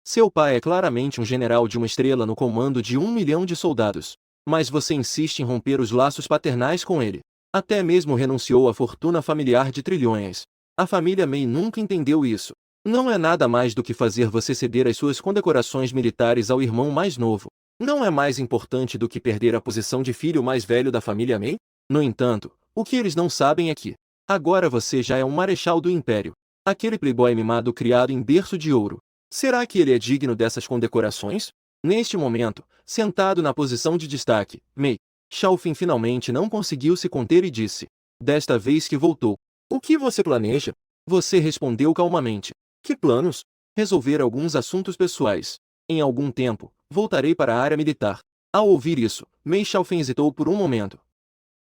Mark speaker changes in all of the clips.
Speaker 1: Seu pai é claramente um general de uma estrela no comando de 1 milhão de soldados. Mas você insiste em romper os laços paternais com ele. Até mesmo renunciou à fortuna familiar de trilhões. A família May nunca entendeu isso. Não é nada mais do que fazer você ceder as suas condecorações militares ao irmão mais novo. Não é mais importante do que perder a posição de filho mais velho da família May? No entanto, o que eles não sabem é que, agora você já é um marechal do Império. Aquele playboy mimado criado em berço de ouro. Será que ele é digno dessas condecorações? Neste momento, sentado na posição de destaque, Mei Xiaofin finalmente não conseguiu se conter e disse: desta vez que voltou. O que você planeja? Você respondeu calmamente. Que planos? Resolver alguns assuntos pessoais. Em algum tempo, voltarei para a área militar. Ao ouvir isso, Mei Xiaofin hesitou por um momento.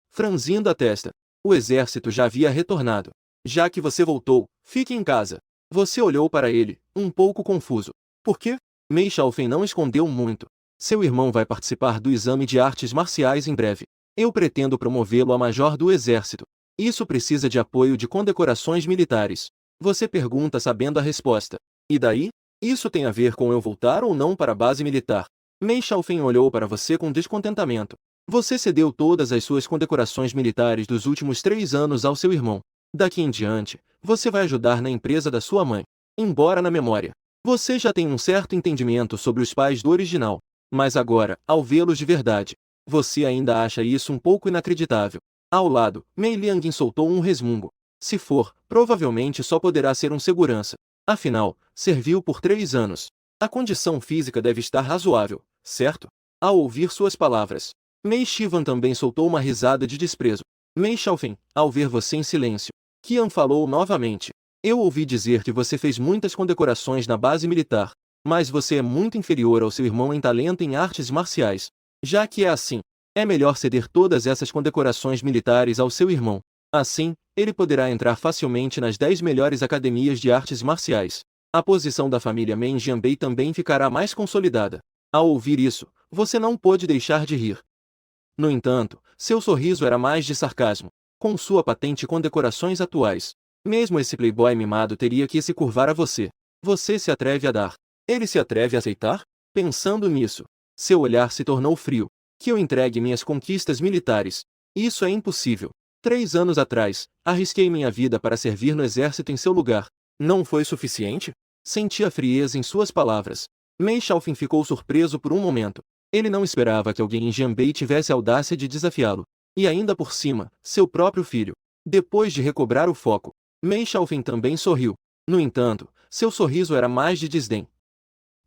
Speaker 1: Franzindo a testa. O exército já havia retornado. Já que você voltou, fique em casa. Você olhou para ele, um pouco confuso. Por quê? Mei Xiaofin não escondeu muito. Seu irmão vai participar do exame de artes marciais em breve. Eu pretendo promovê-lo a major do exército. Isso precisa de apoio de condecorações militares. Você pergunta sabendo a resposta. E daí? Isso tem a ver com eu voltar ou não para a base militar? Mei Xiaofin olhou para você com descontentamento. Você cedeu todas as suas condecorações militares dos últimos 3 anos ao seu irmão. Daqui em diante, você vai ajudar na empresa da sua mãe. Embora na memória, você já tem um certo entendimento sobre os pais do original. Mas agora, ao vê-los de verdade, você ainda acha isso um pouco inacreditável. Ao lado, Mei Liangin soltou um resmungo. Se for, provavelmente só poderá ser um segurança. Afinal, serviu por 3 anos. A condição física deve estar razoável, certo? Ao ouvir suas palavras, Mei Shivan também soltou uma risada de desprezo. Mei Xiaofin, ao ver você em silêncio, Qian falou novamente. Eu ouvi dizer que você fez muitas condecorações na base militar, mas você é muito inferior ao seu irmão em talento em artes marciais. Já que é assim, é melhor ceder todas essas condecorações militares ao seu irmão. Assim, ele poderá entrar facilmente nas 10 melhores academias de artes marciais. A posição da família Meng Jianbei também ficará mais consolidada. Ao ouvir isso, você não pôde deixar de rir. No entanto, seu sorriso era mais de sarcasmo. Com sua patente e condecorações atuais, mesmo esse playboy mimado teria que se curvar a você. Você se atreve a dar. Ele se atreve a aceitar? Pensando nisso, seu olhar se tornou frio. Que eu entregue minhas conquistas militares. Isso é impossível. 3 anos atrás, arrisquei minha vida para servir no exército em seu lugar. Não foi suficiente? Senti a frieza em suas palavras. Mei Xiaofin ficou surpreso por um momento. Ele não esperava que alguém em Jianbei tivesse a audácia de desafiá-lo. E ainda por cima, seu próprio filho. Depois de recobrar o foco, Mei Xiaofin também sorriu. No entanto, seu sorriso era mais de desdém.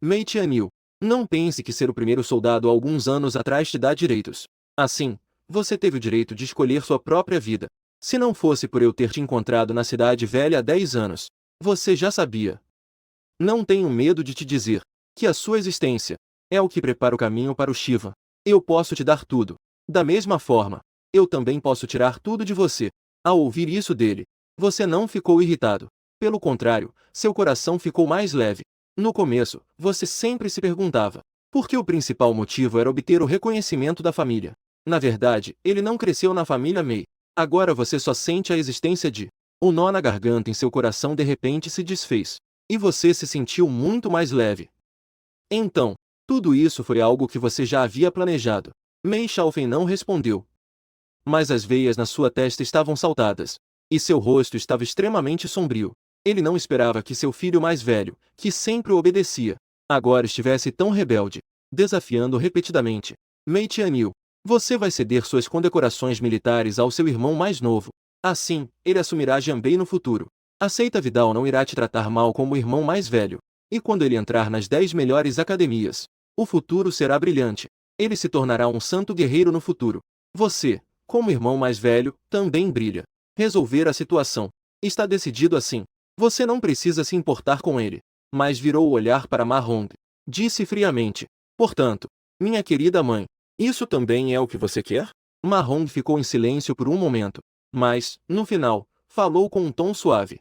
Speaker 1: Mei Tianyu, não pense que ser o primeiro soldado há alguns anos atrás te dá direitos. Assim, você teve o direito de escolher sua própria vida. Se não fosse por eu ter te encontrado na cidade velha há 10 anos, você já sabia. Não tenho medo de te dizer que a sua existência é o que prepara o caminho para o Shiva. Eu posso te dar tudo. Da mesma forma, eu também posso tirar tudo de você. Ao ouvir isso dele, você não ficou irritado. Pelo contrário, seu coração ficou mais leve. No começo, você sempre se perguntava por que o principal motivo era obter o reconhecimento da família. Na verdade, ele não cresceu na família Mei. Agora você só sente a existência de o nó na garganta em seu coração de repente se desfez. E você se sentiu muito mais leve. Então, tudo isso foi algo que você já havia planejado. Mei Xiaofin não respondeu. Mas as veias na sua testa estavam saltadas. E seu rosto estava extremamente sombrio. Ele não esperava que seu filho mais velho, que sempre o obedecia, agora estivesse tão rebelde, desafiando repetidamente. Mei Tianyu, você vai ceder suas condecorações militares ao seu irmão mais novo. Assim, ele assumirá Jianbei no futuro. Aceita Vidal não irá te tratar mal como o irmão mais velho. E quando ele entrar nas 10 melhores academias, o futuro será brilhante. Ele se tornará um santo guerreiro no futuro. Você, como irmão mais velho, também brilha. Resolver a situação. Está decidido assim. Você não precisa se importar com ele. Mas virou o olhar para Ma Hong. Disse friamente. Portanto, minha querida mãe, isso também é o que você quer? Ma Hong ficou em silêncio por um momento. Mas, no final, falou com um tom suave.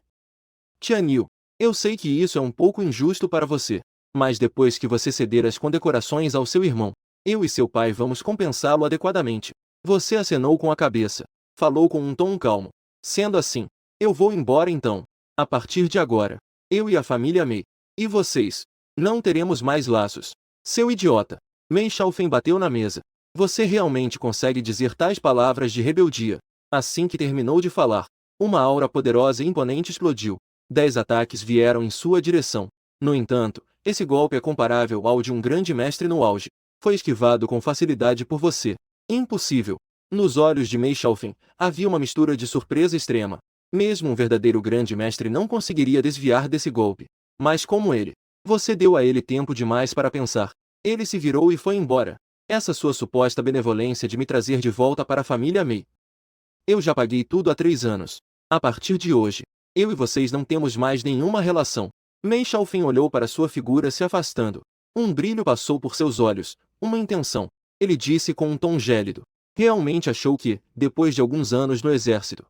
Speaker 1: Tianyu, eu sei que isso é um pouco injusto para você. Mas depois que você ceder as condecorações ao seu irmão, eu e seu pai vamos compensá-lo adequadamente. Você acenou com a cabeça. Falou com um tom calmo. Sendo assim, eu vou embora então. A partir de agora, eu e a família Mei. E vocês? Não teremos mais laços. Seu idiota. Mei Xiaofeng bateu na mesa. Você realmente consegue dizer tais palavras de rebeldia? Assim que terminou de falar, uma aura poderosa e imponente explodiu. 10 ataques vieram em sua direção. No entanto, esse golpe é comparável ao de um grande mestre no auge. Foi esquivado com facilidade por você. Impossível. Nos olhos de Mei Xiaofeng, havia uma mistura de surpresa extrema. Mesmo um verdadeiro grande mestre não conseguiria desviar desse golpe. Mas como ele? Você deu a ele tempo demais para pensar. Ele se virou e foi embora. Essa sua suposta benevolência de me trazer de volta para a família Mei. Eu já paguei tudo há 3 anos. A partir de hoje, eu e vocês não temos mais nenhuma relação. Mei Xiaofeng olhou para sua figura se afastando. Um brilho passou por seus olhos, uma intenção. Ele disse com um tom gélido. Realmente achou que, depois de alguns anos no exército,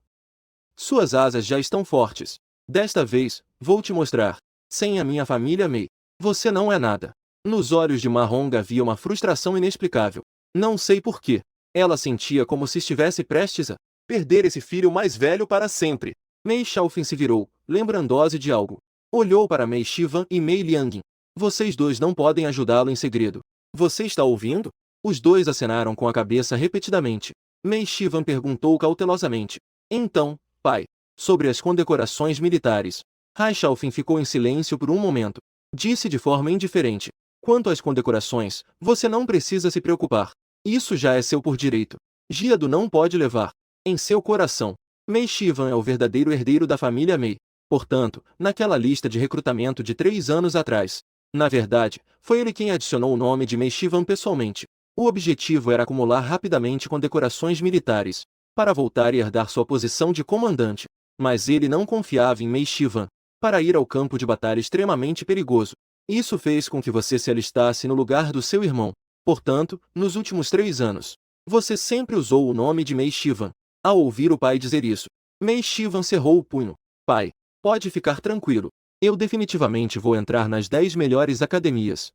Speaker 1: suas asas já estão fortes. Desta vez, vou te mostrar. Sem a minha família Mei, você não é nada. Nos olhos de Ma Hongga havia uma frustração inexplicável. Não sei por quê. Ela sentia como se estivesse prestes a perder esse filho mais velho para sempre. Mei Xiaofeng se virou, lembrando-se de algo. Olhou para Mei Shivan e Mei Liangin. Vocês dois não podem ajudá-lo em segredo. Você está ouvindo? Os dois acenaram com a cabeça repetidamente. Mei Shivan perguntou cautelosamente. Então, pai, sobre as condecorações militares. Hai Xiaofeng ficou em silêncio por um momento. Disse de forma indiferente. Quanto às condecorações, você não precisa se preocupar. Isso já é seu por direito. Jiado não pode levar. Em seu coração, Mei Shivan é o verdadeiro herdeiro da família Mei. Portanto, naquela lista de recrutamento de 3 anos atrás, na verdade, foi ele quem adicionou o nome de Mei Shivan pessoalmente. O objetivo era acumular rapidamente condecorações militares, para voltar e herdar sua posição de comandante. Mas ele não confiava em Mei Shivan, para ir ao campo de batalha extremamente perigoso. Isso fez com que você se alistasse no lugar do seu irmão. Portanto, nos últimos 3 anos, você sempre usou o nome de Mei Shivan. Ao ouvir o pai dizer isso, Mei Shivan cerrou o punho. Pai, pode ficar tranquilo. Eu definitivamente vou entrar nas 10 melhores academias.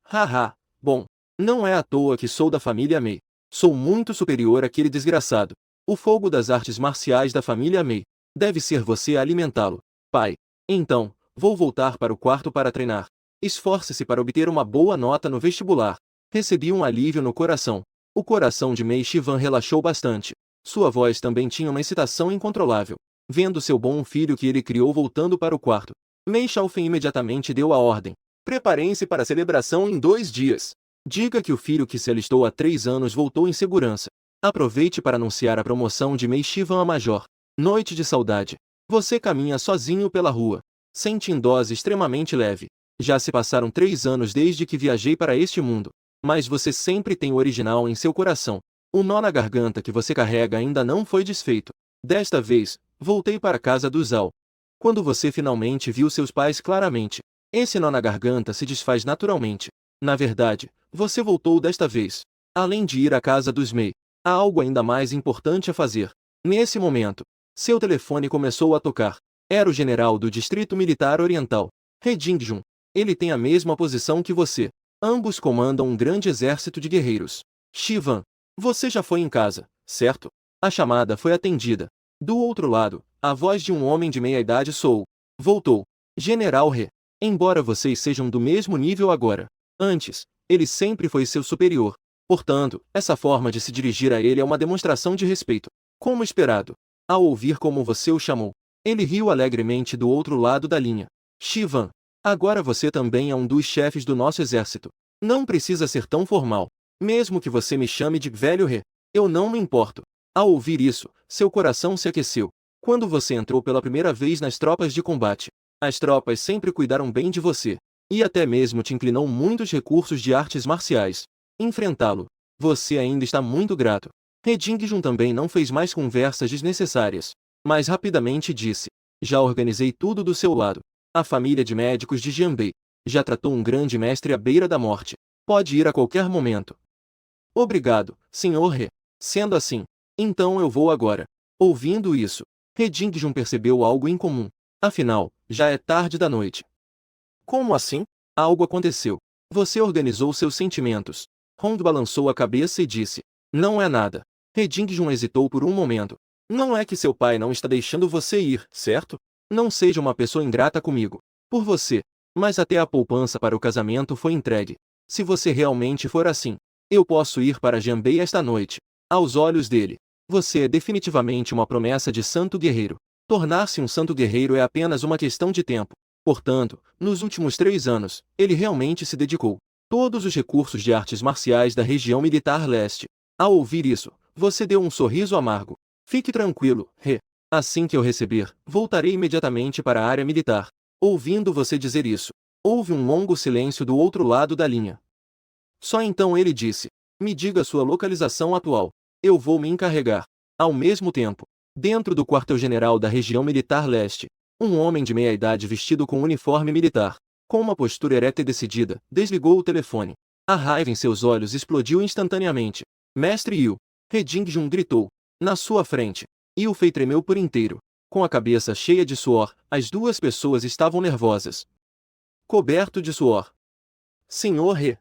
Speaker 1: Haha, bom, não é à toa que sou da família Mei. Sou muito superior àquele desgraçado. O fogo das artes marciais da família Mei. Deve ser você a alimentá-lo. Pai, então, vou voltar para o quarto para treinar. Esforce-se para obter uma boa nota no vestibular. Recebi um alívio no coração. O coração de Mei Shivan relaxou bastante. Sua voz também tinha uma excitação incontrolável. Vendo seu bom filho que ele criou voltando para o quarto, Mei Xiaofeng imediatamente deu a ordem. Preparem-se para a celebração em 2 dias. Diga que o filho que se alistou há 3 anos voltou em segurança. Aproveite para anunciar a promoção de Mei Shivan a major. Noite de saudade. Você caminha sozinho pela rua. Sente em dose extremamente leve. Já se passaram 3 anos desde que viajei para este mundo. Mas você sempre tem o original em seu coração. O nó na garganta que você carrega ainda não foi desfeito. Desta vez, voltei para a casa do Zhao. Quando você finalmente viu seus pais claramente, esse nó na garganta se desfaz naturalmente. Na verdade, você voltou desta vez. Além de ir à casa dos Mei, há algo ainda mais importante a fazer. Nesse momento, seu telefone começou a tocar. Era o general do Distrito Militar Oriental, He Jingjun. Ele tem a mesma posição que você. Ambos comandam um grande exército de guerreiros. Shivan, você já foi em casa, certo? A chamada foi atendida. Do outro lado, a voz de um homem de meia idade soou. Voltou. General He. Embora vocês sejam do mesmo nível agora, antes, ele sempre foi seu superior. Portanto, essa forma de se dirigir a ele é uma demonstração de respeito. Como esperado. Ao ouvir como você o chamou, ele riu alegremente do outro lado da linha. Shivan, agora você também é um dos chefes do nosso exército. Não precisa ser tão formal. Mesmo que você me chame de velho He, eu não me importo. Ao ouvir isso, seu coração se aqueceu. Quando você entrou pela primeira vez nas tropas de combate, as tropas sempre cuidaram bem de você. E até mesmo te inclinou muitos recursos de artes marciais. Enfrentá-lo. Você ainda está muito grato. He Jingjun também não fez mais conversas desnecessárias. Mas rapidamente disse. Já organizei tudo do seu lado. A família de médicos de Jianbei já tratou um grande mestre à beira da morte. Pode ir a qualquer momento. Obrigado, Sr. He. Sendo assim, então eu vou agora. Ouvindo isso, He Jingjun percebeu algo incomum. Afinal, já é tarde da noite. Como assim? Algo aconteceu. Você organizou seus sentimentos. Hong balançou a cabeça e disse. Não é nada. He Jingjun hesitou por um momento. Não é que seu pai não está deixando você ir, certo? Não seja uma pessoa ingrata comigo. Por você. Mas até a poupança para o casamento foi entregue. Se você realmente for assim, eu posso ir para Jianbei esta noite. Aos olhos dele, você é definitivamente uma promessa de santo guerreiro. Tornar-se um santo guerreiro é apenas uma questão de tempo. Portanto, nos últimos 3 anos, ele realmente se dedicou todos os recursos de artes marciais da região militar leste. Ao ouvir isso, você deu um sorriso amargo. Fique tranquilo, He. Assim que eu receber, voltarei imediatamente para a área militar. Ouvindo você dizer isso, houve um longo silêncio do outro lado da linha. Só então ele disse: me diga sua localização atual. Eu vou me encarregar. Ao mesmo tempo, dentro do quartel-general da região militar leste, um homem de meia-idade vestido com uniforme militar, com uma postura ereta e decidida, desligou o telefone. A raiva em seus olhos explodiu instantaneamente. Mestre Yu, He Jingjun gritou. Na sua frente, Yu Fei tremeu por inteiro. Com a cabeça cheia de suor, as duas pessoas estavam nervosas. Coberto de suor. Senhor He.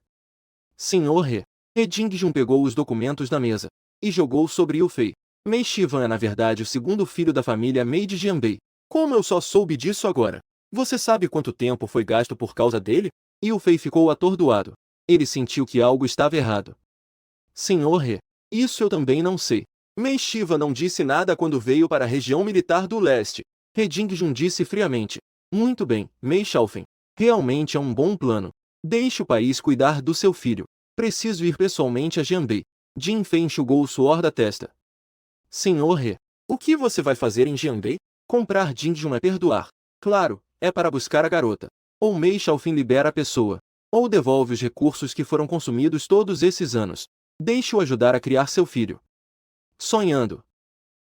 Speaker 1: Senhor He. He Jingjun pegou os documentos da mesa e jogou sobre Yu Fei. Mei Shivan é na verdade o segundo filho da família Mei de Jianbei. Como eu só soube disso agora? Você sabe quanto tempo foi gasto por causa dele? Yu Fei ficou atordoado. Ele sentiu que algo estava errado. Senhor He, isso eu também não sei. Mei Shiva não disse nada quando veio para a região militar do leste. He Jingjun disse friamente. Muito bem, Mei Shaofen. Realmente é um bom plano. Deixe o país cuidar do seu filho. Preciso ir pessoalmente a Jianbei. Jin Fei enxugou o suor da testa. Senhor He, o que você vai fazer em Jianbei? Comprar Jingjun é perdoar. Claro, é para buscar a garota. Ou Mei Shaofen libera a pessoa. Ou devolve os recursos que foram consumidos todos esses anos. Deixe-o ajudar a criar seu filho. Sonhando.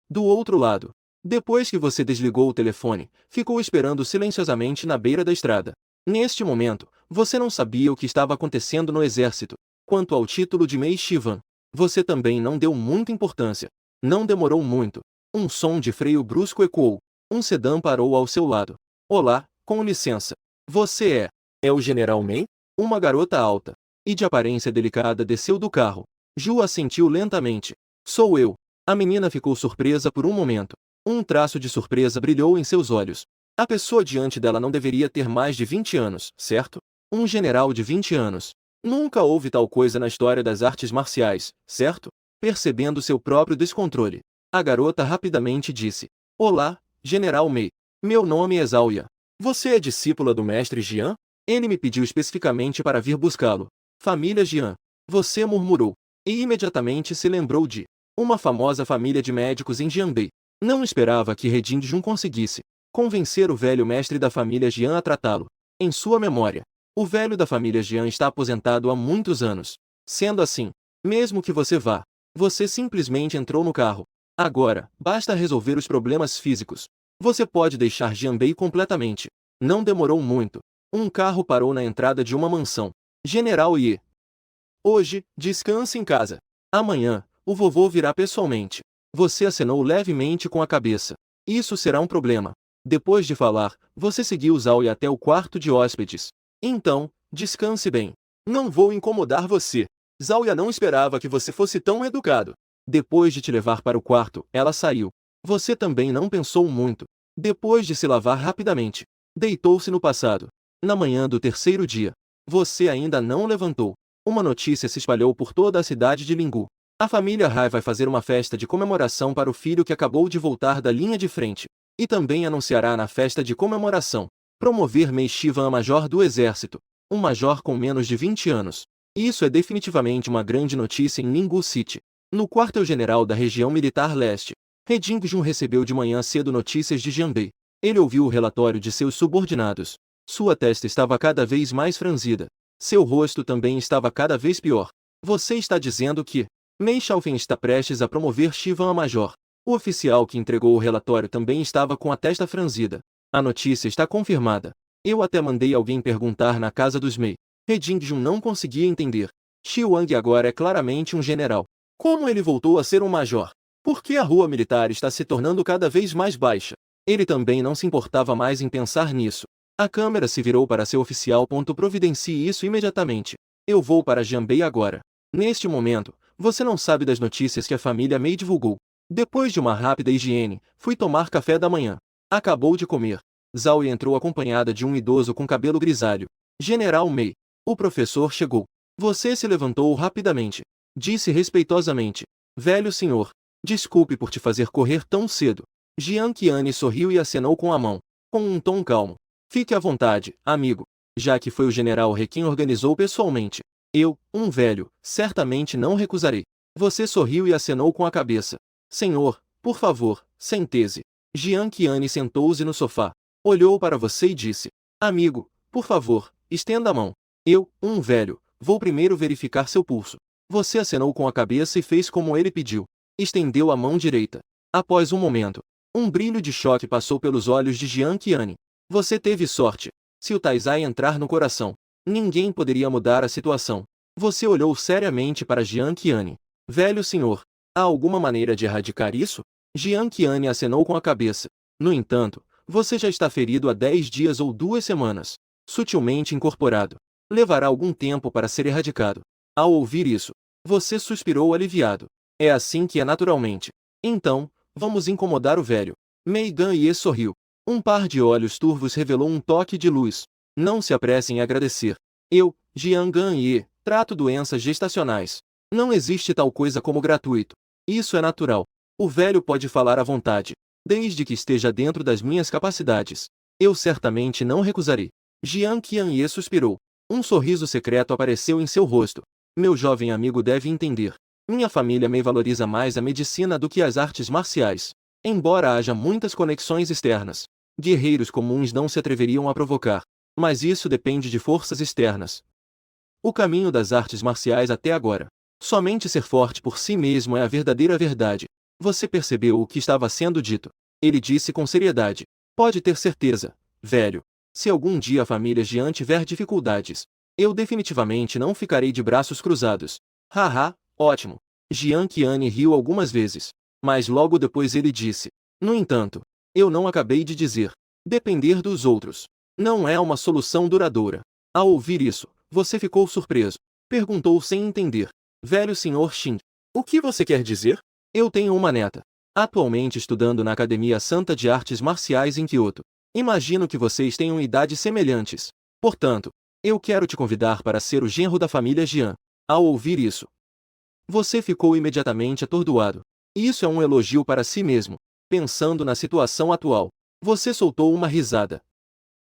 Speaker 1: Do outro lado, depois que você desligou o telefone, ficou esperando silenciosamente na beira da estrada. Neste momento, você não sabia o que estava acontecendo no exército. Quanto ao título de Mei Shivan, você também não deu muita importância. Não demorou muito. Um som de freio brusco ecoou. Um sedã parou ao seu lado. Olá, com licença. Você é o General Mei? Uma garota alta e de aparência delicada desceu do carro. Ju assentiu lentamente. Sou eu. A menina ficou surpresa por um momento. Um traço de surpresa brilhou em seus olhos. A pessoa diante dela não deveria ter mais de 20 anos, certo? Um general de 20 anos. Nunca houve tal coisa na história das artes marciais, certo? Percebendo seu próprio descontrole, a garota rapidamente disse: Olá, General Mei. Meu nome é Zaoya. Você é discípula do mestre Jian? Ele me pediu especificamente para vir buscá-lo. Família Jian. Você murmurou. E imediatamente se lembrou de uma famosa família de médicos em Jianbei. Não esperava que He Jingjun conseguisse convencer o velho mestre da família Jian a tratá-lo. Em sua memória, o velho da família Jian está aposentado há muitos anos. Sendo assim, mesmo que você vá, você simplesmente entrou no carro. Agora, basta resolver os problemas físicos. Você pode deixar Jianbei completamente. Não demorou muito. Um carro parou na entrada de uma mansão. General Ye. Hoje, descanse em casa. Amanhã, o vovô virá pessoalmente. Você acenou levemente com a cabeça. Isso será um problema. Depois de falar, você seguiu Zaoya até o quarto de hóspedes. Então, descanse bem. Não vou incomodar você. Zaoya não esperava que você fosse tão educado. Depois de te levar para o quarto, ela saiu. Você também não pensou muito. Depois de se lavar rapidamente, deitou-se no passado. Na manhã do terceiro dia, você ainda não levantou. Uma notícia se espalhou por toda a cidade de Lingu. A família Hai vai fazer uma festa de comemoração para o filho que acabou de voltar da linha de frente. E também anunciará na festa de comemoração promover Mei Shivan a major do exército. Um major com menos de 20 anos. Isso é definitivamente uma grande notícia em Lingu City. No quartel-general da região militar leste, He Jingjun recebeu de manhã cedo notícias de Jianbei. Ele ouviu o relatório de seus subordinados. Sua testa estava cada vez mais franzida. Seu rosto também estava cada vez pior. Você está dizendo que Mei Shaofen está prestes a promover Shivan a major. O oficial que entregou o relatório também estava com a testa franzida. A notícia está confirmada. Eu até mandei alguém perguntar na casa dos Mei. He Jingjun não conseguia entender. Xi Wang agora é claramente um general. Como ele voltou a ser um major? Por que a rua militar está se tornando cada vez mais baixa? Ele também não se importava mais em pensar nisso. A câmera se virou para seu oficial. Providencie isso imediatamente. Eu vou para Jianbei agora. Neste momento, você não sabe das notícias que a família Mei divulgou. Depois de uma rápida higiene, fui tomar café da manhã. Acabou de comer. Zhao entrou acompanhada de um idoso com cabelo grisalho. General Mei. O professor chegou. Você se levantou rapidamente. Disse respeitosamente. Velho senhor. Desculpe por te fazer correr tão cedo. Jiang Qian sorriu e acenou com a mão. Com um tom calmo. Fique à vontade, amigo. Já que foi o general He quem organizou pessoalmente. Eu, um velho, certamente não recusarei. Você sorriu e acenou com a cabeça. Senhor, por favor, sente-se. Jiang Qian sentou-se no sofá. Olhou para você e disse. Amigo, por favor, estenda a mão. Eu, um velho, vou primeiro verificar seu pulso. Você acenou com a cabeça e fez como ele pediu. Estendeu a mão direita. Após um momento, um brilho de choque passou pelos olhos de Jiang Qian. Você teve sorte. Se o Taizai entrar no coração, ninguém poderia mudar a situação. Você olhou seriamente para Jiang Qian. Velho senhor, há alguma maneira de erradicar isso? Jiang Qian acenou com a cabeça. No entanto, você já está ferido há 10 dias ou 2 semanas. Sutilmente incorporado. Levará algum tempo para ser erradicado. Ao ouvir isso, você suspirou aliviado. É assim que é naturalmente. Então, vamos incomodar o velho. Mei Ganye sorriu. Um par de olhos turvos revelou um toque de luz. Não se apresse em agradecer. Eu, Jiang Ganye, trato doenças gestacionais. Não existe tal coisa como gratuito. Isso é natural. O velho pode falar à vontade, desde que esteja dentro das minhas capacidades. Eu certamente não recusarei. Jiang Qian suspirou. Um sorriso secreto apareceu em seu rosto. Meu jovem amigo deve entender. Minha família me valoriza mais a medicina do que as artes marciais. Embora haja muitas conexões externas, guerreiros comuns não se atreveriam a provocar. Mas isso depende de forças externas. O caminho das artes marciais até agora. Somente ser forte por si mesmo é a verdadeira verdade. Você percebeu o que estava sendo dito. Ele disse com seriedade. Pode ter certeza, velho. Se algum dia a família Jian tiver dificuldades, eu definitivamente não ficarei de braços cruzados. Haha, ótimo. Jiang Qian riu algumas vezes. Mas logo depois ele disse. No entanto, eu não acabei de dizer. Depender dos outros não é uma solução duradoura. Ao ouvir isso, você ficou surpreso. Perguntou sem entender. Velho senhor Shin, o que você quer dizer? Eu tenho uma neta. Atualmente estudando na Academia Santa de Artes Marciais em Kyoto. Imagino que vocês tenham idades semelhantes. Portanto, eu quero te convidar para ser o genro da família Jian. Ao ouvir isso, você ficou imediatamente atordoado. Isso é um elogio para si mesmo. Pensando na situação atual, você soltou uma risada.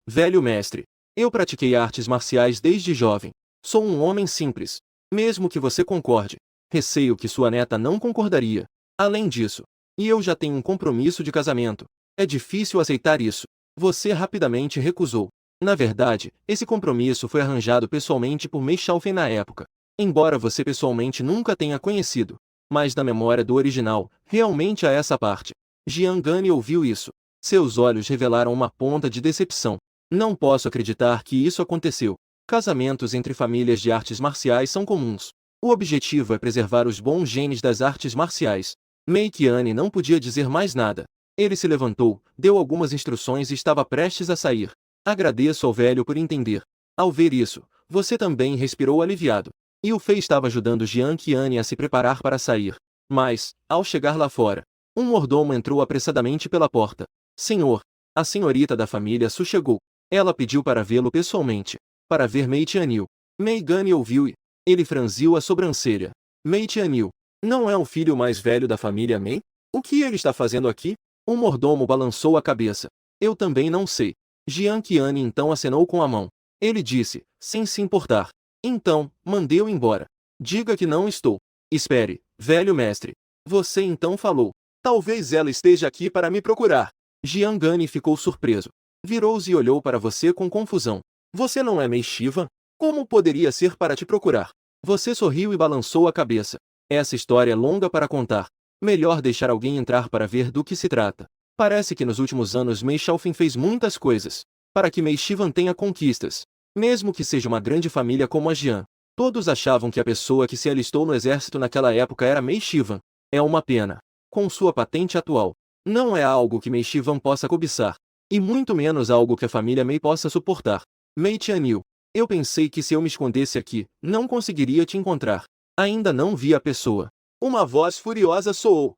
Speaker 1: Velho mestre, eu pratiquei artes marciais desde jovem. Sou um homem simples. Mesmo que você concorde, receio que sua neta não concordaria. Além disso, e eu já tenho um compromisso de casamento. É difícil aceitar isso. Você rapidamente recusou. Na verdade, esse compromisso foi arranjado pessoalmente por Mei Xiaofen na época. Embora você pessoalmente nunca tenha conhecido, mas na memória do original, realmente há essa parte. Jiang Gan ouviu isso. Seus olhos revelaram uma ponta de decepção. Não posso acreditar que isso aconteceu. Casamentos entre famílias de artes marciais são comuns. O objetivo é preservar os bons genes das artes marciais. Mei Qian não podia dizer mais nada. Ele se levantou, deu algumas instruções e estava prestes a sair. Agradeço ao velho por entender. Ao ver isso, você também respirou aliviado. E o Fei estava ajudando Jiang Qian a se preparar para sair. Mas, ao chegar lá fora, um mordomo entrou apressadamente pela porta. Senhor, a senhorita da família Su chegou. Ela pediu para vê-lo pessoalmente. Para ver Mei Tianyu. Mei Gan ouviu e ele franziu a sobrancelha. Mei Tianyu, não é o filho mais velho da família Mei? O que ele está fazendo aqui? O mordomo balançou a cabeça. Eu também não sei. Jiang Qian então acenou com a mão. Ele disse, sem se importar. Então, mandei-o embora. Diga que não estou. Espere, velho mestre. Você então falou. Talvez ela esteja aqui para me procurar. Jiang Gan ficou surpreso. Virou-se e olhou para você com confusão. Você não é Mei Shiva? Como poderia ser para te procurar? Você sorriu e balançou a cabeça. Essa história é longa para contar. Melhor deixar alguém entrar para ver do que se trata. Parece que nos últimos anos Mei Xiaofen fez muitas coisas para que Mei Shivan tenha conquistas. Mesmo que seja uma grande família como a Jian. Todos achavam que a pessoa que se alistou no exército naquela época era Mei Shivan. É uma pena. Com sua patente atual, não é algo que Mei Shivan possa cobiçar. E muito menos algo que a família Mei possa suportar. Mei Tianyu, eu pensei que se eu me escondesse aqui, não conseguiria te encontrar. Ainda não vi a pessoa. Uma voz furiosa soou.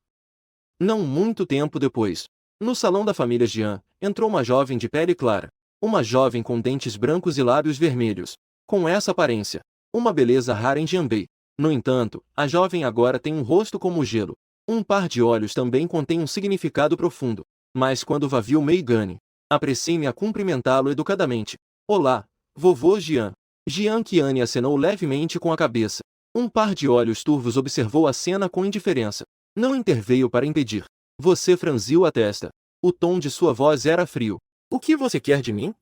Speaker 1: Não muito tempo depois. No salão da família Jian, entrou uma jovem de pele clara. Uma jovem com dentes brancos e lábios vermelhos. Com essa aparência, uma beleza rara em Jianbei. No entanto, a jovem agora tem um rosto como gelo. Um par de olhos também contém um significado profundo. Mas quando viu Meigane, apressei-me a cumprimentá-lo educadamente. Olá, vovô Jian. Jian Qian acenou levemente com a cabeça. Um par de olhos turvos observou a cena com indiferença. Não interveio para impedir. Você franziu a testa. O tom de sua voz era frio. O que você quer de mim?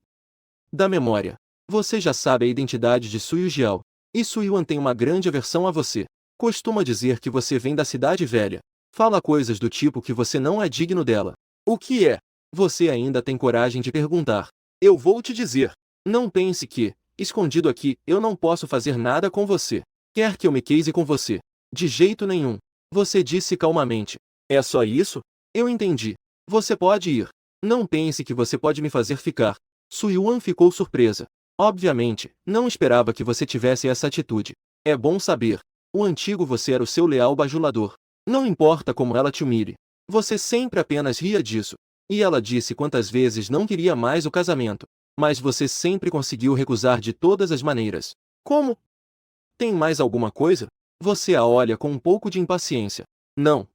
Speaker 1: Da memória. Você já sabe a identidade de Sui Jiao. E Sui Yuan tem uma grande aversão a você. Costuma dizer que você vem da cidade velha. Fala coisas do tipo que você não é digno dela. O que é? Você ainda tem coragem de perguntar. Eu vou te dizer. Não pense que, escondido aqui, eu não posso fazer nada com você. Quer que eu me case com você? De jeito nenhum. Você disse calmamente. É só isso? Eu entendi. Você pode ir. Não pense que você pode me fazer ficar. Sui Yuan ficou surpresa. Obviamente, não esperava que você tivesse essa atitude. É bom saber. O antigo você era o seu leal bajulador. Não importa como ela te humilhe. Você sempre apenas ria disso. E ela disse quantas vezes não queria mais o casamento. Mas você sempre conseguiu recusar de todas as maneiras. Como? Tem mais alguma coisa? Você a olha com um pouco de impaciência. Não.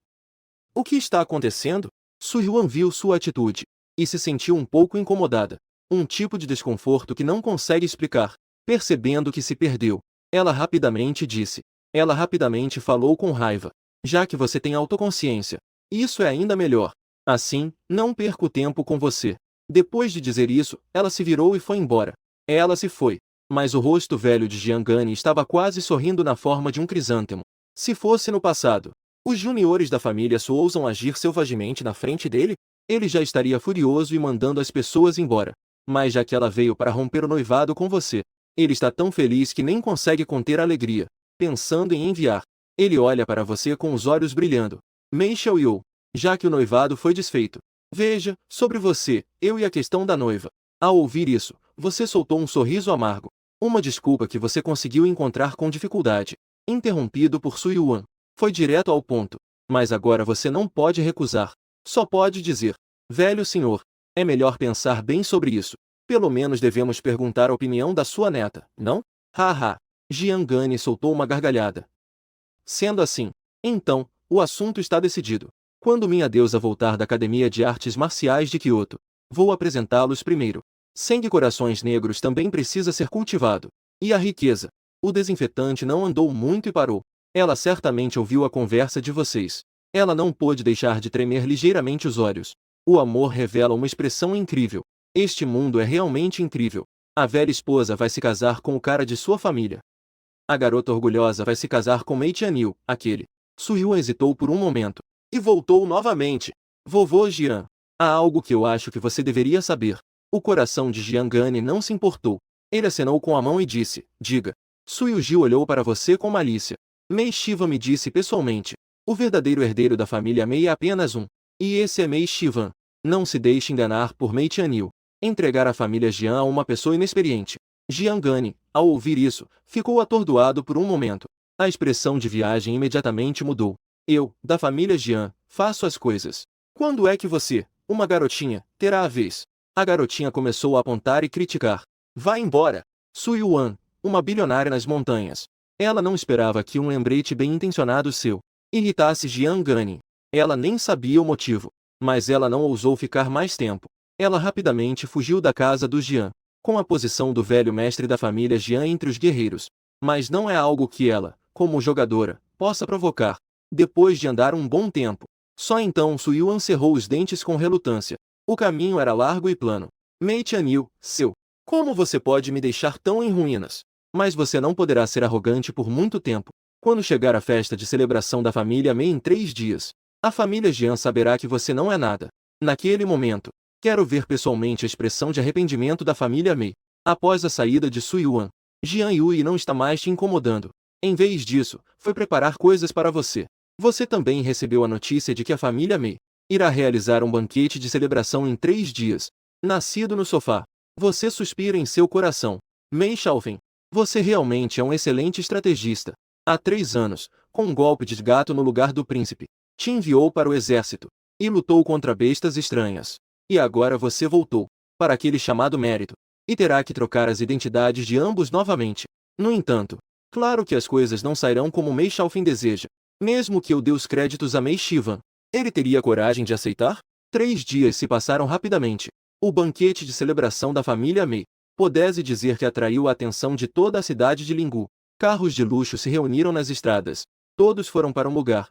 Speaker 1: O que está acontecendo? Sui Yuan viu sua atitude. E se sentiu um pouco incomodada. Um tipo de desconforto que não consegue explicar. Percebendo que se perdeu, ela rapidamente disse. Ela rapidamente falou com raiva. Já que você tem autoconsciência, isso é ainda melhor. Assim, não perco tempo com você. Depois de dizer isso, ela se virou e foi embora. Ela se foi. Mas o rosto velho de Jiangani estava quase sorrindo na forma de um crisântemo. Se fosse no passado, os juniores da família Su ousam agir selvagemente na frente dele, ele já estaria furioso e mandando as pessoas embora. Mas já que ela veio para romper o noivado com você, ele está tão feliz que nem consegue conter a alegria. Pensando em enviar, ele olha para você com os olhos brilhando. Mei Xiaoyu, já que o noivado foi desfeito. Veja, sobre você, eu e a questão da noiva. Ao ouvir isso, você soltou um sorriso amargo. Uma desculpa que você conseguiu encontrar com dificuldade. Interrompido por Sui Yuan. Foi direto ao ponto. Mas agora você não pode recusar. Só pode dizer. Velho senhor, é melhor pensar bem sobre isso. Pelo menos devemos perguntar a opinião da sua neta, não? Haha. Jiangani soltou uma gargalhada. Sendo assim, então, o assunto está decidido. Quando minha deusa voltar da Academia de Artes Marciais de Kyoto, vou apresentá-los primeiro. Sangue Corações Negros também precisa ser cultivado. E a riqueza? O desinfetante não andou muito e parou. Ela certamente ouviu a conversa de vocês. Ela não pôde deixar de tremer ligeiramente os olhos. O amor revela uma expressão incrível. Este mundo é realmente incrível. A velha esposa vai se casar com o cara de sua família. A garota orgulhosa vai se casar com Mei Tianyu, aquele. Su Yuan hesitou por um momento. E voltou novamente. Vovô Jian, há algo que eu acho que você deveria saber. O coração de Jiangani não se importou. Ele acenou com a mão e disse, diga. Su Yuji olhou para você com malícia. Mei Shivan me disse pessoalmente. O verdadeiro herdeiro da família Mei é apenas um. E esse é Mei Shivan. Não se deixe enganar por Mei Tianyu. Entregar a família Jian a uma pessoa inexperiente. Jiangani, ao ouvir isso, ficou atordoado por um momento. A expressão de viagem imediatamente mudou. Eu, da família Jian, faço as coisas. Quando é que você, uma garotinha, terá a vez? A garotinha começou a apontar e criticar. Vá embora! Su Yuan, uma bilionária nas montanhas. Ela não esperava que um lembrete bem-intencionado seu irritasse Jiangani. Ela nem sabia o motivo. Mas ela não ousou ficar mais tempo. Ela rapidamente fugiu da casa do Jian, com a posição do velho mestre da família Jian entre os guerreiros. Mas não é algo que ela, como jogadora, possa provocar. Depois de andar um bom tempo, só então Su Yuan cerrou os dentes com relutância. O caminho era largo e plano. Mei Tianyu, como você pode me deixar tão em ruínas? Mas você não poderá ser arrogante por muito tempo. Quando chegar a festa de celebração da família Mei em 3 dias, a família Jian saberá que você não é nada. Naquele momento, quero ver pessoalmente a expressão de arrependimento da família Mei. Após a saída de Su Yuan, Jian Yui não está mais te incomodando. Em vez disso, foi preparar coisas para você. Você também recebeu a notícia de que a família Mei irá realizar um banquete de celebração em 3 dias. Nascido no sofá, você suspira em seu coração. Mei Xiaofeng, você realmente é um excelente estrategista. Há 3 anos, com um golpe de gato no lugar do príncipe, te enviou para o exército e lutou contra bestas estranhas. E agora você voltou para aquele chamado mérito, e terá que trocar as identidades de ambos novamente. No entanto, claro que as coisas não sairão como Mei Xiaofeng deseja. Mesmo que eu dê os créditos a Mei Shivan, ele teria coragem de aceitar? 3 dias se passaram rapidamente. O banquete de celebração da família Mei pode-se dizer que atraiu a atenção de toda a cidade de Lingu. Carros de luxo se reuniram nas estradas. Todos foram para um lugar.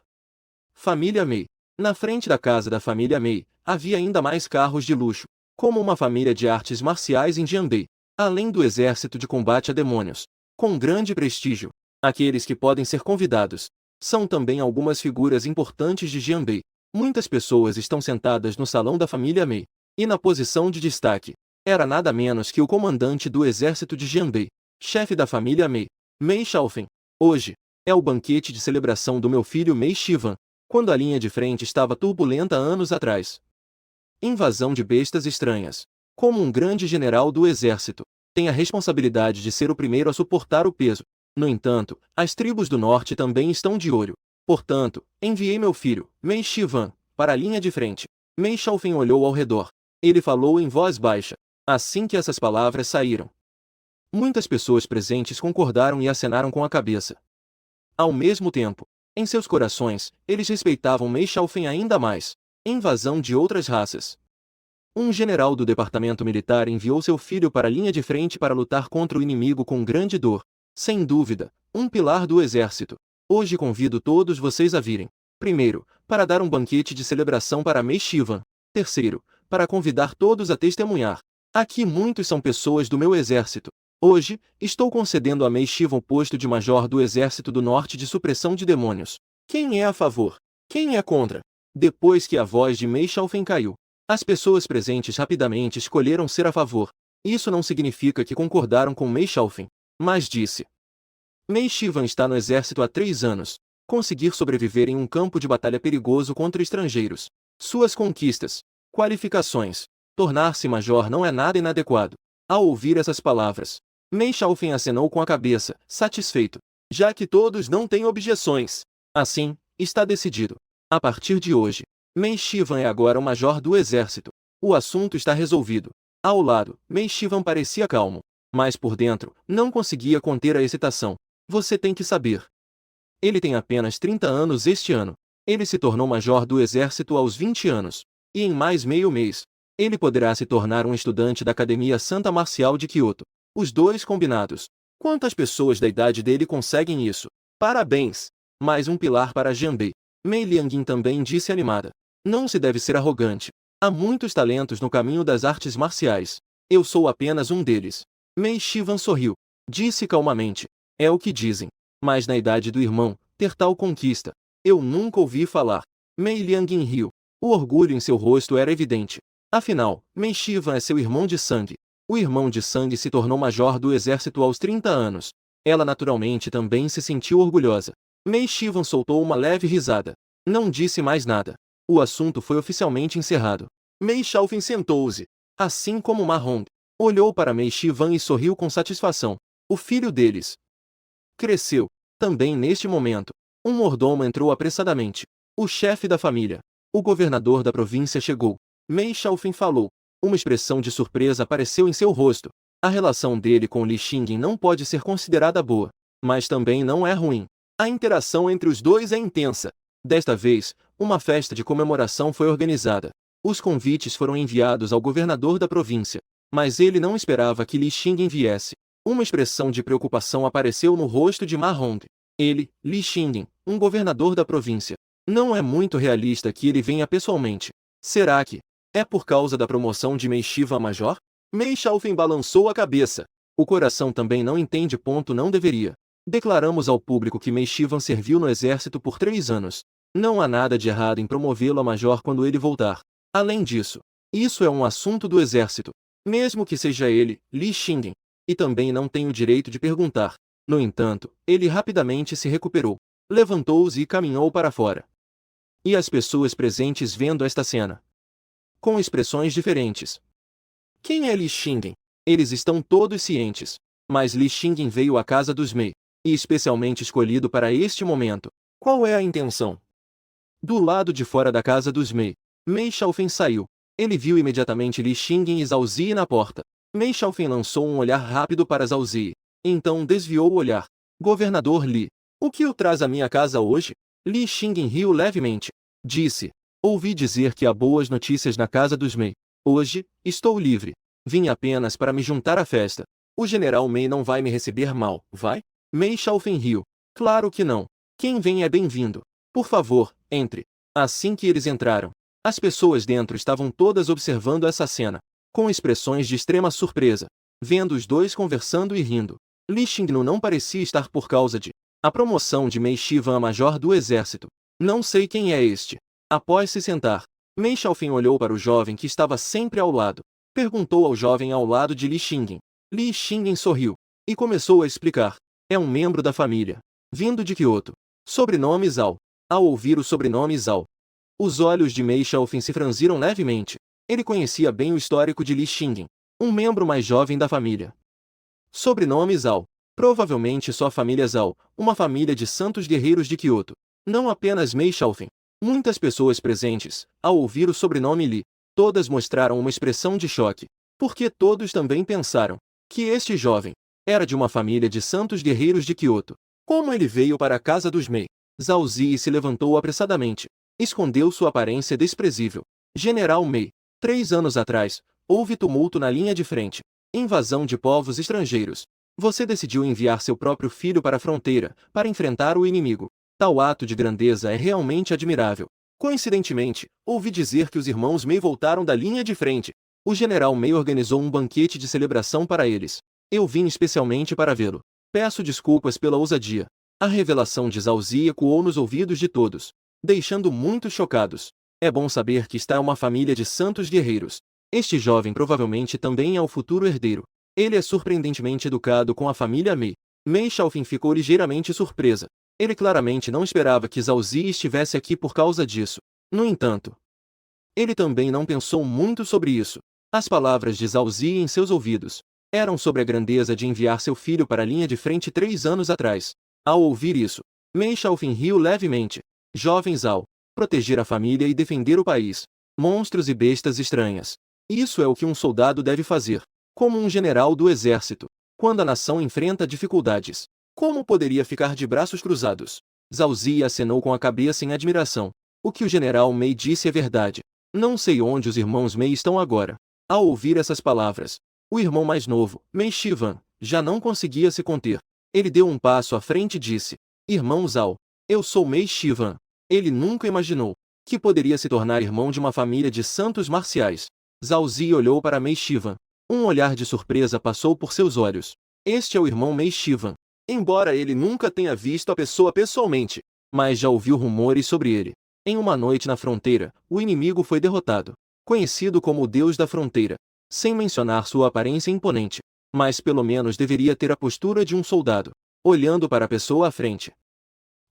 Speaker 1: Família Mei. Na frente da casa da família Mei, havia ainda mais carros de luxo, como uma família de artes marciais em Jianbei, além do exército de combate a demônios, com grande prestígio. Aqueles que podem ser convidados são também algumas figuras importantes de Jianbei. Muitas pessoas estão sentadas no salão da família Mei, e na posição de destaque era nada menos que o comandante do exército de Jianbei, chefe da família Mei, Mei Xiaofeng. Hoje é o banquete de celebração do meu filho Mei Shivan, quando a linha de frente estava turbulenta anos atrás. Invasão de bestas estranhas. Como um grande general do exército, tem a responsabilidade de ser o primeiro a suportar o peso. No entanto, as tribos do norte também estão de olho. Portanto, enviei meu filho, Mei Shivan, para a linha de frente. Mei Xiaofeng olhou ao redor. Ele falou em voz baixa. Assim que essas palavras saíram, muitas pessoas presentes concordaram e acenaram com a cabeça. Ao mesmo tempo, em seus corações, eles respeitavam Mei Xiaofeng ainda mais. Invasão de outras raças. Um general do departamento militar enviou seu filho para a linha de frente para lutar contra o inimigo com grande dor. Sem dúvida, um pilar do exército. Hoje convido todos vocês a virem. Primeiro, para dar um banquete de celebração para Mei Shivan. Terceiro, para convidar todos a testemunhar. Aqui muitos são pessoas do meu exército. Hoje, estou concedendo a Mei Shivan o posto de major do exército do norte de supressão de demônios. Quem é a favor? Quem é contra? Depois que a voz de Mei Xiaofeng caiu, as pessoas presentes rapidamente escolheram ser a favor. Isso não significa que concordaram com Mei Xiaofeng, mas disse: Mei Shivan está no exército há 3 anos. Conseguir sobreviver em um campo de batalha perigoso contra estrangeiros. Suas conquistas, qualificações, tornar-se major não é nada inadequado. Ao ouvir essas palavras, Mei Xiaofeng acenou com a cabeça, satisfeito, já que todos não têm objeções. Assim, está decidido. A partir de hoje, Mei Shivan é agora o major do exército. O assunto está resolvido. Ao lado, Mei Shivan parecia calmo, mas por dentro, não conseguia conter a excitação. Você tem que saber. Ele tem apenas 30 anos este ano. Ele se tornou major do exército aos 20 anos. E em mais meio mês, ele poderá se tornar um estudante da Academia Santa Marcial de Kyoto. Os dois combinados. Quantas pessoas da idade dele conseguem isso? Parabéns! Mais um pilar para Jianbei. Mei Liangin também disse animada. Não se deve ser arrogante. Há muitos talentos no caminho das artes marciais. Eu sou apenas um deles. Mei Shivan sorriu. Disse calmamente. É o que dizem. Mas na idade do irmão, ter tal conquista, eu nunca ouvi falar. Mei Liangin riu. O orgulho em seu rosto era evidente. Afinal, Mei Shivan é seu irmão de sangue. O irmão de sangue se tornou major do exército aos 30 anos. Ela naturalmente também se sentiu orgulhosa. Mei Shivan soltou uma leve risada. Não disse mais nada. O assunto foi oficialmente encerrado. Mei Xiaofeng sentou-se, assim como Ma Hong. Olhou para Mei Shivan e sorriu com satisfação. O filho deles cresceu. Também neste momento, um mordomo entrou apressadamente. O chefe da família, o governador da província chegou. Mei Xiaofeng falou. Uma expressão de surpresa apareceu em seu rosto. A relação dele com Li Xingyin não pode ser considerada boa, mas também não é ruim. A interação entre os dois é intensa. Desta vez, uma festa de comemoração foi organizada. Os convites foram enviados ao governador da província, mas ele não esperava que Li Xingyin viesse. Uma expressão de preocupação apareceu no rosto de Ma Hong. Ele, Li Xingyin, um governador da província. Não é muito realista que ele venha pessoalmente. Será que é por causa da promoção de Mei Shivan a major? Mei Xiaofeng balançou a cabeça. O coração também não entende. Não deveria. Declaramos ao público que Mei Shivan serviu no exército por 3 anos. Não há nada de errado em promovê-lo a major quando ele voltar. Além disso, isso é um assunto do exército. Mesmo que seja ele, Li Xingyin. E também não tenho o direito de perguntar. No entanto, ele rapidamente se recuperou. Levantou-se e caminhou para fora. E as pessoas presentes vendo esta cena, com expressões diferentes. Quem é Li Xingyin? Eles estão todos cientes. Mas Li Xingyin veio à casa dos Mei, e especialmente escolhido para este momento. Qual é a intenção? Do lado de fora da casa dos Mei, Mei Xiaofeng saiu. Ele viu imediatamente Li Xingyin e Zhao Ziyi na porta. Mei Xiaofeng lançou um olhar rápido para Zhao Ziyi. Então desviou o olhar. Governador Li, o que o traz à minha casa hoje? Li Xingyin riu levemente. Disse, ouvi dizer que há boas notícias na casa dos Mei. Hoje, estou livre. Vim apenas para me juntar à festa. O general Mei não vai me receber mal, vai? Mei Xiaofeng riu. Claro que não. Quem vem é bem-vindo. Por favor, entre. Assim que eles entraram, as pessoas dentro estavam todas observando essa cena, com expressões de extrema surpresa, vendo os dois conversando e rindo. Li Xingnu não parecia estar por causa de a promoção de Mei Shivan a major do exército. Não sei quem é este. Após se sentar, Mei Xiaofeng olhou para o jovem que estava sempre ao lado. Perguntou ao jovem ao lado de Li Xingyin. Li Xingyin sorriu e começou a explicar. É um membro da família, vindo de Kyoto. Sobrenome Zhao. Ao ouvir o sobrenome Zhao, os olhos de Mei Xiaofeng se franziram levemente. Ele conhecia bem o histórico de Li Xingyin, um membro mais jovem da família. Sobrenome Zhao. Provavelmente sua família Zhao, uma família de santos guerreiros de Kyoto. Não apenas Mei Xiaofeng. Muitas pessoas presentes, ao ouvir o sobrenome Li, todas mostraram uma expressão de choque, porque todos também pensaram que este jovem era de uma família de santos guerreiros de Kyoto. Como ele veio para a casa dos Mei? Zhao Ziyi se levantou apressadamente. Escondeu sua aparência desprezível. General Mei, 3 anos atrás, houve tumulto na linha de frente. Invasão de povos estrangeiros. Você decidiu enviar seu próprio filho para a fronteira, para enfrentar o inimigo. Tal ato de grandeza é realmente admirável. Coincidentemente, ouvi dizer que os irmãos Mei voltaram da linha de frente. O general Mei organizou um banquete de celebração para eles. Eu vim especialmente para vê-lo. Peço desculpas pela ousadia. A revelação de Zhao Ziyi ecoou nos ouvidos de todos, deixando muitos chocados. É bom saber que está uma família de santos guerreiros. Este jovem provavelmente também é o futuro herdeiro. Ele é surpreendentemente educado com a família Mei. Mei Xiaofeng ficou ligeiramente surpresa. Ele claramente não esperava que Zhao Ziyi estivesse aqui por causa disso. No entanto, ele também não pensou muito sobre isso. As palavras de Zhao Ziyi em seus ouvidos eram sobre a grandeza de enviar seu filho para a linha de frente 3 anos atrás. Ao ouvir isso, Mei Xiaofeng riu levemente. Jovem Zhao, proteger a família e defender o país. Monstros e bestas estranhas. Isso é o que um soldado deve fazer. Como um general do exército. Quando a nação enfrenta dificuldades, como poderia ficar de braços cruzados? Zhao Ziyi acenou com a cabeça em admiração. O que o general Mei disse é verdade. Não sei onde os irmãos Mei estão agora. Ao ouvir essas palavras, o irmão mais novo, Mei Shivan, já não conseguia se conter. Ele deu um passo à frente e disse: Irmão Zhao, eu sou Mei Shivan. Ele nunca imaginou que poderia se tornar irmão de uma família de santos marciais. Zhao Ziyi olhou para Mei Shivan. Um olhar de surpresa passou por seus olhos. Este é o irmão Mei Shivan. Embora ele nunca tenha visto a pessoa pessoalmente, mas já ouviu rumores sobre ele. Em uma noite na fronteira, o inimigo foi derrotado. Conhecido como o Deus da Fronteira, sem mencionar sua aparência imponente, mas pelo menos deveria ter a postura de um soldado, olhando para a pessoa à frente.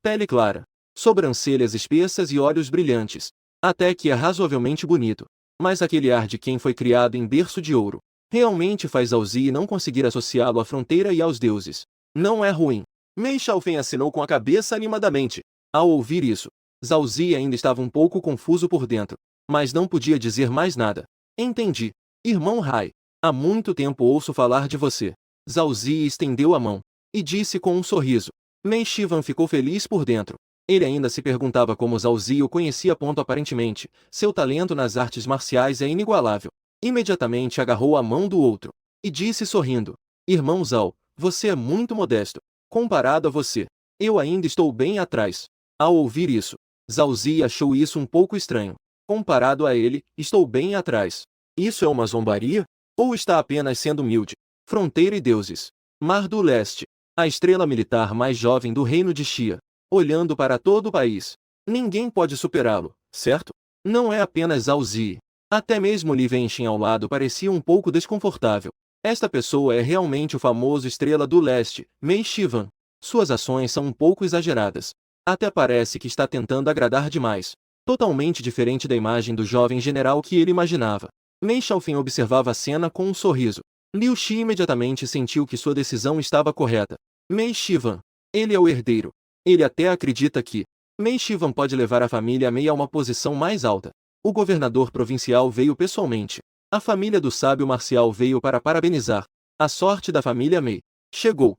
Speaker 1: Pele clara, sobrancelhas espessas e olhos brilhantes, até que é razoavelmente bonito, mas aquele ar de quem foi criado em berço de ouro, realmente faz Zhao Ziyi não conseguir associá-lo à fronteira e aos deuses. Não é ruim. Mei Xiaofeng assinou com a cabeça animadamente. Ao ouvir isso, Zhao Ziyi ainda estava um pouco confuso por dentro, mas não podia dizer mais nada. Entendi. Irmão Hai, há muito tempo ouço falar de você. Zhao Ziyi estendeu a mão e disse com um sorriso. Mei Shivan ficou feliz por dentro. Ele ainda se perguntava como Zhao Ziyi o conhecia. Aparentemente, seu talento nas artes marciais é inigualável. Imediatamente agarrou a mão do outro e disse sorrindo: Irmão Zhao, você é muito modesto. Comparado a você, eu ainda estou bem atrás. Ao ouvir isso, Zhao Ziyi achou isso um pouco estranho. Comparado a ele, estou bem atrás. Isso é uma zombaria? Ou está apenas sendo humilde? Fronteira e deuses. Mar do Leste. A estrela militar mais jovem do reino de Xia. Olhando para todo o país. Ninguém pode superá-lo, certo? Não é apenas Zhao Ziyi. Até mesmo Li Wenxin ao lado parecia um pouco desconfortável. Esta pessoa é realmente o famoso Estrela do Leste, Mei Shivan. Suas ações são um pouco exageradas. Até parece que está tentando agradar demais. Totalmente diferente da imagem do jovem general que ele imaginava. Mei Xiaofeng observava a cena com um sorriso. Liu Xi imediatamente sentiu que sua decisão estava correta. Mei Shivan. Ele é o herdeiro. Ele até acredita que Mei Shivan pode levar a família Mei a uma posição mais alta. O governador provincial veio pessoalmente. A família do sábio marcial veio para parabenizar. A sorte da família Mei chegou.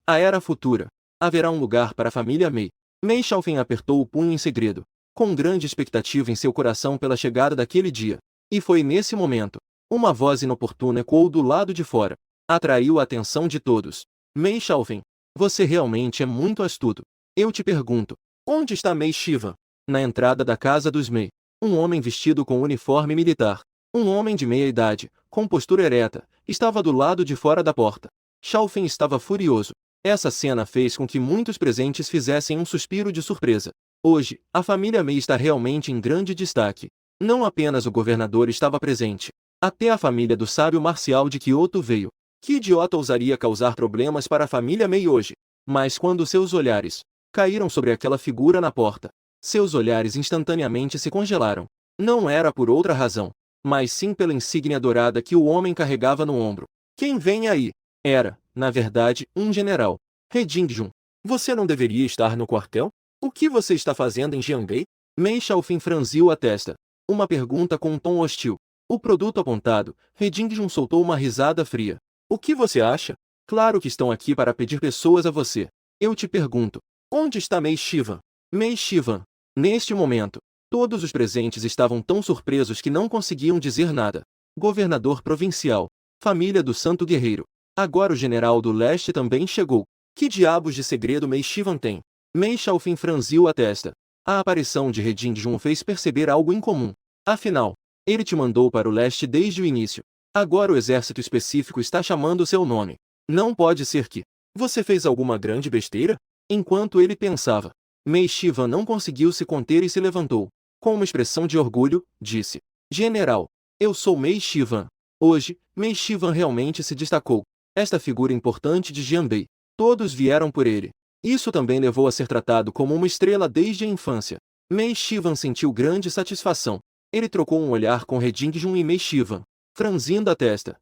Speaker 1: A era futura. Haverá um lugar para a família Mei. Mei Xiaofeng apertou o punho em segredo, com grande expectativa em seu coração pela chegada daquele dia. E foi nesse momento. Uma voz inoportuna ecoou do lado de fora. Atraiu a atenção de todos. Mei Xiaofeng, você realmente é muito astuto. Eu te pergunto, onde está Mei Shivan? Na entrada da casa dos Mei, um homem vestido com uniforme militar, um homem de meia idade, com postura ereta, estava do lado de fora da porta. Xiaofeng estava furioso. Essa cena fez com que muitos presentes fizessem um suspiro de surpresa. Hoje, a família Mei está realmente em grande destaque. Não apenas o governador estava presente. Até a família do sábio marcial de Kyoto veio. Que idiota ousaria causar problemas para a família Mei hoje? Mas quando seus olhares caíram sobre aquela figura na porta, seus olhares instantaneamente se congelaram. Não era por outra razão, mas sim pela insígnia dourada que o homem carregava no ombro. Quem vem aí? Era, na verdade, um general. He Jingjun, você não deveria estar no quartel? O que você está fazendo em Jiangbei? Mei Xiaofeng franziu a testa. Uma pergunta com um tom hostil. O produto apontado, He Jingjun soltou uma risada fria. O que você acha? Claro que estão aqui para pedir pessoas a você. Eu te pergunto, onde está Mei Shivan? Mei Shivan. Neste momento, todos os presentes estavam tão surpresos que não conseguiam dizer nada. Governador provincial. Família do Santo Guerreiro. Agora o general do leste também chegou. Que diabos de segredo Mei Shivan tem? Mei Xiaofeng franziu a testa. A aparição de He Jingjun fez perceber algo incomum. Afinal, ele te mandou para o leste desde o início. Agora o exército específico está chamando seu nome. Não pode ser que você fez alguma grande besteira? Enquanto ele pensava, Mei Shivan não conseguiu se conter e se levantou. Com uma expressão de orgulho, disse: General, eu sou Mei Shivan. Hoje, Mei Shivan realmente se destacou. Esta figura importante de Jianbei. Todos vieram por ele. Isso também levou a ser tratado como uma estrela desde a infância. Mei Shivan sentiu grande satisfação. Ele trocou um olhar com He Jingjun e Mei Shivan, franzindo a testa.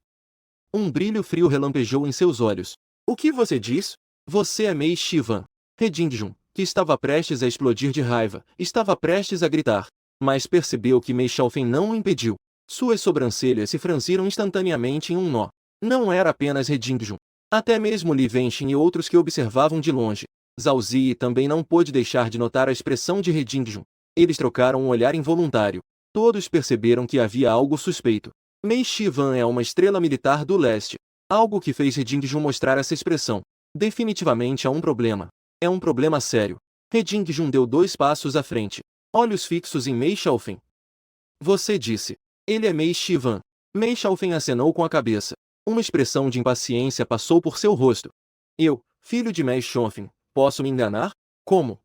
Speaker 1: Um brilho frio relampejou em seus olhos. O que você diz? Você é Mei Shivan. He Jingjun, que estava prestes a explodir de raiva, estava prestes a gritar. Mas percebeu que Mei Xiaofeng não o impediu. Suas sobrancelhas se franziram instantaneamente em um nó. Não era apenas He Jingjun. Até mesmo Li Wenxin e outros que observavam de longe. Zhao Ziyi também não pôde deixar de notar a expressão de He Jingjun. Eles trocaram um olhar involuntário. Todos perceberam que havia algo suspeito. Mei Shivan é uma estrela militar do leste. Algo que fez He Jingjun mostrar essa expressão. Definitivamente há um problema. É um problema sério. He Jingjun deu 2 passos à frente. Olhos fixos em Mei Xiaofeng. Você disse. Ele é Mei Shivan. Mei Xiaofeng acenou com a cabeça. Uma expressão de impaciência passou por seu rosto. Eu, filho de Mei Xiaofeng, posso me enganar? Como?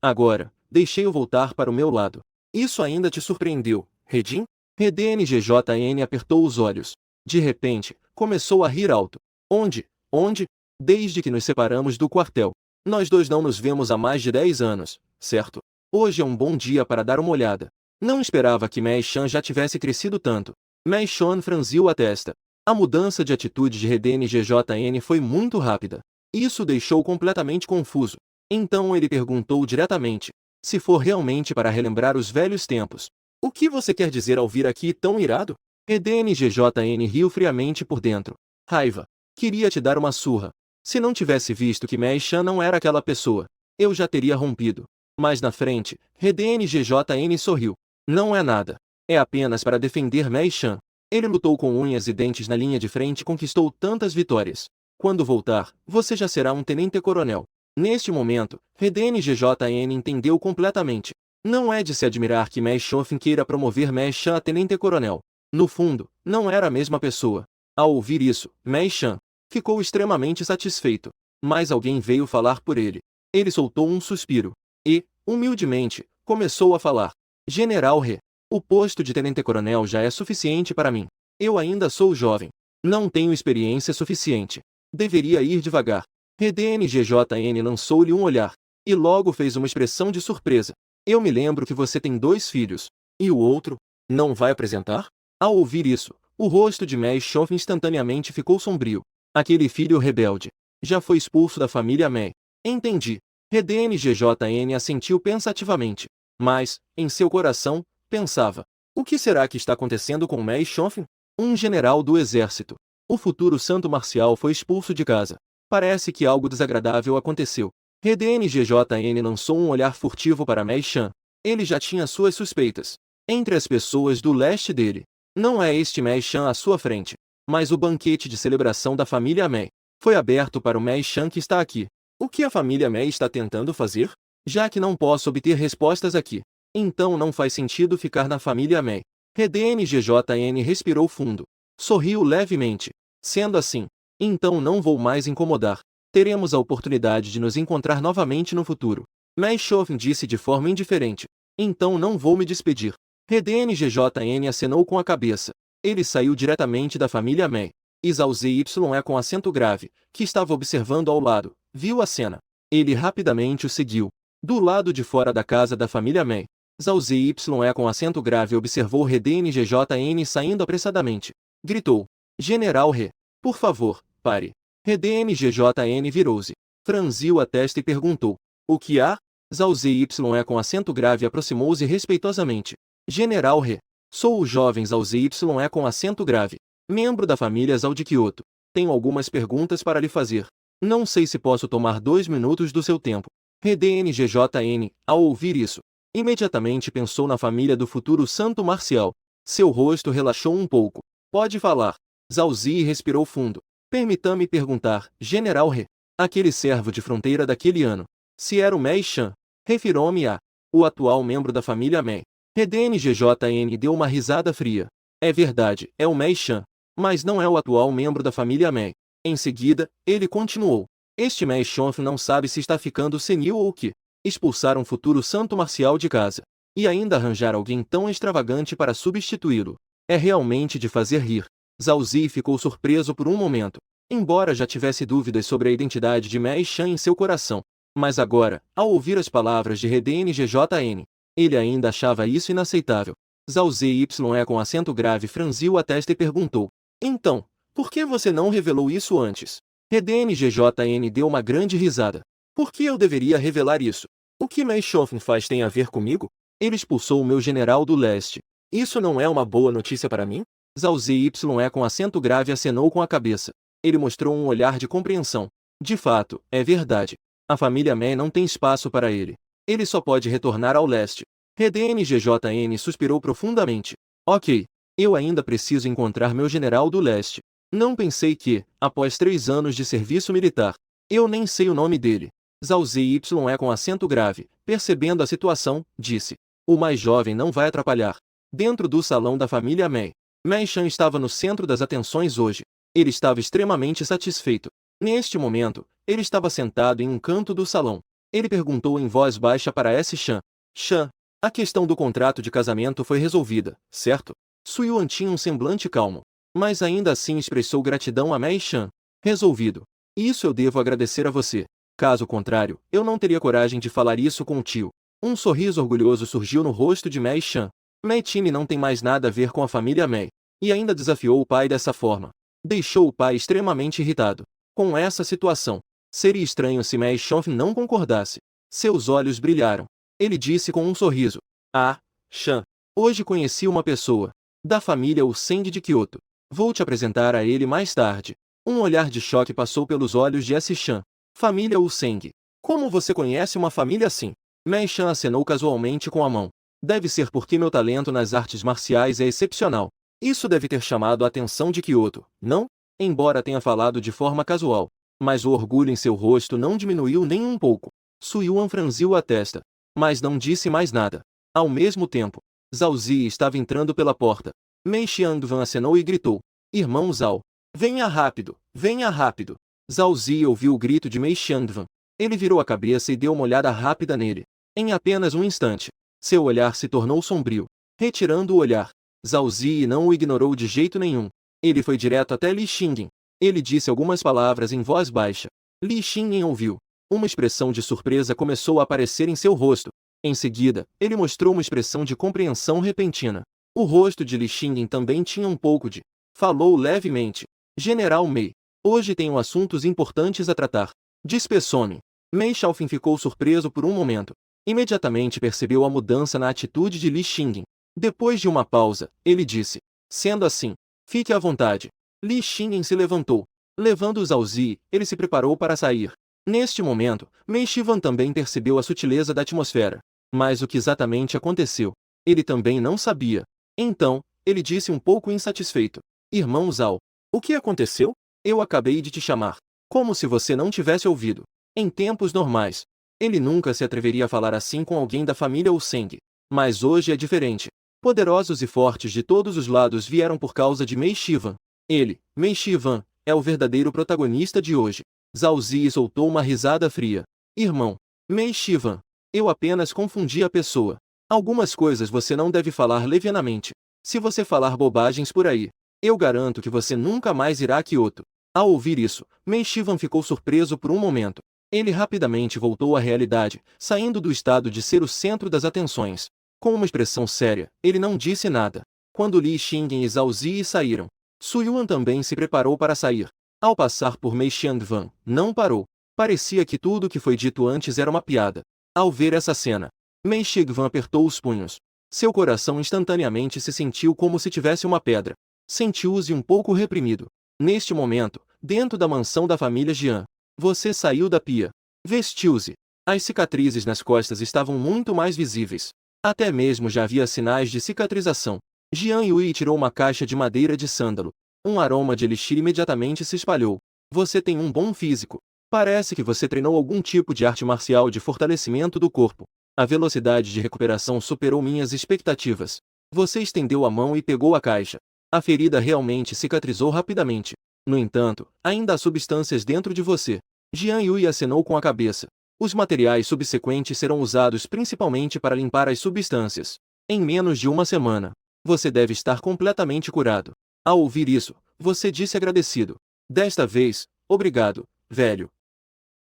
Speaker 1: Agora, deixei-o voltar para o meu lado. Isso ainda te surpreendeu, He Jin? RDNGJN apertou os olhos. De repente, começou a rir alto. Onde? Onde? Desde que nos separamos do quartel. Nós dois não nos vemos há mais de 10 anos, certo? Hoje é um bom dia para dar uma olhada. Não esperava que Mei Shan já tivesse crescido tanto. Mei Shan franziu a testa. A mudança de atitude de RDNGJN foi muito rápida. Isso o deixou completamente confuso. Então ele perguntou diretamente. Se for realmente para relembrar os velhos tempos. O que você quer dizer ao vir aqui tão irado? RDNGJN riu friamente por dentro. Raiva. Queria te dar uma surra. Se não tivesse visto que Mei Shan não era aquela pessoa, eu já teria rompido. Mas na frente, RDNGJN sorriu. Não é nada. É apenas para defender Mei Shan. Ele lutou com unhas e dentes na linha de frente e conquistou tantas vitórias. Quando voltar, você já será um tenente-coronel. Neste momento, RDNGJN entendeu completamente. Não é de se admirar que Mei Xiaofeng queira promover Mei Shan a tenente-coronel. No fundo, não era a mesma pessoa. Ao ouvir isso, Mei Shan ficou extremamente satisfeito. Mas alguém veio falar por ele. Ele soltou um suspiro. E, humildemente, começou a falar. General He, o posto de tenente-coronel já é suficiente para mim. Eu ainda sou jovem. Não tenho experiência suficiente. Deveria ir devagar. RDNGJN lançou-lhe um olhar. E logo fez uma expressão de surpresa. Eu me lembro que você tem 2 filhos. E o outro? Não vai apresentar? Ao ouvir isso, o rosto de Mei Xiaofeng instantaneamente ficou sombrio. Aquele filho rebelde. Já foi expulso da família Mei. Entendi. RDNGJN assentiu pensativamente. Mas, em seu coração, Pensava. O que será que está acontecendo com Mei Shofin? Um general do exército. O futuro santo marcial foi expulso de casa. Parece que algo desagradável aconteceu. RDNGJN lançou um olhar furtivo para Mei Shan. Ele já tinha suas suspeitas. Entre as pessoas do leste dele. Não é este Mei Shan à sua frente, mas o banquete de celebração da família Mei. Foi aberto para o Mei Shan que está aqui. O que a família Mei está tentando fazer? Já que não posso obter respostas aqui, então não faz sentido ficar na família Mei. RDNGJN respirou fundo. Sorriu levemente. Sendo assim, então não vou mais incomodar. Teremos a oportunidade de nos encontrar novamente no futuro. Mei Shofin disse de forma indiferente. Então não vou me despedir. RDNGJN acenou com a cabeça. Ele saiu diretamente da família Mei. Zhao Zy com acento grave, que estava observando ao lado, viu a cena. Ele rapidamente o seguiu. Do lado de fora da casa da família Mei, Zhao Zy com acento grave observou RDNGJN saindo apressadamente. Gritou. General He. Por favor, pare. RDNGJN virou-se. Franziu a testa e perguntou. O que há? Zhao Zy com acento grave aproximou-se respeitosamente. General He. Sou o jovem Zhao Zy com acento grave. Membro da família Zhao de Kyoto. Tenho algumas perguntas para lhe fazer. Não sei se posso tomar 2 minutos do seu tempo. RDNGJN, ao ouvir isso, imediatamente pensou na família do futuro santo marcial. Seu rosto relaxou um pouco. Pode falar. Zhao Zy respirou fundo. Permita-me perguntar, General He, aquele servo de fronteira daquele ano, se era o Mei Shan. Refirou-me a o atual membro da família Mei. RDNGJN deu uma risada fria. É verdade, é o Mei Shan, mas não é o atual membro da família Mei. Em seguida, ele continuou. Este Mei Shofin não sabe se está ficando senil ou o que. Expulsar um futuro santo marcial de casa. E ainda arranjar alguém tão extravagante para substituí-lo. É realmente de fazer rir. Zhao Zy ficou surpreso por um momento. Embora já tivesse dúvidas sobre a identidade de Mei Shan em seu coração. Mas agora, ao ouvir as palavras de RDNGJN, ele ainda achava isso inaceitável. Zhao Zy com acento grave franziu a testa e perguntou. Então, por que você não revelou isso antes? RDNGJN deu uma grande risada. Por que eu deveria revelar isso? O que Mei Shofin faz tem a ver comigo? Ele expulsou o meu general do leste. Isso não é uma boa notícia para mim? Zhao Zy com acento grave acenou com a cabeça. Ele mostrou um olhar de compreensão. De fato, é verdade. A família Mei não tem espaço para ele. Ele só pode retornar ao leste. RDNGJN suspirou profundamente. Ok. Eu ainda preciso encontrar meu general do leste. Não pensei que, após 3 anos de serviço militar, eu nem sei o nome dele. Zhao Zy com acento grave, percebendo a situação, disse. O mais jovem não vai atrapalhar. Dentro do salão da família Mei, Mei Shan estava no centro das atenções hoje. Ele estava extremamente satisfeito. Neste momento, ele estava sentado em um canto do salão. Ele perguntou em voz baixa para S. Shan. Shan, a questão do contrato de casamento foi resolvida, certo? Su Yuan tinha um semblante calmo, mas ainda assim expressou gratidão a Mei Shan. Resolvido. Isso eu devo agradecer a você. Caso contrário, eu não teria coragem de falar isso com o tio. Um sorriso orgulhoso surgiu no rosto de Mei Shan. Mei Time não tem mais nada a ver com a família Mei. E ainda desafiou o pai dessa forma. Deixou o pai extremamente irritado. Com essa situação, seria estranho se Mei Shofin não concordasse. Seus olhos brilharam. Ele disse com um sorriso. Ah, Shan. Hoje conheci uma pessoa. Da família Useng de Kyoto. Vou te apresentar a ele mais tarde. Um olhar de choque passou pelos olhos de S. Shan. Família Useng. Como você conhece uma família assim? Mei Shan acenou casualmente com a mão. Deve ser porque meu talento nas artes marciais é excepcional. Isso deve ter chamado a atenção de Kyoto, não? Embora tenha falado de forma casual. Mas o orgulho em seu rosto não diminuiu nem um pouco. Su Yuan franziu a testa. Mas não disse mais nada. Ao mesmo tempo, Zhao Zy estava entrando pela porta. Mei Xiangvan acenou e gritou. Irmão Zhao. Venha rápido, venha rápido. Zhao Zy ouviu o grito de Mei Xiangvan. Ele virou a cabeça e deu uma olhada rápida nele. Em apenas um instante, seu olhar se tornou sombrio. Retirando o olhar, Zhao Zy não o ignorou de jeito nenhum. Ele foi direto até Li Xingyin. Ele disse algumas palavras em voz baixa. Li Xingyin ouviu. Uma expressão de surpresa começou a aparecer em seu rosto. Em seguida, ele mostrou uma expressão de compreensão repentina. O rosto de Li Xingyin também tinha um pouco de... Falou levemente. General Mei. Hoje tenho assuntos importantes a tratar. Dispersou-me. Mei Shaofin ficou surpreso por um momento. Imediatamente percebeu a mudança na atitude de Li Xingyin. Depois de uma pausa, ele disse: sendo assim, fique à vontade. Li Xingyin se levantou. Levando-os ao Zi, ele se preparou para sair. Neste momento, Mei Shivan também percebeu a sutileza da atmosfera. Mas o que exatamente aconteceu? Ele também não sabia. Então, ele disse um pouco insatisfeito: Irmão Zhao, o que aconteceu? Eu acabei de te chamar. Como se você não tivesse ouvido. Em tempos normais, ele nunca se atreveria a falar assim com alguém da família Seng. Mas hoje é diferente. Poderosos e fortes de todos os lados vieram por causa de Mei Shivan. Ele, Mei Shivan, é o verdadeiro protagonista de hoje. Zhao Zi soltou uma risada fria. Irmão, Mei Shivan, eu apenas confundi a pessoa. Algumas coisas você não deve falar levianamente. Se você falar bobagens por aí, eu garanto que você nunca mais irá a Kyoto. Ao ouvir isso, Mei Shivan ficou surpreso por um momento. Ele rapidamente voltou à realidade, saindo do estado de ser o centro das atenções. Com uma expressão séria, ele não disse nada. Quando Li Xingyin e Zhao Zi saíram, Su Yuan também se preparou para sair. Ao passar por Mei Xiangvan, não parou. Parecia que tudo o que foi dito antes era uma piada. Ao ver essa cena, Mei Xiangvan apertou os punhos. Seu coração instantaneamente se sentiu como se tivesse uma pedra. Sentiu-se um pouco reprimido. Neste momento, dentro da mansão da família Jian, você saiu da pia. Vestiu-se. As cicatrizes nas costas estavam muito mais visíveis. Até mesmo já havia sinais de cicatrização. Jian Yui tirou uma caixa de madeira de sândalo. Um aroma de elixir imediatamente se espalhou. Você tem um bom físico. Parece que você treinou algum tipo de arte marcial de fortalecimento do corpo. A velocidade de recuperação superou minhas expectativas. Você estendeu a mão e pegou a caixa. A ferida realmente cicatrizou rapidamente. No entanto, ainda há substâncias dentro de você. Jian Yui acenou com a cabeça. Os materiais subsequentes serão usados principalmente para limpar as substâncias. Em menos de uma semana, você deve estar completamente curado. Ao ouvir isso, você disse agradecido. Desta vez, obrigado, velho.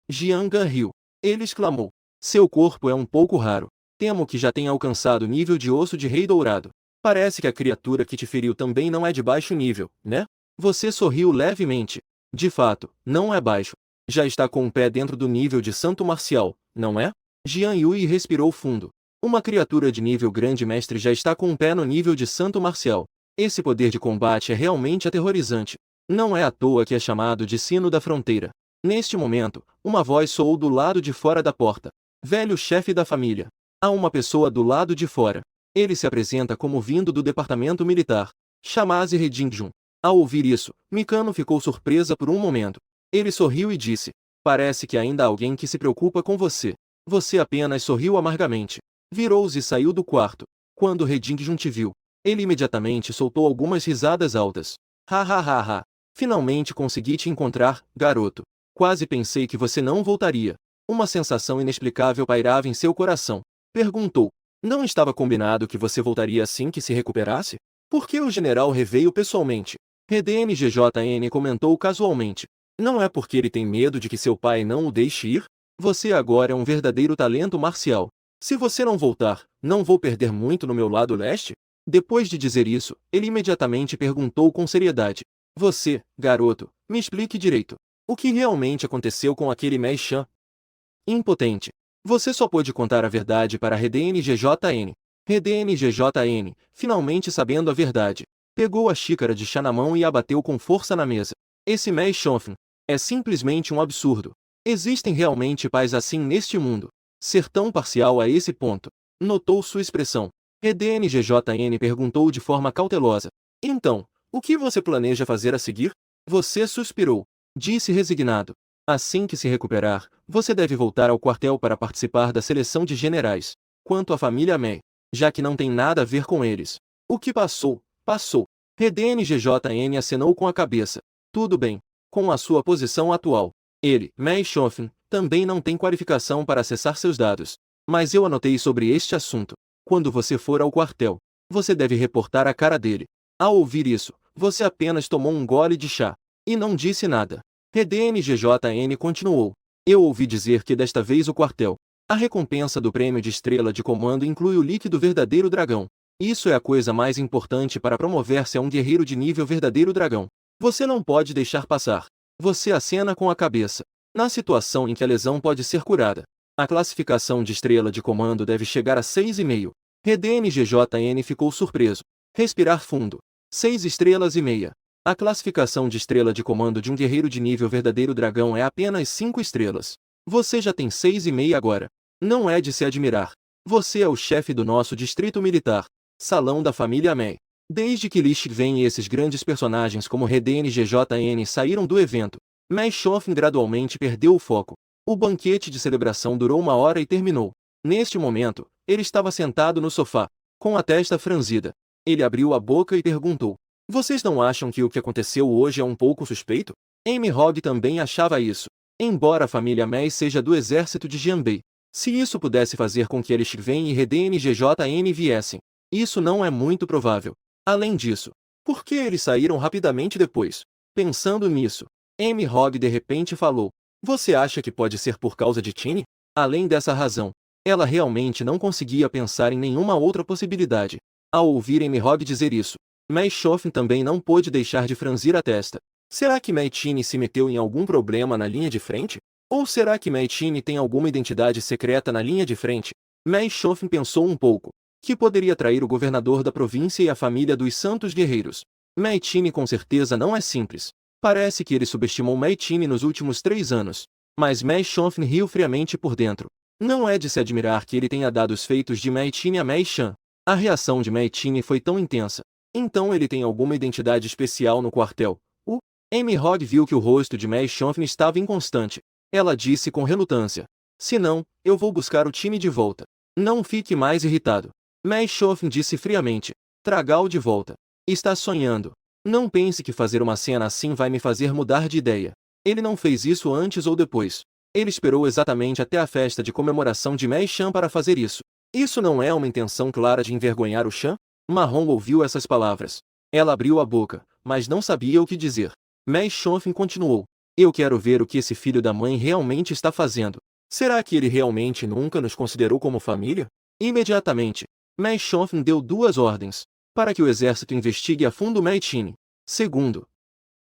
Speaker 1: Jian Gan riu. Ele exclamou. Seu corpo é um pouco raro. Temo que já tenha alcançado o nível de osso de rei dourado. Parece que a criatura que te feriu também não é de baixo nível, né? Você sorriu levemente. De fato, não é baixo. Já está com um pé dentro do nível de santo marcial, não é? Jian Yui respirou fundo. Uma criatura de nível grande mestre já está com um pé no nível de santo marcial. Esse poder de combate é realmente aterrorizante. Não é à toa que é chamado de sino da fronteira. Neste momento, uma voz soou do lado de fora da porta. Velho chefe da família. Há uma pessoa do lado de fora. Ele se apresenta como vindo do departamento militar. Chamaze Redingjun. Ao ouvir isso, Mikano ficou surpresa por um momento. Ele sorriu e disse: parece que ainda há alguém que se preocupa com você. Você apenas sorriu amargamente. Virou-se e saiu do quarto. Quando Redingjun te viu, ele imediatamente soltou algumas risadas altas. Ha ha ha ha. Finalmente consegui te encontrar, garoto. Quase pensei que você não voltaria. Uma sensação inexplicável pairava em seu coração. Perguntou: não estava combinado que você voltaria assim que se recuperasse? Por que o general reveio pessoalmente? RDNGJN comentou casualmente. Não é porque ele tem medo de que seu pai não o deixe ir? Você agora é um verdadeiro talento marcial. Se você não voltar, não vou perder muito no meu lado leste? Depois de dizer isso, ele imediatamente perguntou com seriedade. Você, garoto, me explique direito. O que realmente aconteceu com aquele Mei Shan? Impotente. Você só pôde contar a verdade para a RDNGJN. RDNGJN, finalmente sabendo a verdade, pegou a xícara de chá na mão e a bateu com força na mesa. Esse Mei Shofn é simplesmente um absurdo. Existem realmente pais assim neste mundo. Ser tão parcial a esse ponto. Notou sua expressão. RDNGJN perguntou de forma cautelosa. Então, o que você planeja fazer a seguir? Você suspirou. Disse resignado. Assim que se recuperar, você deve voltar ao quartel para participar da seleção de generais. Quanto à família Mei, já que não tem nada a ver com eles. O que passou, passou. RDNGJN acenou com a cabeça. Tudo bem. Com a sua posição atual, ele, Mei Shofn, também não tem qualificação para acessar seus dados. Mas eu anotei sobre este assunto. Quando você for ao quartel, você deve reportar a cara dele. Ao ouvir isso, você apenas tomou um gole de chá. E não disse nada. RDNGJN continuou. Eu ouvi dizer que desta vez o quartel. A recompensa do prêmio de estrela de comando inclui o líquido verdadeiro dragão. Isso é a coisa mais importante para promover-se a um guerreiro de nível verdadeiro dragão. Você não pode deixar passar. Você acena com a cabeça. Na situação em que a lesão pode ser curada, a classificação de estrela de comando deve chegar a 6,5. RDNGJN ficou surpreso. Respirar fundo. 6 estrelas e meia. A classificação de estrela de comando de um guerreiro de nível verdadeiro dragão é apenas 5 estrelas. Você já tem 6,5 agora. Não é de se admirar. Você é o chefe do nosso distrito militar. Salão da família Mei. Desde que Li Shiwen e esses grandes personagens como RDNGJN saíram do evento, Mei Shofen gradualmente perdeu o foco. O banquete de celebração durou 1 hora e terminou. Neste momento, ele estava sentado no sofá, com a testa franzida. Ele abriu a boca e perguntou: "Vocês não acham que o que aconteceu hoje é um pouco suspeito?" Amy Hogg também achava isso. Embora a família Mei seja do exército de Jianbei, se isso pudesse fazer com que Li Shiwen e RDNGJN viessem, isso não é muito provável. Além disso, por que eles saíram rapidamente depois? Pensando nisso, Amy Hogg de repente falou: "Você acha que pode ser por causa de Tini?" Além dessa razão, ela realmente não conseguia pensar em nenhuma outra possibilidade. Ao ouvir Amy Hogg dizer isso, Mei Shofen também não pôde deixar de franzir a testa. Será que Mei Tini se meteu em algum problema na linha de frente? Ou será que Mei Tini tem alguma identidade secreta na linha de frente? Mei Shofen pensou um pouco. Que poderia trair o governador da província e a família dos Santos Guerreiros? Mei Tini com certeza não é simples. Parece que ele subestimou Mei Tini nos últimos 3 anos. Mas Mei Shofen riu friamente por dentro. Não é de se admirar que ele tenha dado os feitos de Mei Tini a Mei Shan. A reação de Mei Tini foi tão intensa. Então ele tem alguma identidade especial no quartel. Amy Hogg viu que o rosto de Mei Shofen estava inconstante. Ela disse com relutância: "Se não, eu vou buscar o time de volta. Não fique mais irritado." Mei Shofen disse friamente: "Traga-o de volta. Está sonhando. Não pense que fazer uma cena assim vai me fazer mudar de ideia." Ele não fez isso antes ou depois. Ele esperou exatamente até a festa de comemoração de Mei Shan para fazer isso. Isso não é uma intenção clara de envergonhar o Shan? Marrom ouviu essas palavras. Ela abriu a boca, mas não sabia o que dizer. Mei Shofen continuou: "Eu quero ver o que esse filho da mãe realmente está fazendo. Será que ele realmente nunca nos considerou como família?" Imediatamente, Mei Shofen deu 2 ordens para que o exército investigue a fundo Mei Tini. Segundo,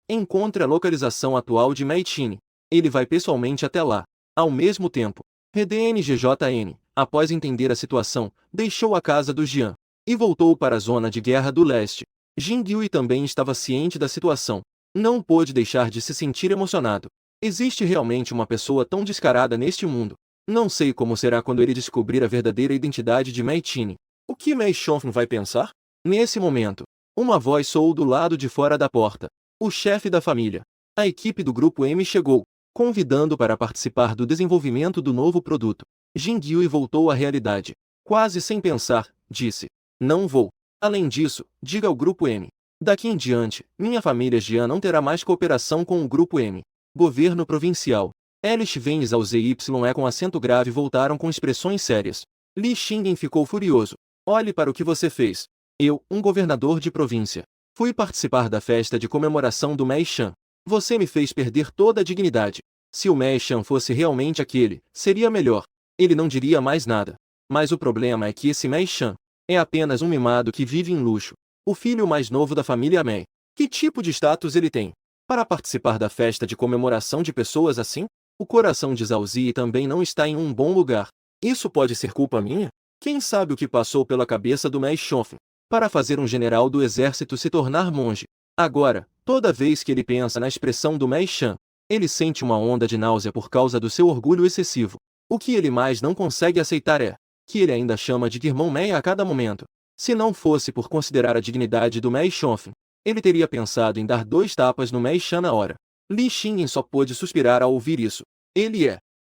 Speaker 1: encontre a localização atual de Mei Tini. Ele vai pessoalmente até lá. Ao mesmo tempo, RDNGJN, após entender a situação, deixou a casa do Jian e voltou para a zona de guerra do leste. Jin Yui também estava ciente da situação. Não pôde deixar de se sentir emocionado. Existe realmente uma pessoa tão descarada neste mundo. Não sei como será quando ele descobrir a verdadeira identidade de Mei Tini. O que Mei Shofen vai pensar? Nesse momento, uma voz soou do lado de fora da porta. O chefe da família. A equipe do Grupo M chegou, convidando para participar do desenvolvimento do novo produto. Jin Yui voltou à realidade. Quase sem pensar, disse: "Não vou. Além disso, diga ao Grupo M. Daqui em diante, minha família Jian não terá mais cooperação com o Grupo M. Governo Provincial." Li Shiwen e Zhao Zy com acento grave voltaram com expressões sérias. Li Xingyen ficou furioso. "Olhe para o que você fez. Eu, um governador de província, fui participar da festa de comemoração do Mei Shan. Você me fez perder toda a dignidade. Se o Mei Shan fosse realmente aquele, seria melhor. Ele não diria mais nada. Mas o problema é que esse Mei Shan é apenas um mimado que vive em luxo. O filho mais novo da família Mei. Que tipo de status ele tem para participar da festa de comemoração de pessoas assim?" O coração de Zhao Zy também não está em um bom lugar. Isso pode ser culpa minha? Quem sabe o que passou pela cabeça do Mei Shofen para fazer um general do exército se tornar monge? Agora, toda vez que ele pensa na expressão do Mei Shan, ele sente uma onda de náusea por causa do seu orgulho excessivo. O que ele mais não consegue aceitar é que ele ainda chama de irmão Mei a cada momento. Se não fosse por considerar a dignidade do Mei Shofen, ele teria pensado em dar 2 tapas no Mei Shan na hora. Li Xingyen só pôde suspirar ao ouvir isso.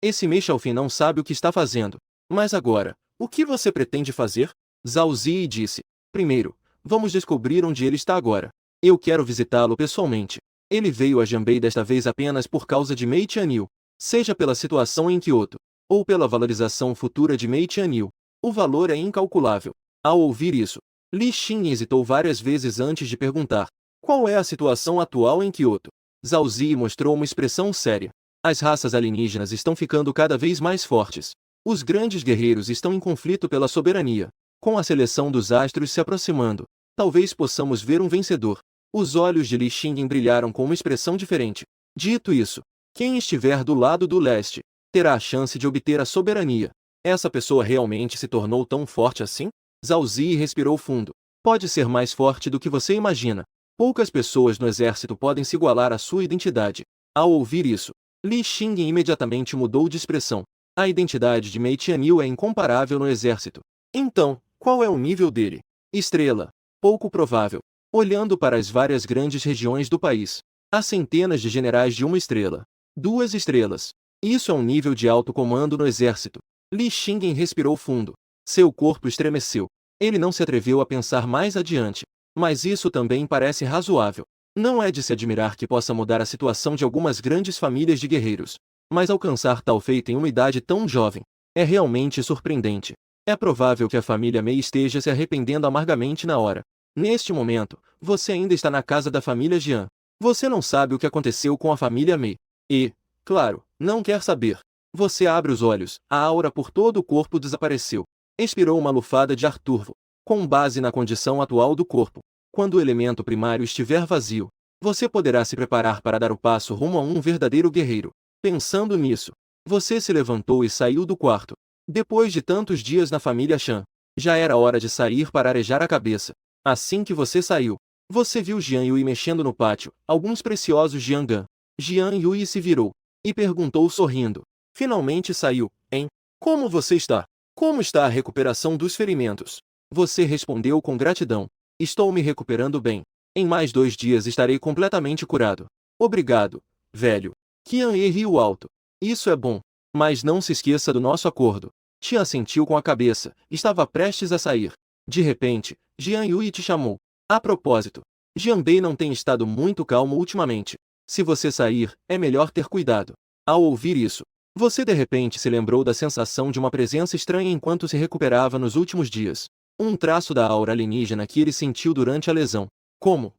Speaker 1: Esse Mei Shofen não sabe o que está fazendo. Mas agora, o que você pretende fazer? Zhao Zy disse: "Primeiro, vamos descobrir onde ele está agora. Eu quero visitá-lo pessoalmente. Ele veio a Jianbei desta vez apenas por causa de Mei Tianyu. Seja pela situação em Kyoto, ou pela valorização futura de Mei Tianyu. O valor é incalculável." Ao ouvir isso, Li Xingyen hesitou várias vezes antes de perguntar: "Qual é a situação atual em Kyoto?" Zhao Zy mostrou uma expressão séria. "As raças alienígenas estão ficando cada vez mais fortes. Os grandes guerreiros estão em conflito pela soberania. Com a seleção dos astros se aproximando, talvez possamos ver um vencedor." Os olhos de Li Xingyen brilharam com uma expressão diferente. "Dito isso, quem estiver do lado do leste terá a chance de obter a soberania. Essa pessoa realmente se tornou tão forte assim?" Zhao Zi respirou fundo. Pode ser mais forte do que você imagina. Poucas pessoas no exército podem se igualar à sua identidade. Ao ouvir isso, Li Xingyin imediatamente mudou de expressão. A identidade de Mei Tianyu é incomparável no exército. Então, qual é o nível dele? Estrela. Pouco provável. Olhando para as várias grandes regiões do país, há centenas de generais de 1 estrela. 2 estrelas. Isso é um nível de alto comando no exército. Li Xingyin respirou fundo. Seu corpo estremeceu. Ele não se atreveu a pensar mais adiante. Mas isso também parece razoável. Não é de se admirar que possa mudar a situação de algumas grandes famílias de guerreiros. Mas alcançar tal feito em uma idade tão jovem é realmente surpreendente. É provável que a família Mei esteja se arrependendo amargamente na hora. Neste momento, você ainda está na casa da família Jian. Você não sabe o que aconteceu com a família Mei. E, claro, não quer saber. Você abre os olhos, a aura por todo o corpo desapareceu. Expirou uma lufada de ar turvo. Com base na condição atual do corpo, quando o elemento primário estiver vazio, você poderá se preparar para dar o passo rumo a um verdadeiro guerreiro. Pensando nisso, você se levantou e saiu do quarto. Depois de tantos dias na família Shan, já era hora de sair para arejar a cabeça. Assim que você saiu, você viu Jian Yui mexendo no pátio, alguns preciosos Jiangan. Jian Yui se virou e perguntou sorrindo. Finalmente saiu, hein? Como você está? Como está a recuperação dos ferimentos? Você respondeu com gratidão. Estou me recuperando bem. Em mais 2 dias estarei completamente curado. Obrigado, velho. Qian He riu alto. Isso é bom. Mas não se esqueça do nosso acordo. Tia assentiu com a cabeça. Estava prestes a sair. De repente, Jian Yui te chamou. A propósito, Jianbei não tem estado muito calmo ultimamente. Se você sair, é melhor ter cuidado. Ao ouvir isso, você de repente se lembrou da sensação de uma presença estranha enquanto se recuperava nos últimos dias. Um traço da aura alienígena que ele sentiu durante a lesão. Como?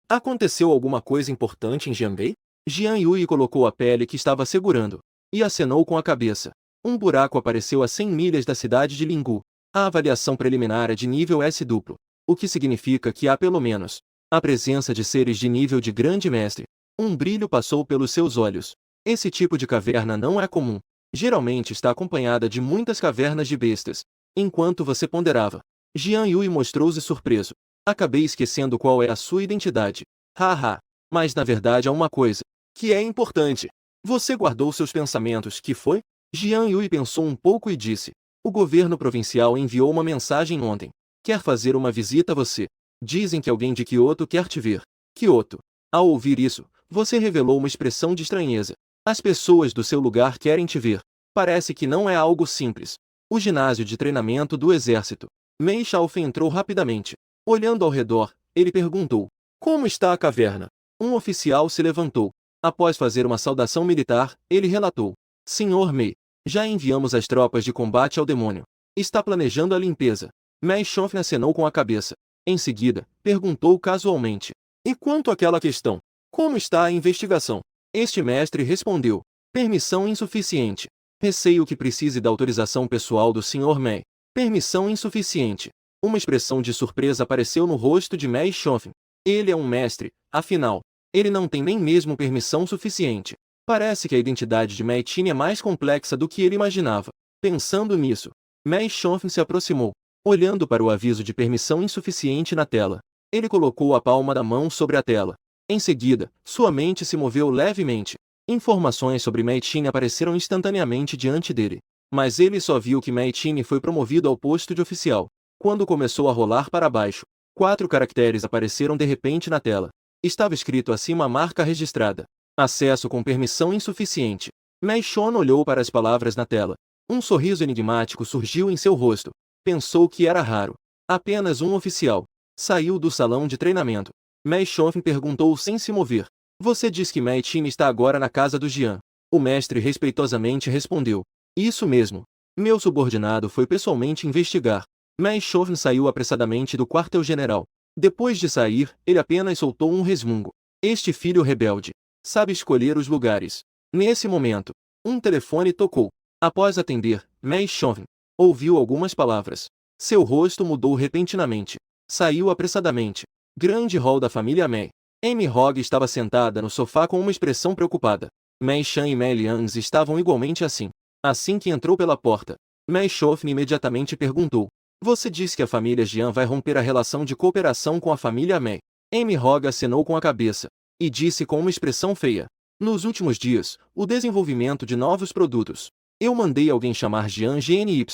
Speaker 1: Aconteceu alguma coisa importante em Jianbei? Jian Yui colocou a pele que estava segurando e acenou com a cabeça. Um buraco apareceu a 100 milhas da cidade de Lingu. A avaliação preliminar é de nível S duplo, o que significa que há pelo menos a presença de seres de nível de grande mestre. Um brilho passou pelos seus olhos. Esse tipo de caverna não é comum. Geralmente está acompanhada de muitas cavernas de bestas. Enquanto você ponderava, Jian Yui mostrou-se surpreso. Acabei esquecendo qual é a sua identidade. Haha. Mas na verdade há uma coisa que é importante. Você guardou seus pensamentos, que foi? Jian Yui pensou um pouco e disse. O governo provincial enviou uma mensagem ontem. Quer fazer uma visita a você. Dizem que alguém de Kyoto quer te ver. Kyoto. Ao ouvir isso, você revelou uma expressão de estranheza. As pessoas do seu lugar querem te ver. Parece que não é algo simples. O ginásio de treinamento do exército. Mei Xiaofeng entrou rapidamente. Olhando ao redor, ele perguntou. Como está a caverna? Um oficial se levantou. Após fazer uma saudação militar, ele relatou. Senhor Mei, já enviamos as tropas de combate ao demônio. Está planejando a limpeza. Mei Xiaofeng acenou com a cabeça. Em seguida, perguntou casualmente. E quanto àquela questão? Como está a investigação? Este mestre respondeu. Permissão insuficiente. Receio que precise da autorização pessoal do Sr. Mei. Permissão insuficiente. Uma expressão de surpresa apareceu no rosto de Mei Xiaofeng. Ele é um mestre, afinal. Ele não tem nem mesmo permissão suficiente. Parece que a identidade de Mei Tin é mais complexa do que ele imaginava. Pensando nisso, Mei Xiaofeng se aproximou, olhando para o aviso de permissão insuficiente na tela. Ele colocou a palma da mão sobre a tela. Em seguida, sua mente se moveu levemente. Informações sobre Mei Tin apareceram instantaneamente diante dele. Mas ele só viu que Mei Tin foi promovido ao posto de oficial. Quando começou a rolar para baixo, 4 caracteres apareceram de repente na tela. Estava escrito acima a marca registrada. Acesso com permissão insuficiente. Mei Shon olhou para as palavras na tela. Um sorriso enigmático surgiu em seu rosto. Pensou que era raro. Apenas um oficial. Saiu do salão de treinamento. Mei Xiaofeng perguntou sem se mover. Você diz que Mei Tin está agora na casa do Jian. O mestre respeitosamente respondeu. Isso mesmo. Meu subordinado foi pessoalmente investigar. Mei Xiaofeng saiu apressadamente do quartel-general. Depois de sair, ele apenas soltou um resmungo. Este filho rebelde sabe escolher os lugares. Nesse momento, um telefone tocou. Após atender, Mei Xiaofeng ouviu algumas palavras. Seu rosto mudou repentinamente. Saiu apressadamente. Grande hall da família Mei. Amy Hogg estava sentada no sofá com uma expressão preocupada. Mei Shan e Mei Liang estavam igualmente assim. Assim que entrou pela porta, Mei Xiaofeng imediatamente perguntou. Você disse que a família Jian vai romper a relação de cooperação com a família Mei. Amy Hogg acenou com a cabeça e disse com uma expressão feia. Nos últimos dias, o desenvolvimento de novos produtos. Eu mandei alguém chamar Jian GNY,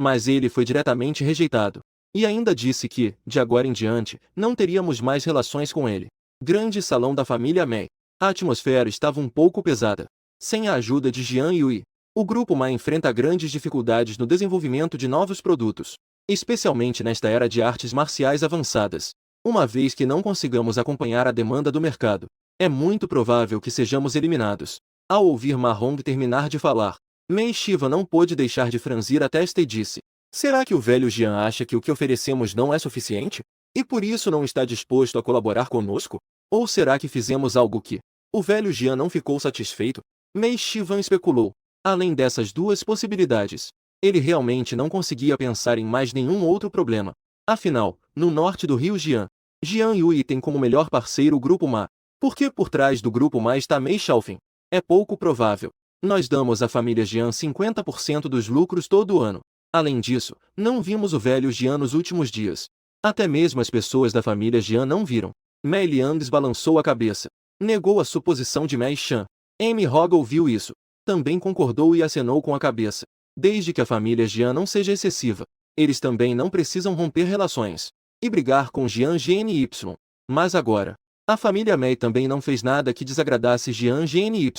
Speaker 1: mas ele foi diretamente rejeitado. E ainda disse que, de agora em diante, não teríamos mais relações com ele. Grande salão da família Mei. A atmosfera estava um pouco pesada. Sem a ajuda de Jian Yui, o grupo Ma enfrenta grandes dificuldades no desenvolvimento de novos produtos, especialmente nesta era de artes marciais avançadas. Uma vez que não consigamos acompanhar a demanda do mercado, é muito provável que sejamos eliminados. Ao ouvir Ma Hong terminar de falar, Mei Shiva não pôde deixar de franzir a testa e disse: será que o velho Jian acha que o que oferecemos não é suficiente? E por isso não está disposto a colaborar conosco? Ou será que fizemos algo que o velho Jian não ficou satisfeito? Mei Shivan especulou. Além dessas duas possibilidades, ele realmente não conseguia pensar em mais nenhum outro problema. Afinal, no norte do rio Jian, Jian Yui tem como melhor parceiro o Grupo Ma. Porque por trás do Grupo Ma está Mei Xiaofeng. É pouco provável. Nós damos à família Jian 50% dos lucros todo ano. Além disso, não vimos o velho Jian nos últimos dias. Até mesmo as pessoas da família Jian não viram. Mei Liang balançou a cabeça. Negou a suposição de Mei Shan. Amy Hogg ouviu isso. Também concordou e acenou com a cabeça. Desde que a família Jian não seja excessiva, eles também não precisam romper relações e brigar com Jian GNY. Mas agora, a família Mei também não fez nada que desagradasse Jian GNY.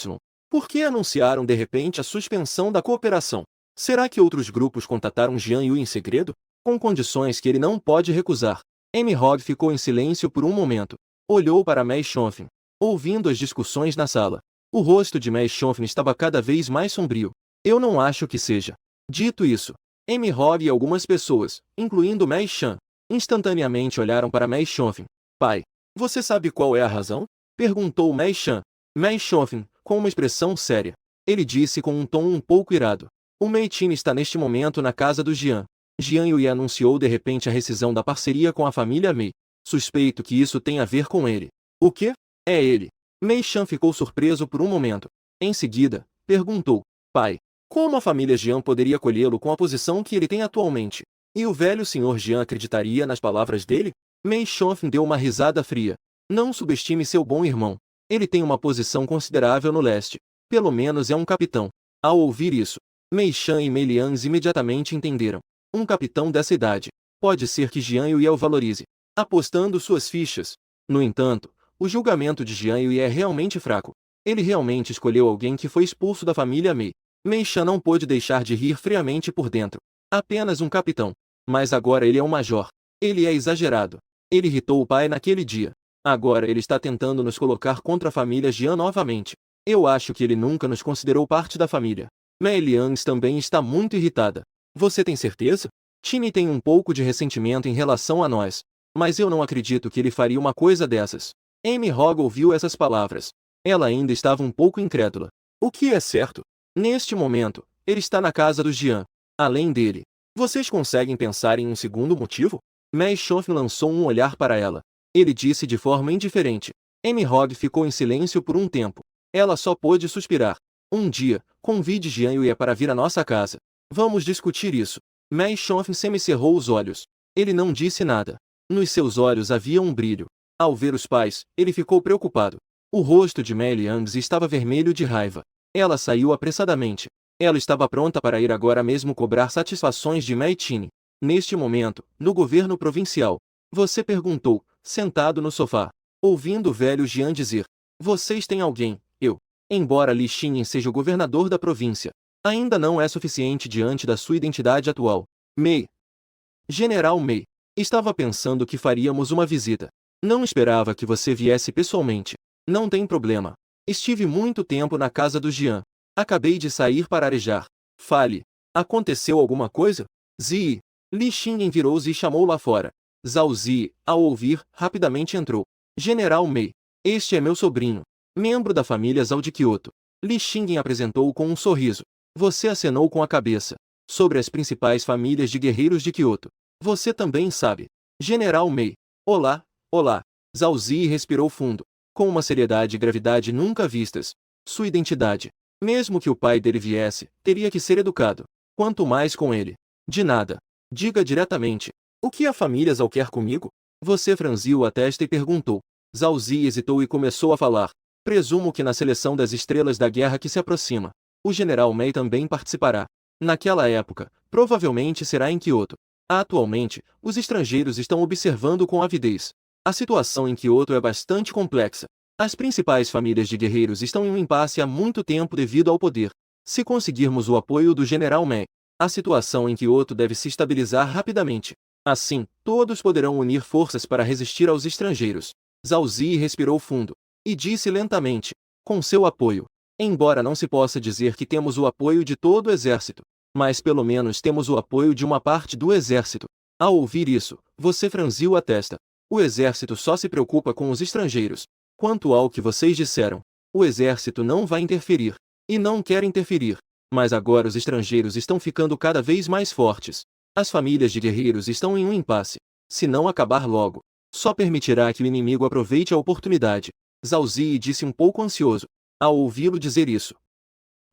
Speaker 1: Por que anunciaram de repente a suspensão da cooperação? Será que outros grupos contataram Jian Yu em segredo? Com condições que ele não pode recusar. Amy Hogg ficou em silêncio por um momento. Olhou para Mei Xiaofeng, ouvindo as discussões na sala. O rosto de Mei Xiaofeng estava cada vez mais sombrio. Eu não acho que seja. Dito isso, Amy Hogg e algumas pessoas, incluindo Mei Shan, instantaneamente olharam para Mei Xiaofeng. Pai, você sabe qual é a razão? Perguntou Mei Shan. Mei Xiaofeng, com uma expressão séria. Ele disse com um tom um pouco irado. O Mei Qin está neste momento na casa do Jian. Jian Yui anunciou de repente a rescisão da parceria com a família Mei. Suspeito que isso tem a ver com ele. O quê? É ele. Mei Shan ficou surpreso por um momento. Em seguida, perguntou: pai, como a família Jian poderia acolhê-lo com a posição que ele tem atualmente? E o velho senhor Jian acreditaria nas palavras dele? Mei Xiaofeng deu uma risada fria. Não subestime seu bom irmão. Ele tem uma posição considerável no leste. Pelo menos é um capitão. Ao ouvir isso, Mei Shan e Mei Liang imediatamente entenderam. Um capitão dessa idade. Pode ser que Jian Yui o valorize, apostando suas fichas. No entanto, o julgamento de Jian Yui é realmente fraco. Ele realmente escolheu alguém que foi expulso da família Mei. Mei Shan não pôde deixar de rir friamente por dentro. Apenas um capitão. Mas agora ele é um major. Ele é exagerado. Ele irritou o pai naquele dia. Agora ele está tentando nos colocar contra a família Jian novamente. Eu acho que ele nunca nos considerou parte da família. Mei Liang também está muito irritada. Você tem certeza? Tini tem um pouco de ressentimento em relação a nós. Mas eu não acredito que ele faria uma coisa dessas. Amy Hogg ouviu essas palavras. Ela ainda estava um pouco incrédula. O que é certo? Neste momento, ele está na casa do Jian. Além dele, vocês conseguem pensar em um segundo motivo? Mei Xiaofeng lançou um olhar para ela. Ele disse de forma indiferente. Amy Hogg ficou em silêncio por um tempo. Ela só pôde suspirar. Um dia, convide Jian Yue para vir à nossa casa. Vamos discutir isso. Mei Xiaofeng semicerrou os olhos. Ele não disse nada. Nos seus olhos havia um brilho. Ao ver os pais, ele ficou preocupado. O rosto de Mei Liang estava vermelho de raiva. Ela saiu apressadamente. Ela estava pronta para ir agora mesmo cobrar satisfações de Mei Qin. Neste momento, no governo provincial, você perguntou, sentado no sofá, ouvindo o velho Jian dizer: vocês têm alguém, eu. Embora Li Xinyin seja o governador da província, ainda não é suficiente diante da sua identidade atual. Mei. General Mei. Estava pensando que faríamos uma visita. Não esperava que você viesse pessoalmente. Não tem problema. Estive muito tempo na casa do Jian. Acabei de sair para arejar. Fale. Aconteceu alguma coisa? Zi. Li Xinyin virou-se e chamou lá fora. Zhao Zi, ao ouvir, rapidamente entrou. General Mei. Este é meu sobrinho. Membro da família Zhao de Kyoto. Li Xinyin apresentou-o com um sorriso. Você acenou com a cabeça. Sobre as principais famílias de guerreiros de Kyoto. Você também sabe. General Mei. Olá, olá. Zhao Zi respirou fundo. Com uma seriedade e gravidade nunca vistas. Sua identidade. Mesmo que o pai dele viesse, teria que ser educado. Quanto mais com ele. De nada. Diga diretamente. O que a família Zhao quer comigo? Você franziu a testa e perguntou. Zhao Zi hesitou e começou a falar. Presumo que na seleção das estrelas da guerra que se aproxima, o general Mei também participará. Naquela época, provavelmente será em Kyoto. Atualmente, os estrangeiros estão observando com avidez. A situação em Kyoto é bastante complexa. As principais famílias de guerreiros estão em um impasse há muito tempo devido ao poder. Se conseguirmos o apoio do general Mei, a situação em Kyoto deve se estabilizar rapidamente. Assim, todos poderão unir forças para resistir aos estrangeiros. Zhao Zi respirou fundo e disse lentamente, com seu apoio. Embora não se possa dizer que temos o apoio de todo o exército, mas pelo menos temos o apoio de uma parte do exército. Ao ouvir isso, você franziu a testa. O exército só se preocupa com os estrangeiros. Quanto ao que vocês disseram, o exército não vai interferir, e não quer interferir. Mas agora os estrangeiros estão ficando cada vez mais fortes. As famílias de guerreiros estão em um impasse. Se não acabar logo, só permitirá que o inimigo aproveite a oportunidade. Zhao Zi disse um pouco ansioso, ao ouvi-lo dizer isso.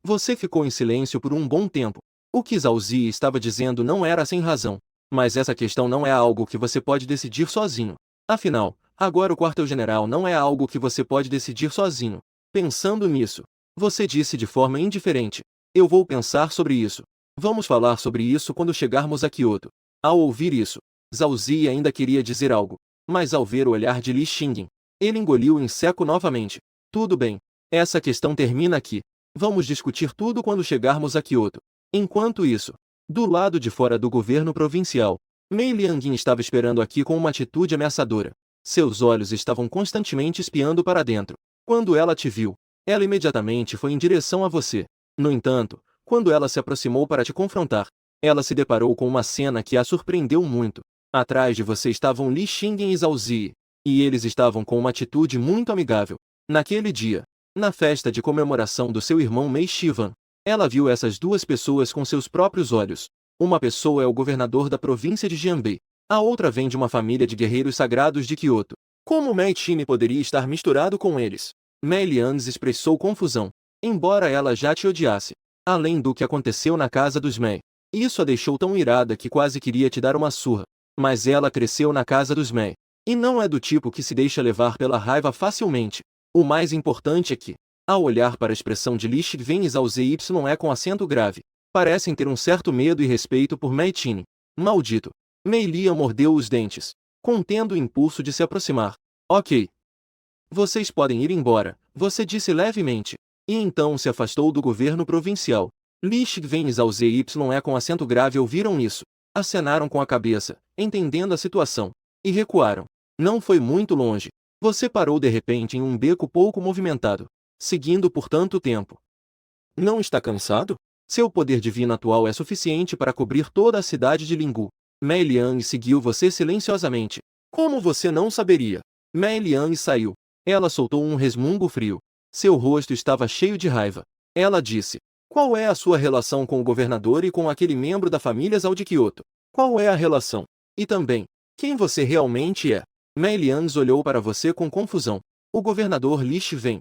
Speaker 1: Você ficou em silêncio por um bom tempo. O que Zhao Zi estava dizendo não era sem razão. Mas essa questão não é algo que você pode decidir sozinho. Afinal, agora o quartel-general não é algo que você pode decidir sozinho. Pensando nisso, você disse de forma indiferente. Eu vou pensar sobre isso. Vamos falar sobre isso quando chegarmos a Kyoto. Ao ouvir isso, Zhao Zi ainda queria dizer algo. Mas ao ver o olhar de Li Xingyin, ele engoliu em seco novamente. Tudo bem. Essa questão termina aqui. Vamos discutir tudo quando chegarmos a Kyoto. Enquanto isso, do lado de fora do governo provincial, Mei Liangin estava esperando aqui com uma atitude ameaçadora. Seus olhos estavam constantemente espiando para dentro. Quando ela te viu, ela imediatamente foi em direção a você. No entanto, quando ela se aproximou para te confrontar, ela se deparou com uma cena que a surpreendeu muito. Atrás de você estavam Li Xingyin e Zhao Zi, e eles estavam com uma atitude muito amigável. Naquele dia, na festa de comemoração do seu irmão Mei Shivan, ela viu essas duas pessoas com seus próprios olhos. Uma pessoa é o governador da província de Jianbei, a outra vem de uma família de guerreiros sagrados de Kyoto. Como Mei Qin poderia estar misturado com eles? Mei Lians expressou confusão, embora ela já te odiasse. Além do que aconteceu na casa dos Mei, isso a deixou tão irada que quase queria te dar uma surra. Mas ela cresceu na casa dos Mei, e não é do tipo que se deixa levar pela raiva facilmente. O mais importante é que, ao olhar para a expressão de Li Shigven e Zhao Zi é com acento grave, parecem ter um certo medo e respeito por Mei Qin. Maldito! Mei Lian mordeu os dentes, contendo o impulso de se aproximar. Ok. Vocês podem ir embora, você disse levemente. E então se afastou do governo provincial. Li Shigven e Zhao Zi com acento grave ouviram isso. Acenaram com a cabeça, entendendo a situação, e recuaram. Não foi muito longe. Você parou de repente em um beco pouco movimentado, seguindo por tanto tempo. Não está cansado? Seu poder divino atual é suficiente para cobrir toda a cidade de Lingu. Mei Liang seguiu você silenciosamente. Como você não saberia? Mei Liang saiu. Ela soltou um resmungo frio. Seu rosto estava cheio de raiva. Ela disse: qual é a sua relação com o governador e com aquele membro da família Zhao de Kyoto? Qual é a relação? E também, quem você realmente é? Mei Liang olhou para você com confusão. O governador Li Shiven.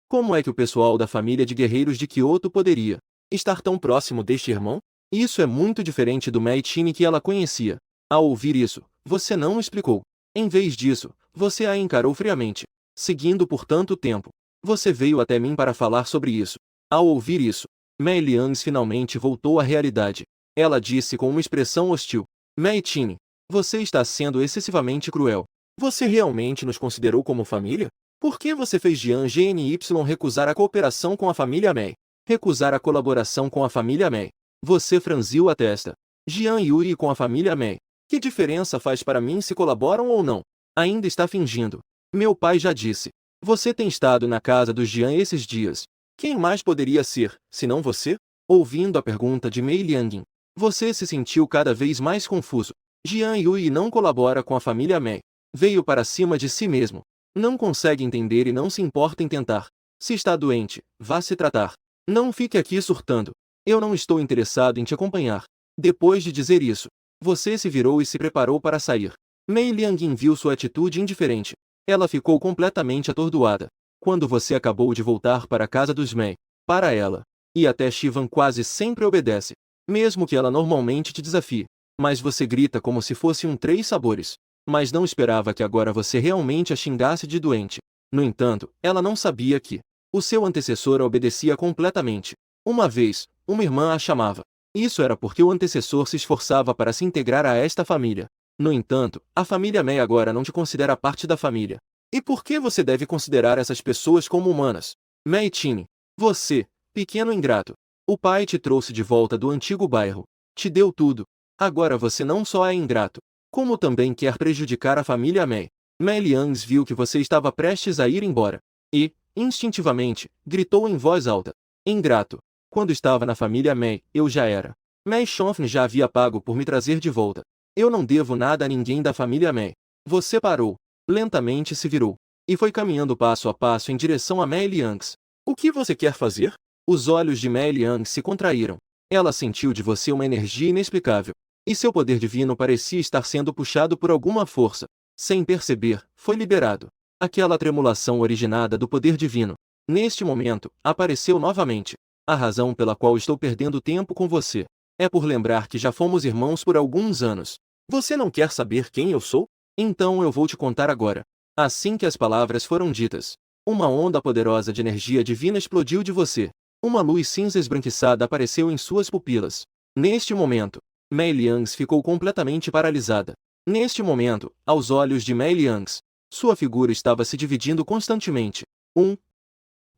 Speaker 1: Como é que o pessoal da família de guerreiros de Kyoto poderia estar tão próximo deste irmão? Isso é muito diferente do Mei Qin que ela conhecia. Ao ouvir isso, você não explicou. Em vez disso, você a encarou friamente. Seguindo por tanto tempo, você veio até mim para falar sobre isso. Ao ouvir isso, Mei Liang finalmente voltou à realidade. Ela disse com uma expressão hostil: Mei Qin, você está sendo excessivamente cruel. Você realmente nos considerou como família? Por que você fez Jian Gny recusar a cooperação com a família Mei? Recusar a colaboração com a família Mei? Você franziu a testa. Jian Yuri com a família Mei. Que diferença faz para mim se colaboram ou não? Ainda está fingindo. Meu pai já disse. Você tem estado na casa do Jian esses dias. Quem mais poderia ser, senão você? Ouvindo a pergunta de Mei Liangin, você se sentiu cada vez mais confuso. Jian Yuri não colabora com a família Mei. Veio para cima de si mesmo. Não consegue entender e não se importa em tentar. Se está doente, vá se tratar. Não fique aqui surtando. Eu não estou interessado em te acompanhar. Depois de dizer isso, você se virou e se preparou para sair. Mei Liangin viu sua atitude indiferente. Ela ficou completamente atordoada. Quando você acabou de voltar para a casa dos Mei, para ela, e até Shivan quase sempre obedece, mesmo que ela normalmente te desafie. Mas você grita como se fosse um três sabores. Mas não esperava que agora você realmente a xingasse de doente. No entanto, ela não sabia que o seu antecessor a obedecia completamente. Uma vez, uma irmã a chamava. Isso era porque o antecessor se esforçava para se integrar a esta família. No entanto, a família Mei agora não te considera parte da família. E por que você deve considerar essas pessoas como humanas? Mei Tini, você, pequeno ingrato. O pai te trouxe de volta do antigo bairro. Te deu tudo. Agora você não só é ingrato, como também quer prejudicar a família Mei. Mei Liangs viu que você estava prestes a ir embora. E, instintivamente, gritou em voz alta. Ingrato. Quando estava na família Mei, eu já era. Mei Shonfen já havia pago por me trazer de volta. Eu não devo nada a ninguém da família Mei. Você parou. Lentamente se virou. E foi caminhando passo a passo em direção a Mei Liangs. O que você quer fazer? Os olhos de Mei Liangs se contraíram. Ela sentiu de você uma energia inexplicável. E seu poder divino parecia estar sendo puxado por alguma força. Sem perceber, foi liberado. Aquela tremulação originada do poder divino. Neste momento, apareceu novamente. A razão pela qual estou perdendo tempo com você é por lembrar que já fomos irmãos por alguns anos. Você não quer saber quem eu sou? Então eu vou te contar agora. Assim que as palavras foram ditas, uma onda poderosa de energia divina explodiu de você. Uma luz cinza esbranquiçada apareceu em suas pupilas. Neste momento, Mei Liangs ficou completamente paralisada. Neste momento, aos olhos de Mei Liangs, sua figura estava se dividindo constantemente. 1,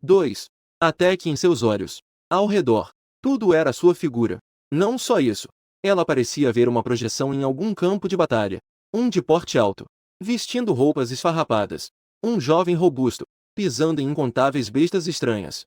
Speaker 1: 2, até que em seus olhos, ao redor, tudo era sua figura. Não só isso. Ela parecia ver uma projeção em algum campo de batalha. Um de porte alto, vestindo roupas esfarrapadas. Um jovem robusto, pisando em incontáveis bestas estranhas.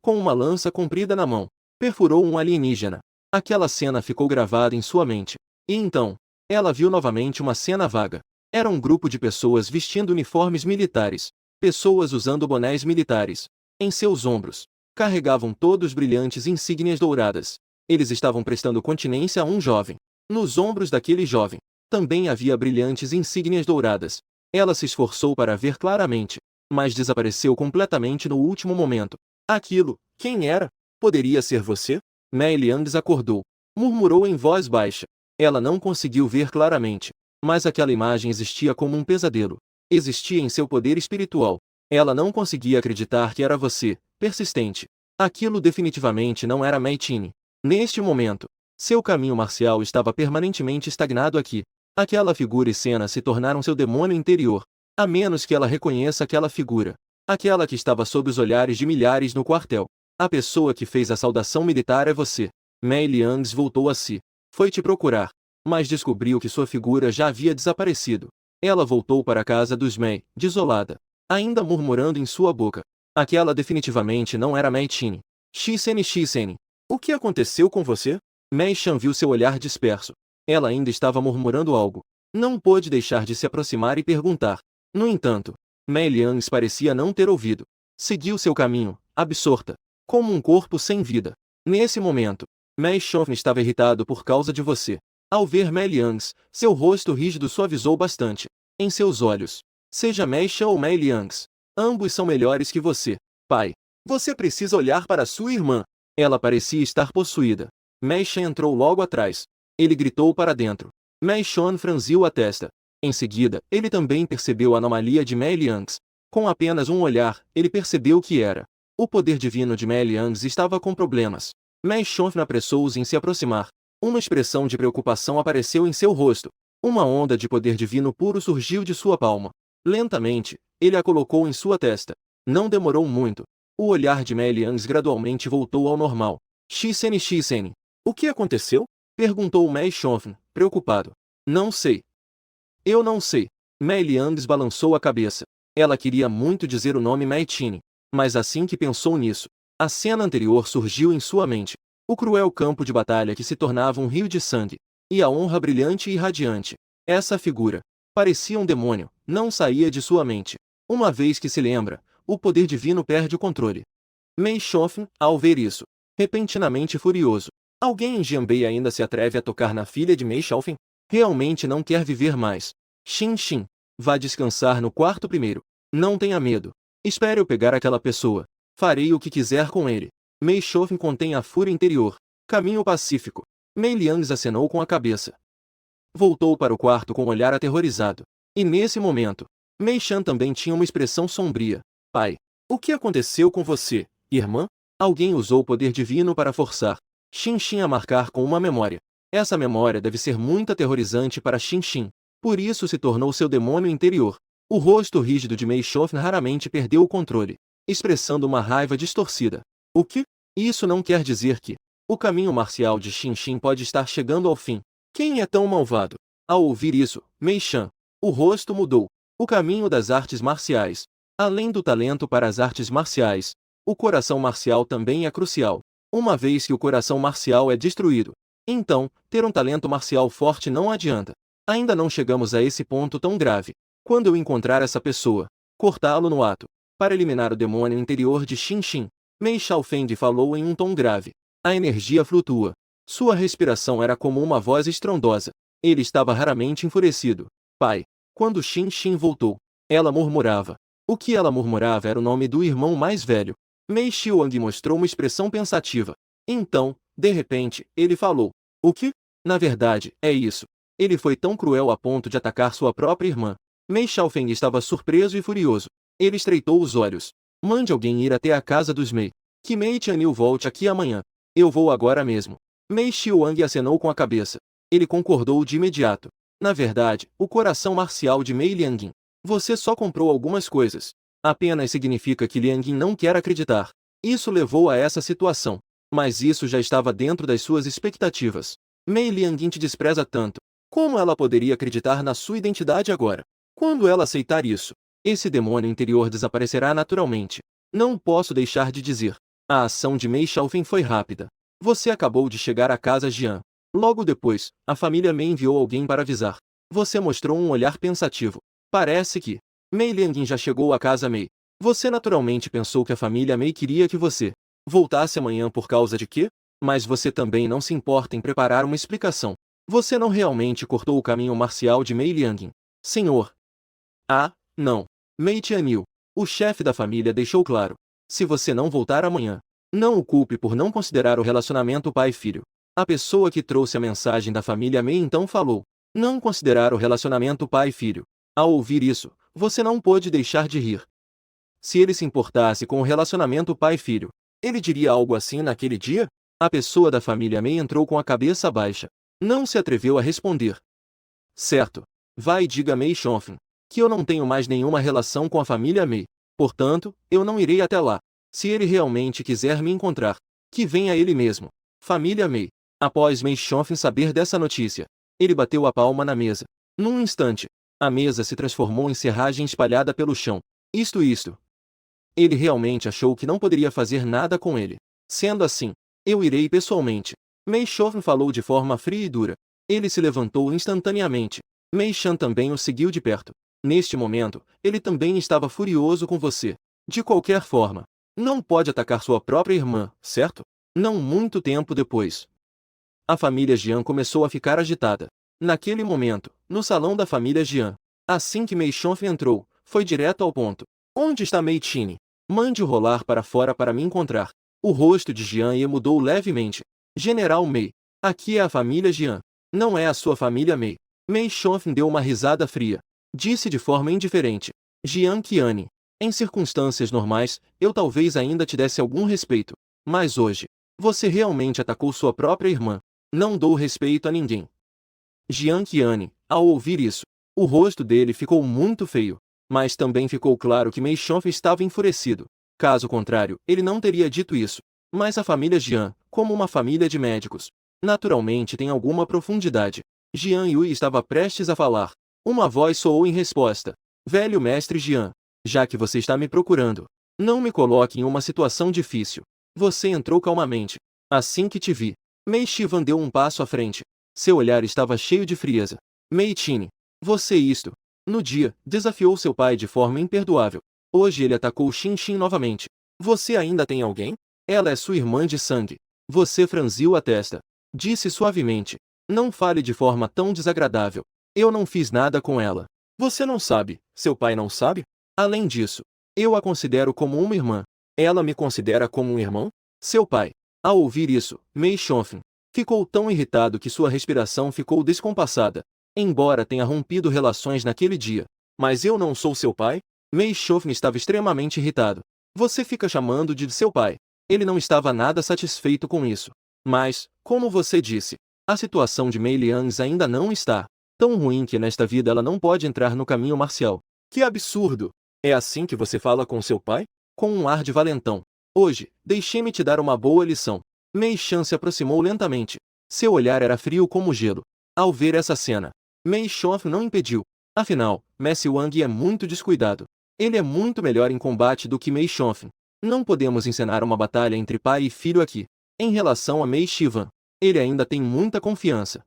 Speaker 1: Com uma lança comprida na mão, perfurou um alienígena. Aquela cena ficou gravada em sua mente. E então, ela viu novamente uma cena vaga. Era um grupo de pessoas vestindo uniformes militares. Pessoas usando bonés militares. Em seus ombros, carregavam todos brilhantes insígnias douradas. Eles estavam prestando continência a um jovem. Nos ombros daquele jovem, também havia brilhantes insígnias douradas. Ela se esforçou para ver claramente, mas desapareceu completamente no último momento. Aquilo, quem era? Poderia ser você? Mei Liangs acordou. Murmurou em voz baixa. Ela não conseguiu ver claramente, mas aquela imagem existia como um pesadelo. Existia em seu poder espiritual. Ela não conseguia acreditar que era você, persistente. Aquilo definitivamente não era Mei Tini. Neste momento, seu caminho marcial estava permanentemente estagnado aqui. Aquela figura e cena se tornaram seu demônio interior. A menos que ela reconheça aquela figura. Aquela que estava sob os olhares de milhares no quartel. A pessoa que fez a saudação militar é você. Mei Liangs voltou a si. Foi te procurar, mas descobriu que sua figura já havia desaparecido. Ela voltou para a casa dos Mei, desolada, ainda murmurando em sua boca. Aquela definitivamente não era Mei Tini. Xisen. O que aconteceu com você? Mei Shan viu seu olhar disperso. Ela ainda estava murmurando algo. Não pôde deixar de se aproximar e perguntar. No entanto, Mei Liangs parecia não ter ouvido. Seguiu seu caminho, absorta, como um corpo sem vida. Nesse momento, Mei Shofn estava irritado por causa de você. Ao ver Mei Liangs, seu rosto rígido suavizou bastante. Em seus olhos, seja Mei Shan ou Mei Liangs, ambos são melhores que você. Pai, você precisa olhar para sua irmã. Ela parecia estar possuída. Mei Shan entrou logo atrás. Ele gritou para dentro. Mei Shan franziu a testa. Em seguida, ele também percebeu a anomalia de Mei Liangs. Com apenas um olhar, ele percebeu o que era. O poder divino de Mei Liangs estava com problemas. Mei Shan apressou-os em se aproximar. Uma expressão de preocupação apareceu em seu rosto. Uma onda de poder divino puro surgiu de sua palma. Lentamente, ele a colocou em sua testa. Não demorou muito. O olhar de Mei Liangs gradualmente voltou ao normal. Xisen. O que aconteceu? Perguntou Mei Shan, preocupado. Não sei. Eu não sei. Mei Liangs balançou a cabeça. Ela queria muito dizer o nome Mei Tini, mas assim que pensou nisso, a cena anterior surgiu em sua mente. O cruel campo de batalha que se tornava um rio de sangue, e a honra brilhante e radiante. Essa figura parecia um demônio, não saía de sua mente. Uma vez que se lembra, o poder divino perde o controle. Mei Shofn, ao ver isso, repentinamente furioso. Alguém em Jianbei ainda se atreve a tocar na filha de Mei Shofn? Realmente não quer viver mais. Xin. Vá descansar no quarto primeiro. Não tenha medo. Espere eu pegar aquela pessoa. Farei o que quiser com ele. Mei Shofn contém a fúria interior. Caminho pacífico. Mei Liangs acenou com a cabeça. Voltou para o quarto com um olhar aterrorizado. E nesse momento, Mei Shan também tinha uma expressão sombria. Pai, o que aconteceu com você, irmã? Alguém usou o poder divino para forçar Xin Xin a marcar com uma memória. Essa memória deve ser muito aterrorizante para Xin Xin. Por isso se tornou seu demônio interior. O rosto rígido de Mei Shofen raramente perdeu o controle, expressando uma raiva distorcida. O que? Isso não quer dizer que o caminho marcial de Xin Xin pode estar chegando ao fim. Quem é tão malvado? Ao ouvir isso, Mei Shan, o rosto mudou. O caminho das artes marciais. Além do talento para as artes marciais, o coração marcial também é crucial. Uma vez que o coração marcial é destruído, então, ter um talento marcial forte não adianta. Ainda não chegamos a esse ponto tão grave. Quando eu encontrar essa pessoa, cortá-lo no ato, para eliminar o demônio interior de Xin Xin, Mei Xiaofeng falou em um tom grave. A energia flutua. Sua respiração era como uma voz estrondosa. Ele estava raramente enfurecido. Pai. Quando Xin Xin voltou, ela murmurava. O que ela murmurava era o nome do irmão mais velho. Mei Xiuang mostrou uma expressão pensativa. Então, de repente, ele falou. O que? Na verdade, é isso. Ele foi tão cruel a ponto de atacar sua própria irmã. Mei Xiaofeng estava surpreso e furioso. Ele estreitou os olhos. Mande alguém ir até a casa dos Mei. Que Mei Tianyu volte aqui amanhã. Eu vou agora mesmo. Mei Xiuang acenou com a cabeça. Ele concordou de imediato. Na verdade, o coração marcial de Mei Liangin. Você só comprou algumas coisas. Apenas significa que Liangin não quer acreditar. Isso levou a essa situação. Mas isso já estava dentro das suas expectativas. Mei Liangin te despreza tanto. Como ela poderia acreditar na sua identidade agora? Quando ela aceitar isso, esse demônio interior desaparecerá naturalmente. Não posso deixar de dizer. A ação de Mei Xiaofeng foi rápida. Você acabou de chegar à casa Jian. Logo depois, a família Mei enviou alguém para avisar. Você mostrou um olhar pensativo. Parece que Mei Liangin já chegou à casa Mei. Você naturalmente pensou que a família Mei queria que você voltasse amanhã por causa de quê? Mas você também não se importa em preparar uma explicação. Você não realmente cortou o caminho marcial de Mei Liangin. Senhor. Ah, não. Mei Tianyu, o chefe da família deixou claro. Se você não voltar amanhã, não o culpe por não considerar o relacionamento pai-filho. A pessoa que trouxe a mensagem da família Mei então falou. Não considerar o relacionamento pai-filho. Ao ouvir isso, você não pôde deixar de rir. Se ele se importasse com o relacionamento pai-filho, ele diria algo assim naquele dia? A pessoa da família Mei entrou com a cabeça baixa. Não se atreveu a responder. Certo. Vai e diga a Mei Xiaofeng que eu não tenho mais nenhuma relação com a família Mei. Portanto, eu não irei até lá. Se ele realmente quiser me encontrar, que venha ele mesmo. Família Mei. Após Mei Xiaofeng saber dessa notícia, ele bateu a palma na mesa. Num instante, a mesa se transformou em serragem espalhada pelo chão. Isto. Ele realmente achou que não poderia fazer nada com ele. Sendo assim, eu irei pessoalmente. Mei Xiaofeng falou de forma fria e dura. Ele se levantou instantaneamente. Mei Shan também o seguiu de perto. Neste momento, ele também estava furioso com você. De qualquer forma, não pode atacar sua própria irmã, certo? Não muito tempo depois. A família Jian começou a ficar agitada. Naquele momento, no salão da família Jian, assim que Mei Xiaofeng entrou, foi direto ao ponto. Onde está Mei Tini? Mande-o rolar para fora para me encontrar. O rosto de Jian Ye mudou levemente. General Mei. Aqui é a família Jian. Não é a sua família Mei. Mei Xiaofeng deu uma risada fria. Disse de forma indiferente. Jian Qiane. Em circunstâncias normais, eu talvez ainda te desse algum respeito. Mas hoje, você realmente atacou sua própria irmã. Não dou respeito a ninguém. Jian Qiane, ao ouvir isso, o rosto dele ficou muito feio. Mas também ficou claro que Mei Xiaofeng estava enfurecido. Caso contrário, ele não teria dito isso. Mas a família Jian, como uma família de médicos, naturalmente tem alguma profundidade. Jian Yui estava prestes a falar. Uma voz soou em resposta. Velho mestre Jian, já que você está me procurando, não me coloque em uma situação difícil. Você entrou calmamente. Assim que te vi, Mei Shivan deu um passo à frente. Seu olhar estava cheio de frieza. Mei Tini, você isto. No dia, desafiou seu pai de forma imperdoável. Hoje ele atacou Xin Xin novamente. Você ainda tem alguém? Ela é sua irmã de sangue. Você franziu a testa. Disse suavemente. Não fale de forma tão desagradável. Eu não fiz nada com ela. Você não sabe, seu pai não sabe? Além disso, eu a considero como uma irmã. Ela me considera como um irmão? Seu pai. Ao ouvir isso, Mei Xiaofeng ficou tão irritado que sua respiração ficou descompassada. embora tenha rompido relações naquele dia. Mas eu não sou seu pai? Mei Shofin estava extremamente irritado. Você fica chamando de seu pai. Ele não estava nada satisfeito com isso. Mas, como você disse, a situação de Mei Liang ainda não está tão ruim que nesta vida ela não pode entrar no caminho marcial. Que absurdo! É assim que você fala com seu pai? Com um ar de valentão. Hoje, deixe-me te dar uma boa lição. Mei Shan se aproximou lentamente. Seu olhar era frio como gelo. Ao ver essa cena, Mei Shofin não impediu. Afinal, Messi Wang é muito descuidado. Ele é muito melhor em combate do que Mei Shofin. Não podemos encenar uma batalha entre pai e filho aqui. Em relação a Mei Shivan, ele ainda tem muita confiança.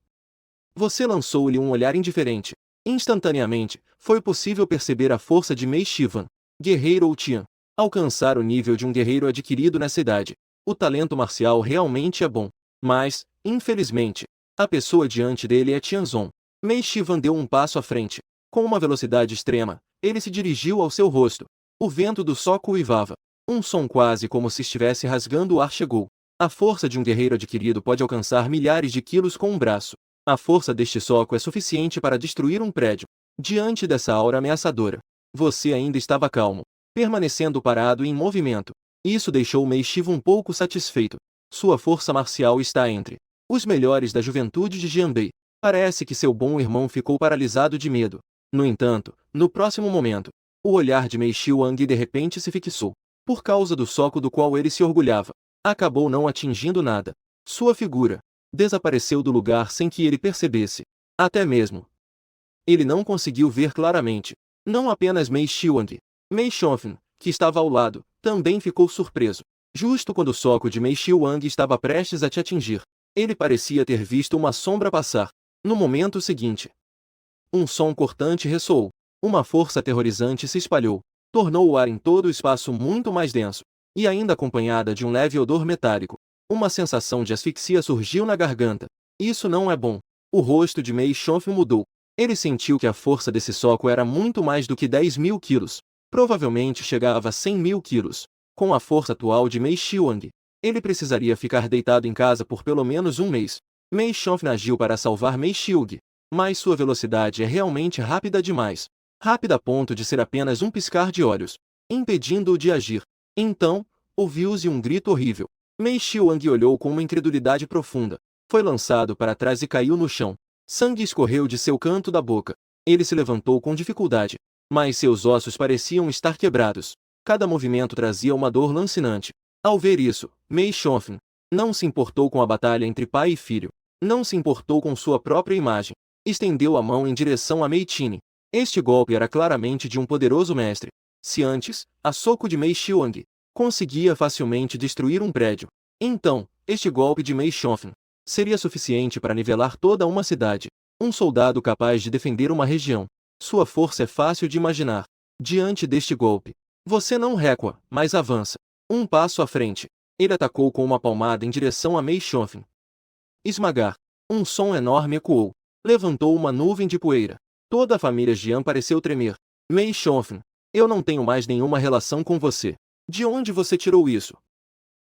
Speaker 1: Você lançou-lhe um olhar indiferente. Instantaneamente, foi possível perceber a força de Mei Shivan, guerreiro ou Tian. Alcançar o nível de um guerreiro adquirido nessa idade. O talento marcial realmente é bom. Mas, infelizmente, a pessoa diante dele é Tianzong. Mei Shivan deu um passo à frente. Com uma velocidade extrema, ele se dirigiu ao seu rosto. O vento do soco uivava. Um som quase como se estivesse rasgando o ar chegou. A força de um guerreiro adquirido pode alcançar milhares de quilos com um braço. A força deste soco é suficiente para destruir um prédio. Diante dessa aura ameaçadora, você ainda estava calmo, permanecendo parado e em movimento. Isso deixou Mei Shiva um pouco satisfeito. Sua força marcial está entre os melhores da juventude de Jianbei. Parece que seu bom irmão ficou paralisado de medo. No entanto, no próximo momento, o olhar de Mei Shiwang de repente se fixou. Por causa do soco do qual ele se orgulhava, acabou não atingindo nada. Sua figura desapareceu do lugar sem que ele percebesse. Até mesmo ele não conseguiu ver claramente. Não apenas Mei Shiwang. Mei Shofin, que estava ao lado, também ficou surpreso. Justo quando o soco de Mei Shiwang estava prestes a te atingir, ele parecia ter visto uma sombra passar. No momento seguinte, um som cortante ressoou. Uma força aterrorizante se espalhou. Tornou o ar em todo o espaço muito mais denso. E ainda acompanhada de um leve odor metálico. Uma sensação de asfixia surgiu na garganta. Isso não é bom. O rosto de Mei Shofin mudou. Ele sentiu que a força desse soco era muito mais do que 10.000 quilos. Provavelmente chegava a 100.000 quilos. Com a força atual de Mei Shiwang, ele precisaria ficar deitado em casa por pelo menos um mês. Mei Shofin agiu para salvar Mei Shiwang, mas sua velocidade é realmente rápida demais. Rápida a ponto de ser apenas um piscar de olhos, impedindo-o de agir. Então, ouviu-se um grito horrível. Mei Shiwang olhou com uma incredulidade profunda. Foi lançado para trás e caiu no chão. Sangue escorreu de seu canto da boca. Ele se levantou com dificuldade, mas seus ossos pareciam estar quebrados. Cada movimento trazia uma dor lancinante. Ao ver isso, Mei Shofin não se importou com a batalha entre pai e filho. Não se importou com sua própria imagem. Estendeu a mão em direção a Mei Tini. Este golpe era claramente de um poderoso mestre. Se antes, a soco de Mei Shiwang conseguia facilmente destruir um prédio, então, este golpe de Mei Shofin seria suficiente para nivelar toda uma cidade. Um soldado capaz de defender uma região. Sua força é fácil de imaginar. Diante deste golpe, você não recua, mas avança. Um passo à frente. Ele atacou com uma palmada em direção a Mei Shofin. Esmagar. Um som enorme ecoou. Levantou uma nuvem de poeira. Toda a família Jian pareceu tremer. Mei Shofin, eu não tenho mais nenhuma relação com você. De onde você tirou isso?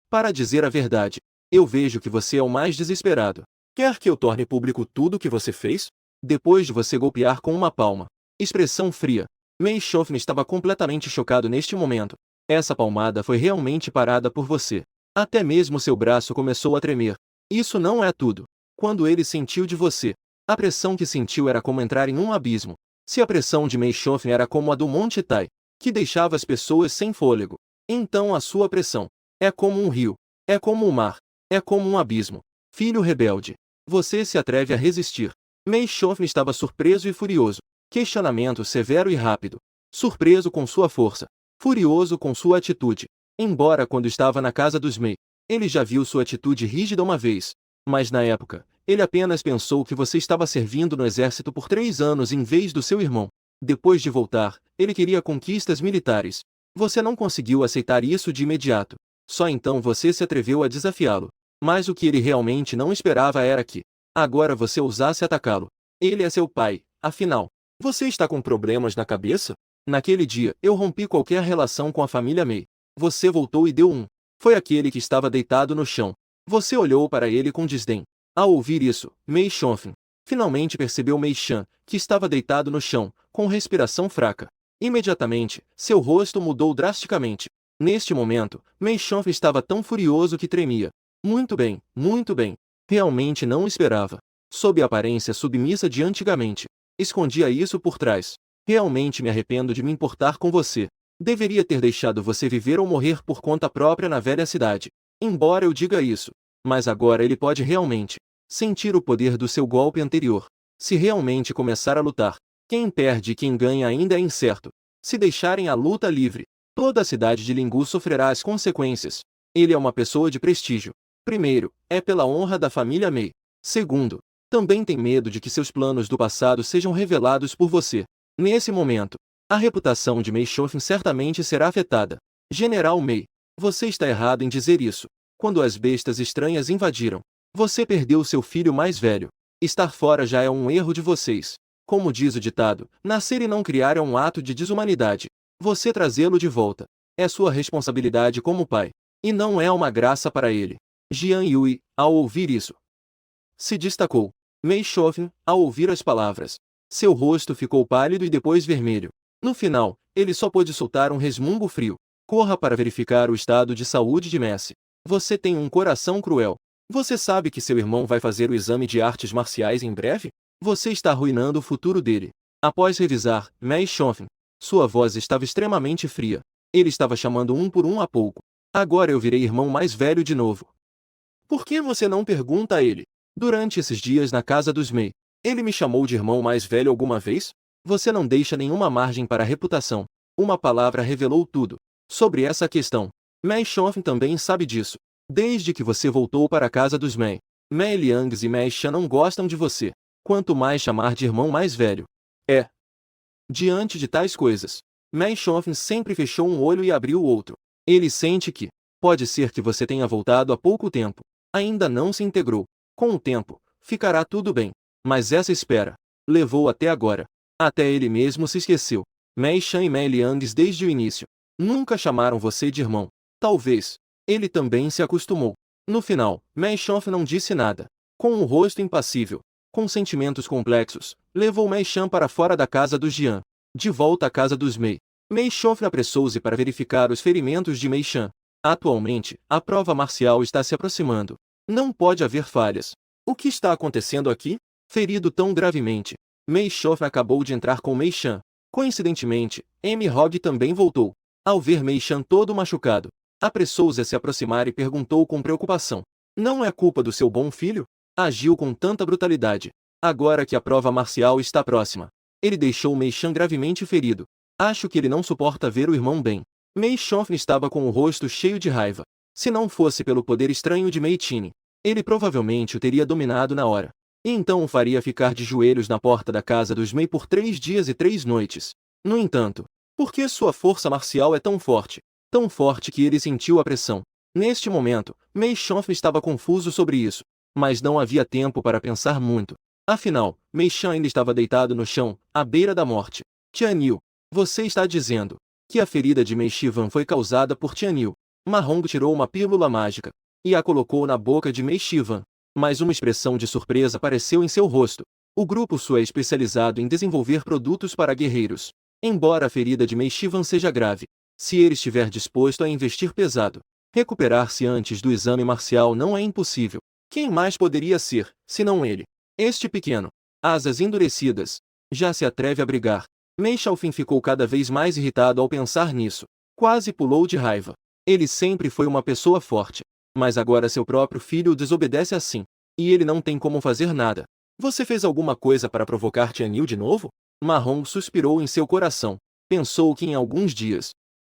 Speaker 1: Para dizer a verdade, eu vejo que você é o mais desesperado. Quer que eu torne público tudo o que você fez? Depois de você golpear com uma palma. Expressão fria. Mei Shofin estava completamente chocado neste momento. Essa palmada foi realmente parada por você. Até mesmo seu braço começou a tremer. Isso não é tudo. Quando ele sentiu de você, a pressão que sentiu era como entrar em um abismo. Se a pressão de Mei Shofin era como a do Monte Tai, que deixava as pessoas sem fôlego, então a sua pressão é como um rio, é como o mar, é como um abismo. Filho rebelde, você se atreve a resistir. Mei Shofin estava surpreso e furioso. Questionamento severo e rápido. Surpreso com sua força, furioso com sua atitude. Embora quando estava na casa dos Mei, ele já viu sua atitude rígida uma vez. Mas na época, ele apenas pensou que você estava servindo no exército por 3 anos em vez do seu irmão. Depois de voltar, ele queria conquistas militares. Você não conseguiu aceitar isso de imediato. Só então você se atreveu a desafiá-lo. Mas o que ele realmente não esperava era que, agora você ousasse atacá-lo. Ele é seu pai, afinal. Você está com problemas na cabeça? Naquele dia, eu rompi qualquer relação com a família Mei. Você voltou e deu um. Foi aquele que estava deitado no chão. Você olhou para ele com desdém. Ao ouvir isso, Mei Shofin Finalmente percebeu Mei Shan, que estava deitado no chão, com respiração fraca. Imediatamente, seu rosto mudou drasticamente. Neste momento, Mei Shan estava tão furioso que tremia. Muito bem, muito bem. Realmente não esperava. Sob a aparência submissa de antigamente. Escondia isso por trás. Realmente me arrependo de me importar com você. Deveria ter deixado você viver ou morrer por conta própria na velha cidade. Embora eu diga isso. Mas agora ele pode realmente sentir o poder do seu golpe anterior. Se realmente começar a lutar, quem perde e quem ganha ainda é incerto. Se deixarem a luta livre, toda a cidade de Lingu sofrerá as consequências. Ele é uma pessoa de prestígio. Primeiro, é pela honra da família Mei. Segundo, também tem medo de que seus planos do passado sejam revelados por você. Nesse momento, a reputação de Mei Shofen certamente será afetada. General Mei, você está errado em dizer isso. Quando as bestas estranhas invadiram, você perdeu seu filho mais velho. Estar fora já é um erro de vocês. Como diz o ditado, nascer e não criar é um ato de desumanidade. Você trazê-lo de volta é sua responsabilidade como pai. E não é uma graça para ele. Jian Yui, ao ouvir isso, se destacou. Mei Shofen, ao ouvir as palavras, seu rosto ficou pálido e depois vermelho. No final, ele só pôde soltar um resmungo frio. Corra para verificar o estado de saúde de Messi. Você tem um coração cruel. Você sabe que seu irmão vai fazer o exame de artes marciais em breve? Você está arruinando o futuro dele. Após revisar, Mei Shofen, sua voz estava extremamente fria. Ele estava chamando um por um a pouco. Agora eu virei irmão mais velho de novo. Por que você não pergunta a ele? Durante esses dias na casa dos Mei, ele me chamou de irmão mais velho alguma vez? Você não deixa nenhuma margem para a reputação. Uma palavra revelou tudo. Sobre essa questão, Mei Shofen também sabe disso. Desde que você voltou para a casa dos Mei, Mei Liangs e Mei Shan não gostam de você. Quanto mais chamar de irmão mais velho. É. Diante de tais coisas, Mei Shofen sempre fechou um olho e abriu o outro. Ele sente que, pode ser que você tenha voltado há pouco tempo. Ainda não se integrou. Com o tempo, ficará tudo bem. Mas essa espera levou até agora. Até ele mesmo se esqueceu. Mei Shan e Mei Liangs desde o início nunca chamaram você de irmão. Talvez ele também se acostumou. No final, Mei Shofen não disse nada. Com um rosto impassível, com sentimentos complexos, levou Mei Shan para fora da casa do Jian. De volta à casa dos Mei, Mei Shofen apressou-se para verificar os ferimentos de Mei Shan. Atualmente, a prova marcial está se aproximando. Não pode haver falhas. O que está acontecendo aqui? Ferido tão gravemente, Mei Shofen acabou de entrar com Mei Shan. Coincidentemente, M-Hog também voltou. Ao ver Mei Shan todo machucado, apressou-se a se aproximar e perguntou com preocupação. Não é culpa do seu bom filho? Agiu com tanta brutalidade. Agora que a prova marcial está próxima, ele deixou Mei Shan gravemente ferido. Acho que ele não suporta ver o irmão bem. Mei Shofen estava com o rosto cheio de raiva. Se não fosse pelo poder estranho de Mei Tini, ele provavelmente o teria dominado na hora. E então o faria ficar de joelhos na porta da casa dos Mei por 3 dias e 3 noites. No entanto, por que sua força marcial é tão forte? Tão forte que ele sentiu a pressão. Neste momento, Mei Shofen estava confuso sobre isso. Mas não havia tempo para pensar muito. Afinal, Mei Shan ainda estava deitado no chão, à beira da morte. Tianyu, você está dizendo que a ferida de Mei Shivan foi causada por Tianyu. Ma Hong tirou uma pílula mágica e a colocou na boca de Mei Shivan. Mas uma expressão de surpresa apareceu em seu rosto. O grupo Su é especializado em desenvolver produtos para guerreiros. Embora a ferida de Mei Shivan seja grave, se ele estiver disposto a investir pesado, recuperar-se antes do exame marcial não é impossível. Quem mais poderia ser, senão ele? Este pequeno, asas endurecidas, já se atreve a brigar. Mei Shofen ficou cada vez mais irritado ao pensar nisso. Quase pulou de raiva. Ele sempre foi uma pessoa forte. Mas agora seu próprio filho o desobedece assim. E ele não tem como fazer nada. Você fez alguma coisa para provocar Tianyu de novo? Ma Hong suspirou em seu coração. Pensou que em alguns dias,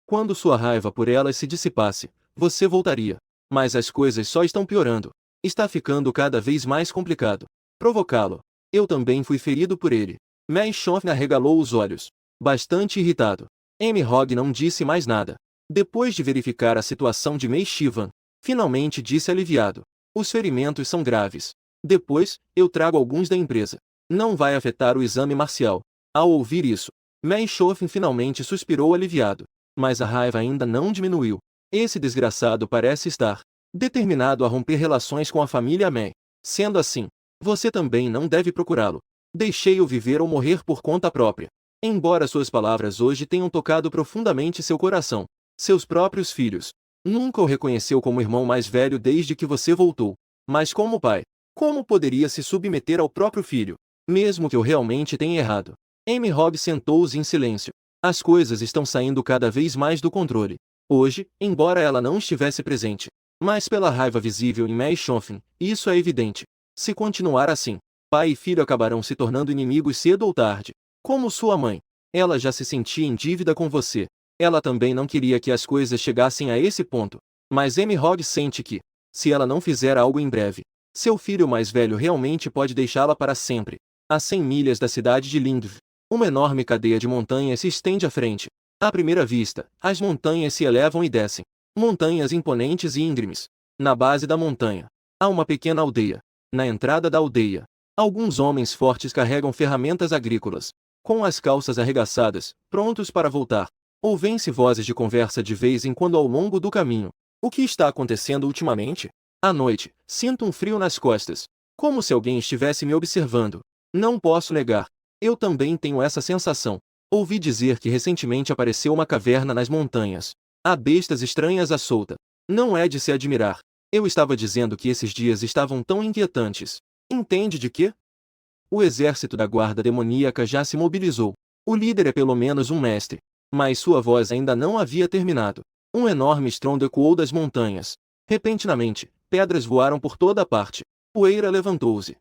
Speaker 1: quando sua raiva por elas se dissipasse, você voltaria. Mas as coisas só estão piorando. Está ficando cada vez mais complicado provocá-lo. Eu também fui ferido por ele. Mei Shofen arregalou os olhos, bastante irritado. M-Hog não disse mais nada. Depois de verificar a situação de Mei Shivan, finalmente disse aliviado. Os ferimentos são graves. Depois, eu trago alguns da empresa. Não vai afetar o exame marcial. Ao ouvir isso, Mei Shofen finalmente suspirou aliviado. Mas a raiva ainda não diminuiu. Esse desgraçado parece estar determinado a romper relações com a família Mei. Sendo assim, Você também não deve procurá-lo. Deixei-o viver ou morrer por conta própria. Embora suas palavras hoje tenham tocado profundamente seu coração, seus próprios filhos nunca o reconheceu como irmão mais velho desde que você voltou. Mas como pai, como poderia se submeter ao próprio filho, mesmo que eu realmente tenha errado? Amy Hobbs sentou-se em silêncio. As coisas estão saindo cada vez mais do controle. Hoje, embora ela não estivesse presente, mas pela raiva visível em Meishofen, isso é evidente. Se continuar assim, pai e filho acabarão se tornando inimigos cedo ou tarde. Como sua mãe, ela já se sentia em dívida com você. Ela também não queria que as coisas chegassem a esse ponto. Mas Amy Hobbs sente que, se ela não fizer algo em breve, seu filho mais velho realmente pode deixá-la para sempre. A 100 milhas da cidade de Lindv, uma enorme cadeia de montanhas se estende à frente. À primeira vista, as montanhas se elevam e descem. Montanhas imponentes e íngremes. Na base da montanha, há uma pequena aldeia. Na entrada da aldeia, alguns homens fortes carregam ferramentas agrícolas, com as calças arregaçadas, prontos para voltar. Ouvem-se vozes de conversa de vez em quando ao longo do caminho. O que está acontecendo ultimamente? À noite, sinto um frio nas costas, como se alguém estivesse me observando. Não posso negar. Eu também tenho essa sensação. Ouvi dizer que recentemente apareceu uma caverna nas montanhas. Há bestas estranhas à solta. Não é de se admirar. Eu estava dizendo que esses dias estavam tão inquietantes. Entende de quê? O exército da guarda demoníaca já se mobilizou. O líder é pelo menos um mestre. Mas sua voz ainda não havia terminado. Um enorme estrondo ecoou das montanhas. Repentinamente, pedras voaram por toda a parte. Poeira levantou-se.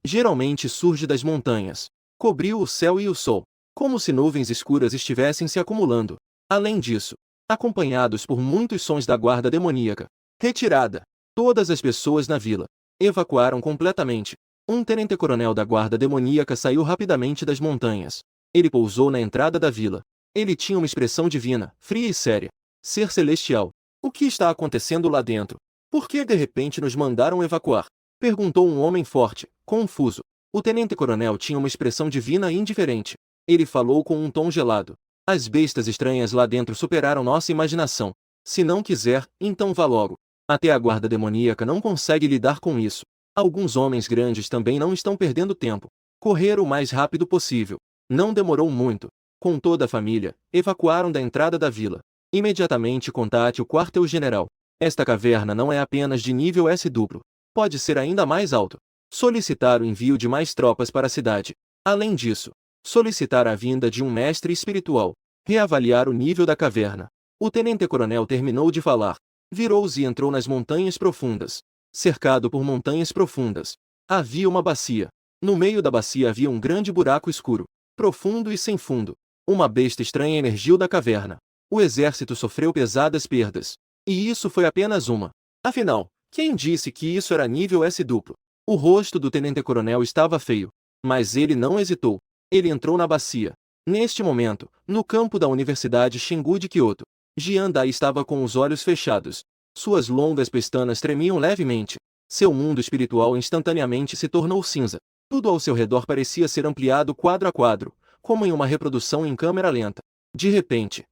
Speaker 1: Geralmente surge das montanhas. Cobriu o céu e o sol, como se nuvens escuras estivessem se acumulando. Além disso, acompanhados por muitos sons da guarda demoníaca. Retirada. Todas as pessoas na vila evacuaram completamente. Um tenente-coronel da guarda demoníaca saiu rapidamente das montanhas. Ele pousou na entrada da vila. Ele tinha uma expressão divina, fria e séria. Ser celestial. O que está acontecendo lá dentro? Por que de repente nos mandaram evacuar? Perguntou um homem forte, confuso. O tenente-coronel tinha uma expressão divina e indiferente. Ele falou com um tom gelado. As bestas estranhas lá dentro superaram nossa imaginação. Se não quiser, então vá logo. Até a guarda demoníaca não consegue lidar com isso. Alguns homens grandes também não estão perdendo tempo. Correram o mais rápido possível. Não demorou muito. Com toda a família, evacuaram da entrada da vila. Imediatamente contate o quartel-general. Esta caverna não é apenas de nível S duplo. Pode ser ainda mais alto. Solicitar o envio de mais tropas para a cidade. Além disso, solicitar a vinda de um mestre espiritual. Reavaliar o nível da caverna. O tenente-coronel terminou de falar. Virou-se e entrou nas montanhas profundas. Cercado por montanhas profundas, havia uma bacia. No meio da bacia havia um grande buraco escuro, profundo e sem fundo. Uma besta estranha emergiu da caverna. O exército sofreu pesadas perdas. E isso foi apenas uma. Afinal, quem disse que isso era nível S duplo? O rosto do tenente-coronel estava feio. Mas ele não hesitou. Ele entrou na bacia. Neste momento, no campo da Universidade Xingu de Kyoto, Jian Dai estava com os olhos fechados. Suas longas pestanas tremiam levemente. Seu mundo espiritual instantaneamente se tornou cinza. Tudo ao seu redor parecia ser ampliado quadro a quadro, como em uma reprodução em câmera lenta. De repente,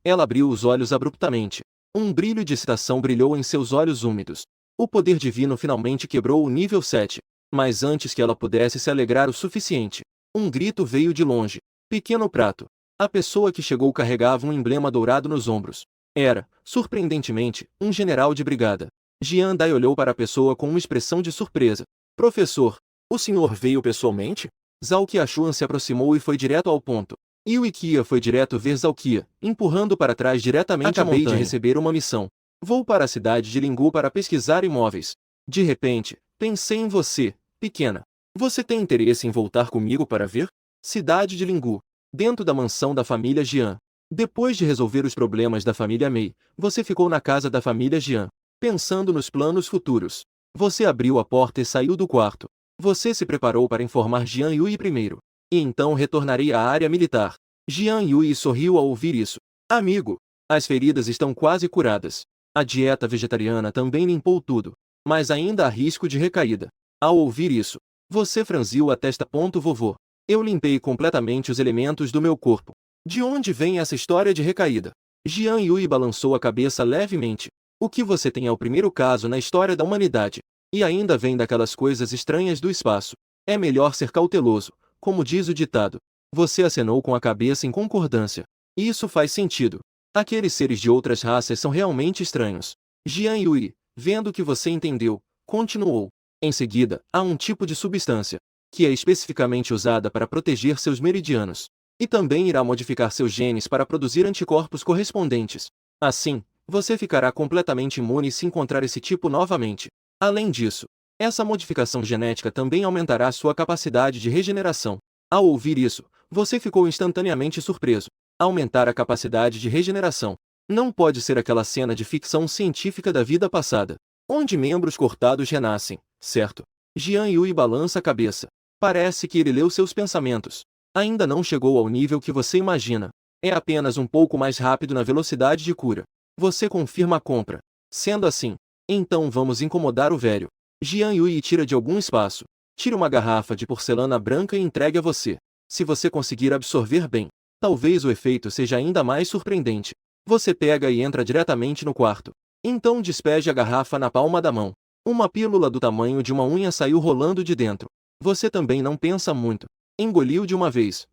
Speaker 1: ela abriu os olhos abruptamente. Um brilho de excitação brilhou em seus olhos úmidos. O poder divino finalmente quebrou o nível 7. Mas antes que ela pudesse se alegrar o suficiente, um grito veio de longe. Pequeno prato. A pessoa que chegou carregava um emblema dourado nos ombros. Era, surpreendentemente, um general de brigada. Jian Dai olhou para a pessoa com uma expressão de surpresa. Professor, o senhor veio pessoalmente? Zhao Qiaxuan se aproximou e foi direto ao ponto. Yue Qia foi direto ver Zhao Qia, empurrando para trás diretamente a montanha. Acabei de receber uma missão. Vou para a cidade de Lingu para pesquisar imóveis. De repente, pensei em você, pequena. Você tem interesse em voltar comigo para ver? Cidade de Lingu. Dentro da mansão da família Jian. Depois de resolver os problemas da família Mei, você ficou na casa da família Jian, pensando nos planos futuros. Você abriu a porta e saiu do quarto. Você se preparou para informar Jian Yui primeiro. E então retornaria à área militar. Jian Yui sorriu ao ouvir isso. Amigo, as feridas estão quase curadas. A dieta vegetariana também limpou tudo. Mas ainda há risco de recaída. Ao ouvir isso, você franziu a testa. Vovô. Eu limpei completamente os elementos do meu corpo. De onde vem essa história de recaída? Jian Yui balançou a cabeça levemente. O que você tem é o primeiro caso na história da humanidade. E ainda vem daquelas coisas estranhas do espaço. É melhor ser cauteloso, como diz o ditado. Você acenou com a cabeça em concordância. Isso faz sentido. Aqueles seres de outras raças são realmente estranhos. Jian Yui, vendo que você entendeu, continuou. Em seguida, há um tipo de substância, que é especificamente usada para proteger seus meridianos. E também irá modificar seus genes para produzir anticorpos correspondentes. Assim, você ficará completamente imune se encontrar esse tipo novamente. Além disso, essa modificação genética também aumentará sua capacidade de regeneração. Ao ouvir isso, você ficou instantaneamente surpreso. Aumentar a capacidade de regeneração. Não pode ser aquela cena de ficção científica da vida passada, onde membros cortados renascem, certo? Jian Yui balança a cabeça. Parece que ele leu seus pensamentos. Ainda não chegou ao nível que você imagina. É apenas um pouco mais rápido na velocidade de cura. Você confirma a compra. Sendo assim, então vamos incomodar o velho. Jian Yui tira de algum espaço. Tira uma garrafa de porcelana branca e entregue a você. Se você conseguir absorver bem, talvez o efeito seja ainda mais surpreendente. Você pega e entra diretamente no quarto. Então despeje a garrafa na palma da mão. Uma pílula do tamanho de uma unha saiu rolando de dentro. Você também não pensa muito. Engoliu de uma vez.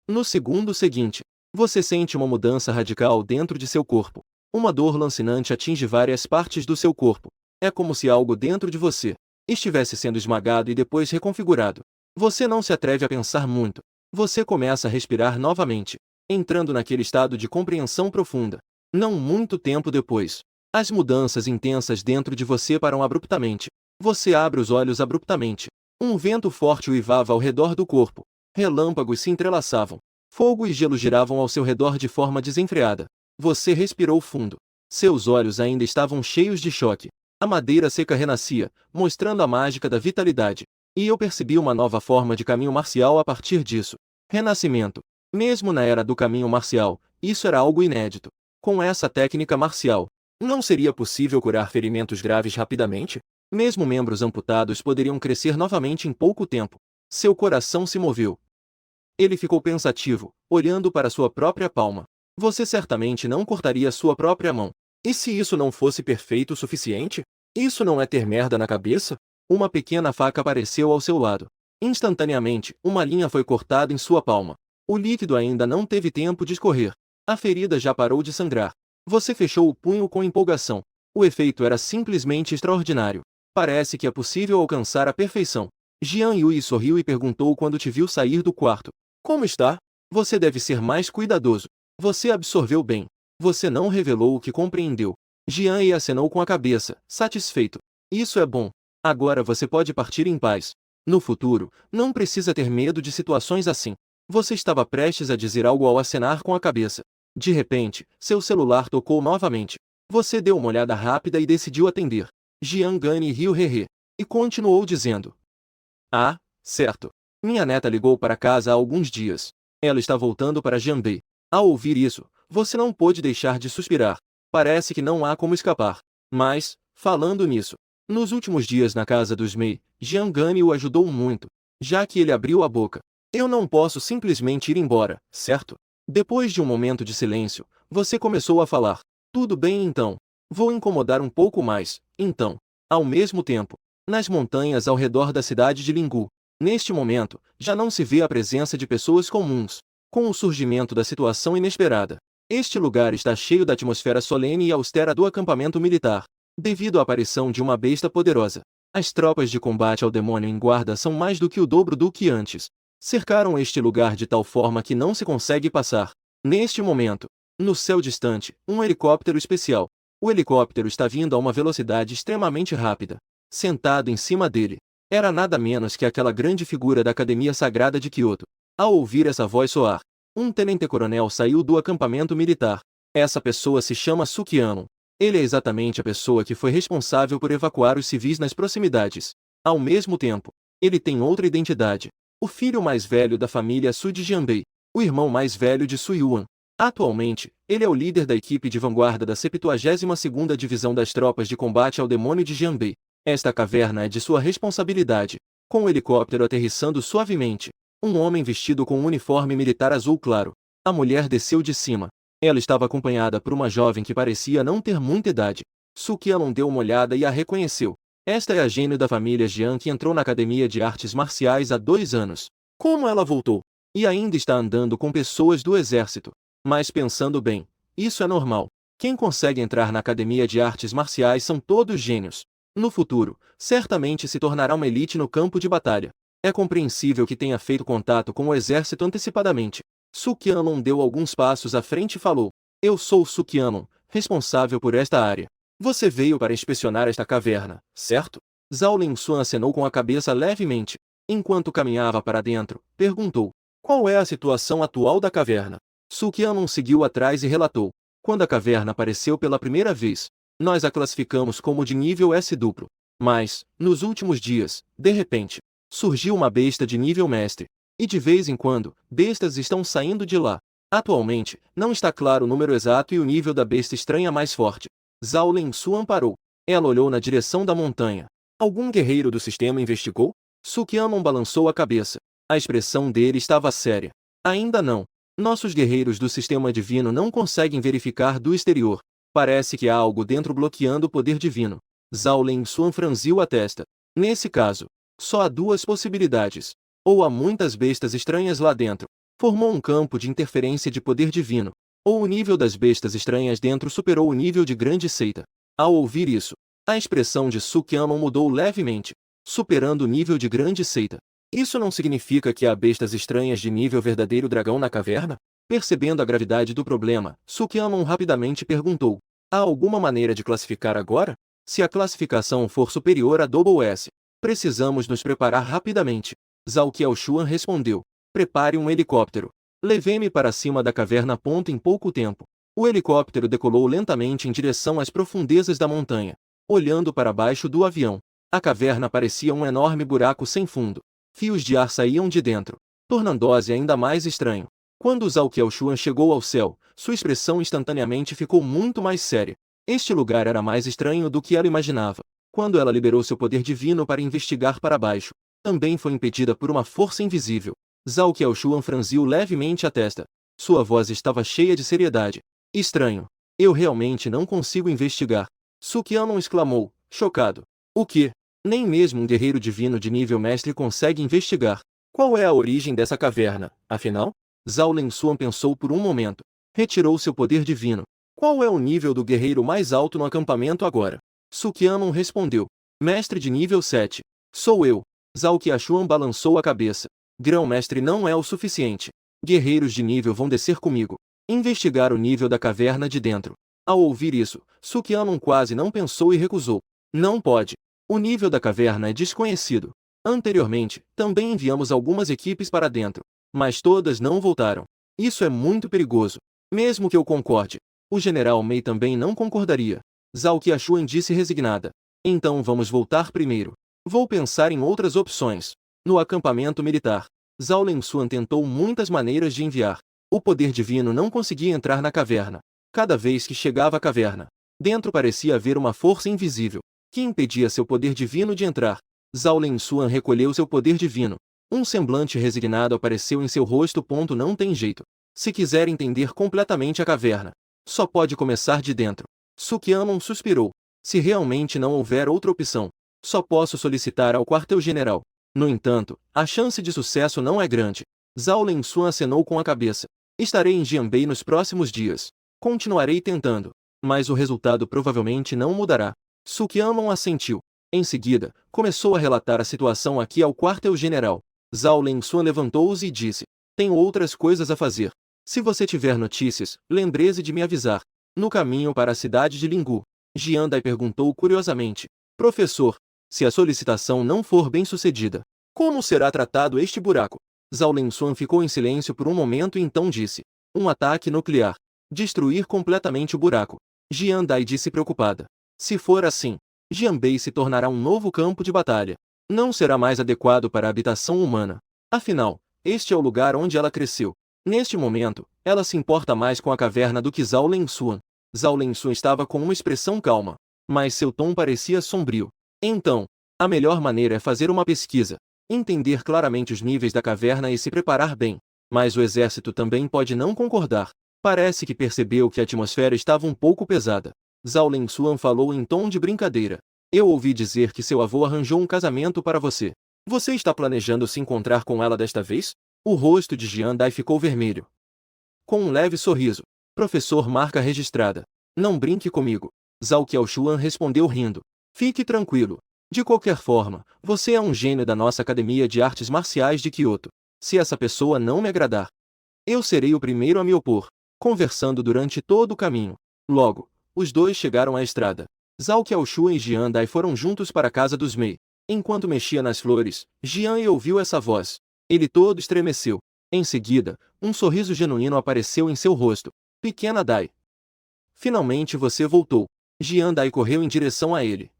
Speaker 1: No segundo seguinte, você sente uma mudança radical dentro de seu corpo. Uma dor lancinante atinge várias partes do seu corpo. É como se algo dentro de você estivesse sendo esmagado e depois reconfigurado. Você não se atreve a pensar muito. Você começa a respirar novamente, entrando naquele estado de compreensão profunda. Não muito tempo depois, as mudanças intensas dentro de você param abruptamente. Você abre os olhos abruptamente. Um vento forte uivava ao redor do corpo. Relâmpagos se entrelaçavam. Fogo e gelo giravam ao seu redor de forma desenfreada. Você respirou fundo. Seus olhos ainda estavam cheios de choque. A madeira seca renascia, mostrando a mágica da vitalidade. E eu percebi uma nova forma de caminho marcial a partir disso. Renascimento. Mesmo na era do caminho marcial, isso era algo inédito. Com essa técnica marcial, não seria possível curar ferimentos graves rapidamente? Mesmo membros amputados poderiam crescer novamente em pouco tempo. Seu coração se moveu. Ele ficou pensativo, olhando para sua própria palma. Você certamente não cortaria sua própria mão. E se isso não fosse perfeito o suficiente? Isso não é ter merda na cabeça? Uma pequena faca apareceu ao seu lado. Instantaneamente, uma linha foi cortada em sua palma. O líquido ainda não teve tempo de escorrer. A ferida já parou de sangrar. Você fechou o punho com empolgação. O efeito era simplesmente extraordinário. Parece que é possível alcançar a perfeição. Jian Yui sorriu e perguntou quando te viu sair do quarto. Como está? Você deve ser mais cuidadoso. Você absorveu bem. Você não revelou o que compreendeu. Jian Yi acenou com a cabeça, satisfeito. Isso é bom. Agora você pode partir em paz. No futuro, não precisa ter medo de situações assim. Você estava prestes a dizer algo ao acenar com a cabeça. De repente, seu celular tocou novamente. Você deu uma olhada rápida e decidiu atender. Jian Gani riu hehe. E continuou dizendo. Ah, certo. Minha neta ligou para casa há alguns dias. Ela está voltando para Jianbei. Ao ouvir isso, você não pôde deixar de suspirar. Parece que não há como escapar. Mas, falando nisso, nos últimos dias na casa dos Mei, Jian Gani o ajudou muito, já que ele abriu a boca. Eu não posso simplesmente ir embora, certo? Depois de um momento de silêncio, você começou a falar. Tudo bem então. Vou incomodar um pouco mais, então. Ao mesmo tempo, nas montanhas ao redor da cidade de Lingu, neste momento, já não se vê a presença de pessoas comuns. Com o surgimento da situação inesperada, este lugar está cheio da atmosfera solene e austera do acampamento militar, devido à aparição de uma besta poderosa. As tropas de combate ao demônio em guarda são mais do que o dobro do que antes. Cercaram este lugar de tal forma que não se consegue passar. Neste momento, no céu distante, um helicóptero especial. O helicóptero está vindo a uma velocidade extremamente rápida. Sentado em cima dele, era nada menos que aquela grande figura da Academia Sagrada de Kyoto. Ao ouvir essa voz soar, um tenente-coronel saiu do acampamento militar. Essa pessoa se chama Sukiyama. Ele é exatamente a pessoa que foi responsável por evacuar os civis nas proximidades. Ao mesmo tempo, ele tem outra identidade. O filho mais velho da família Su de Jianbei, o irmão mais velho de Su Yuan. Atualmente, ele é o líder da equipe de vanguarda da 72ª Divisão das Tropas de Combate ao Demônio de Jianbei. Esta caverna é de sua responsabilidade. Com o helicóptero aterrissando suavemente, um homem vestido com um uniforme militar azul claro. A mulher desceu de cima. Ela estava acompanhada por uma jovem que parecia não ter muita idade. Sukiyama deu uma olhada e a reconheceu. Esta é a gênio da família Jiang que entrou na academia de artes marciais há 2 anos. Como ela voltou? E ainda está andando com pessoas do exército. Mas pensando bem, isso é normal. Quem consegue entrar na academia de artes marciais são todos gênios. No futuro, certamente se tornará uma elite no campo de batalha. É compreensível que tenha feito contato com o exército antecipadamente. Sukianon deu alguns passos à frente e falou: Eu sou Sukianon, responsável por esta área. Você veio para inspecionar esta caverna, certo? Zhao Linsuan acenou com a cabeça levemente. Enquanto caminhava para dentro, perguntou: Qual é a situação atual da caverna? Sukianon seguiu atrás e relatou: Quando a caverna apareceu pela primeira vez, nós a classificamos como de nível S duplo. Mas, nos últimos dias, de repente, surgiu uma besta de nível mestre. E de vez em quando, bestas estão saindo de lá. Atualmente, não está claro o número exato e o nível da besta estranha mais forte. Zhao Linsuan parou. Ela olhou na direção da montanha. Algum guerreiro do sistema investigou? Sukianon balançou a cabeça. A expressão dele estava séria. Ainda não. Nossos guerreiros do sistema divino não conseguem verificar do exterior. Parece que há algo dentro bloqueando o poder divino. Zhao Linsuan franziu a testa. Nesse caso, só há duas possibilidades. Ou há muitas bestas estranhas lá dentro. Formou um campo de interferência de poder divino. Ou o nível das bestas estranhas dentro superou o nível de grande seita. Ao ouvir isso, a expressão de Sukianon mudou levemente, superando o nível de grande seita. Isso não significa que há bestas estranhas de nível verdadeiro dragão na caverna? Percebendo a gravidade do problema, Sukianon rapidamente perguntou: Há alguma maneira de classificar agora? Se a classificação for superior a Double S, precisamos nos preparar rapidamente. Zhao Qiaoshuan respondeu: Prepare um helicóptero. Levei-me para cima da caverna. Em pouco tempo, o helicóptero decolou lentamente em direção às profundezas da montanha. Olhando para baixo do avião, a caverna parecia um enorme buraco sem fundo. Fios de ar saíam de dentro, tornando-se ainda mais estranho. Quando Zhao Qiaoshuan chegou ao céu, sua expressão instantaneamente ficou muito mais séria. Este lugar era mais estranho do que ela imaginava. Quando ela liberou seu poder divino para investigar para baixo, também foi impedida por uma força invisível. Zhao Qiaoshuan franziu levemente a testa. Sua voz estava cheia de seriedade. Estranho. Eu realmente não consigo investigar. Sukianon exclamou, chocado. O quê? Nem mesmo um guerreiro divino de nível mestre consegue investigar. Qual é a origem dessa caverna, afinal? Zhao Linsuan pensou por um momento. Retirou seu poder divino. Qual é o nível do guerreiro mais alto no acampamento agora? Sukianon respondeu. Mestre de nível 7. Sou eu. Zhao Qiaoshuan balançou a cabeça. Grão-mestre não é o suficiente. Guerreiros de nível vão descer comigo. Investigar o nível da caverna de dentro. Ao ouvir isso, Sukianon quase não pensou e recusou. Não pode. O nível da caverna é desconhecido. Anteriormente, também enviamos algumas equipes para dentro, mas todas não voltaram. Isso é muito perigoso. Mesmo que eu concorde, o general Mei também não concordaria. Zhao Qiaoshuan disse resignada. Então vamos voltar primeiro. Vou pensar em outras opções. No acampamento militar, Zhao Linsuan tentou muitas maneiras de enviar. O poder divino não conseguia entrar na caverna. Cada vez que chegava à caverna, dentro parecia haver uma força invisível que impedia seu poder divino de entrar. Zhao Linsuan recolheu seu poder divino. Um semblante resignado apareceu em seu rosto. Não tem jeito. Se quiser entender completamente a caverna, só pode começar de dentro. Sukianon suspirou. Se realmente não houver outra opção, só posso solicitar ao quartel-general. No entanto, a chance de sucesso não é grande. Zhao Linsuan acenou com a cabeça. Estarei em Jianbei nos próximos dias. Continuarei tentando, mas o resultado provavelmente não mudará. Sukianon assentiu. Em seguida, começou a relatar a situação aqui ao quartel-general. Zhao Linsuan levantou-se e disse: Tenho outras coisas a fazer. Se você tiver notícias, lembre-se de me avisar. No caminho para a cidade de Lingu, Jian Dai perguntou curiosamente: Professor, se a solicitação não for bem-sucedida, como será tratado este buraco? Zhao Linsuan ficou em silêncio por um momento e então disse: Um ataque nuclear. Destruir completamente o buraco. Jian Dai disse preocupada. Se for assim, Jianbei se tornará um novo campo de batalha. Não será mais adequado para a habitação humana. Afinal, este é o lugar onde ela cresceu. Neste momento, ela se importa mais com a caverna do que Zhao Linsuan. Zhao Linsuan estava com uma expressão calma, mas seu tom parecia sombrio. Então, a melhor maneira é fazer uma pesquisa, entender claramente os níveis da caverna e se preparar bem. Mas o exército também pode não concordar. Parece que percebeu que a atmosfera estava um pouco pesada. Zhao Linsuan falou em tom de brincadeira. Eu ouvi dizer que seu avô arranjou um casamento para você. Você está planejando se encontrar com ela desta vez? O rosto de Jian Dai ficou vermelho. Com um leve sorriso. Professor, marca registrada. Não brinque comigo. Zhao Qiaoshuan respondeu rindo. Fique tranquilo. De qualquer forma, você é um gênio da nossa Academia de Artes Marciais de Kyoto. Se essa pessoa não me agradar, eu serei o primeiro a me opor. Conversando durante todo o caminho. Logo, os dois chegaram à estrada. Zhao Qiaoshuan e Jian Dai foram juntos para a casa dos Mei. Enquanto mexia nas flores, Jian Yi ouviu essa voz. Ele todo estremeceu. Em seguida, um sorriso genuíno apareceu em seu rosto. Pequena Dai. Finalmente você voltou. Jian Dai correu em direção a ele.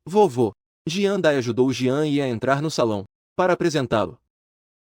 Speaker 1: Vovô. Jian Dai ajudou Jian Yi a entrar no salão, para apresentá-lo.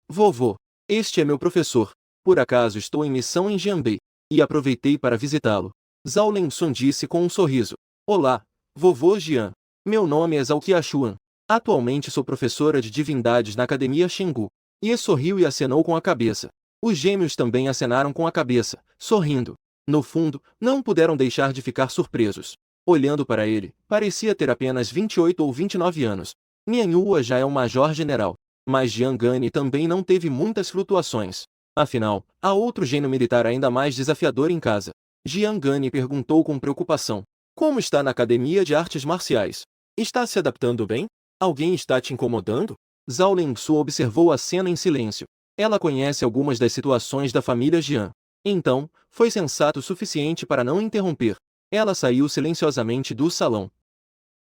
Speaker 1: Vovô, este é meu professor. Por acaso estou em missão em Jianbei, e aproveitei para visitá-lo. Zhao Lensun disse com um sorriso. Olá, vovô Jian. Meu nome é Zhao Qiaoshuan. Atualmente sou professora de divindades na Academia Xingu. Ye sorriu e acenou com a cabeça. Os gêmeos também acenaram com a cabeça, sorrindo. No fundo, não puderam deixar de ficar surpresos. Olhando para ele, parecia ter apenas 28 ou 29 anos. Nian Yua já é um major-general. Mas Jian Gani também não teve muitas flutuações. Afinal, há outro gênio militar ainda mais desafiador em casa. Jian Gani perguntou com preocupação. Como está na Academia de Artes Marciais? Está se adaptando bem? Alguém está te incomodando? Zhao Lengsu observou a cena em silêncio. Ela conhece algumas das situações da família Jian. Então, foi sensato o suficiente para não interromper. Ela saiu silenciosamente do salão.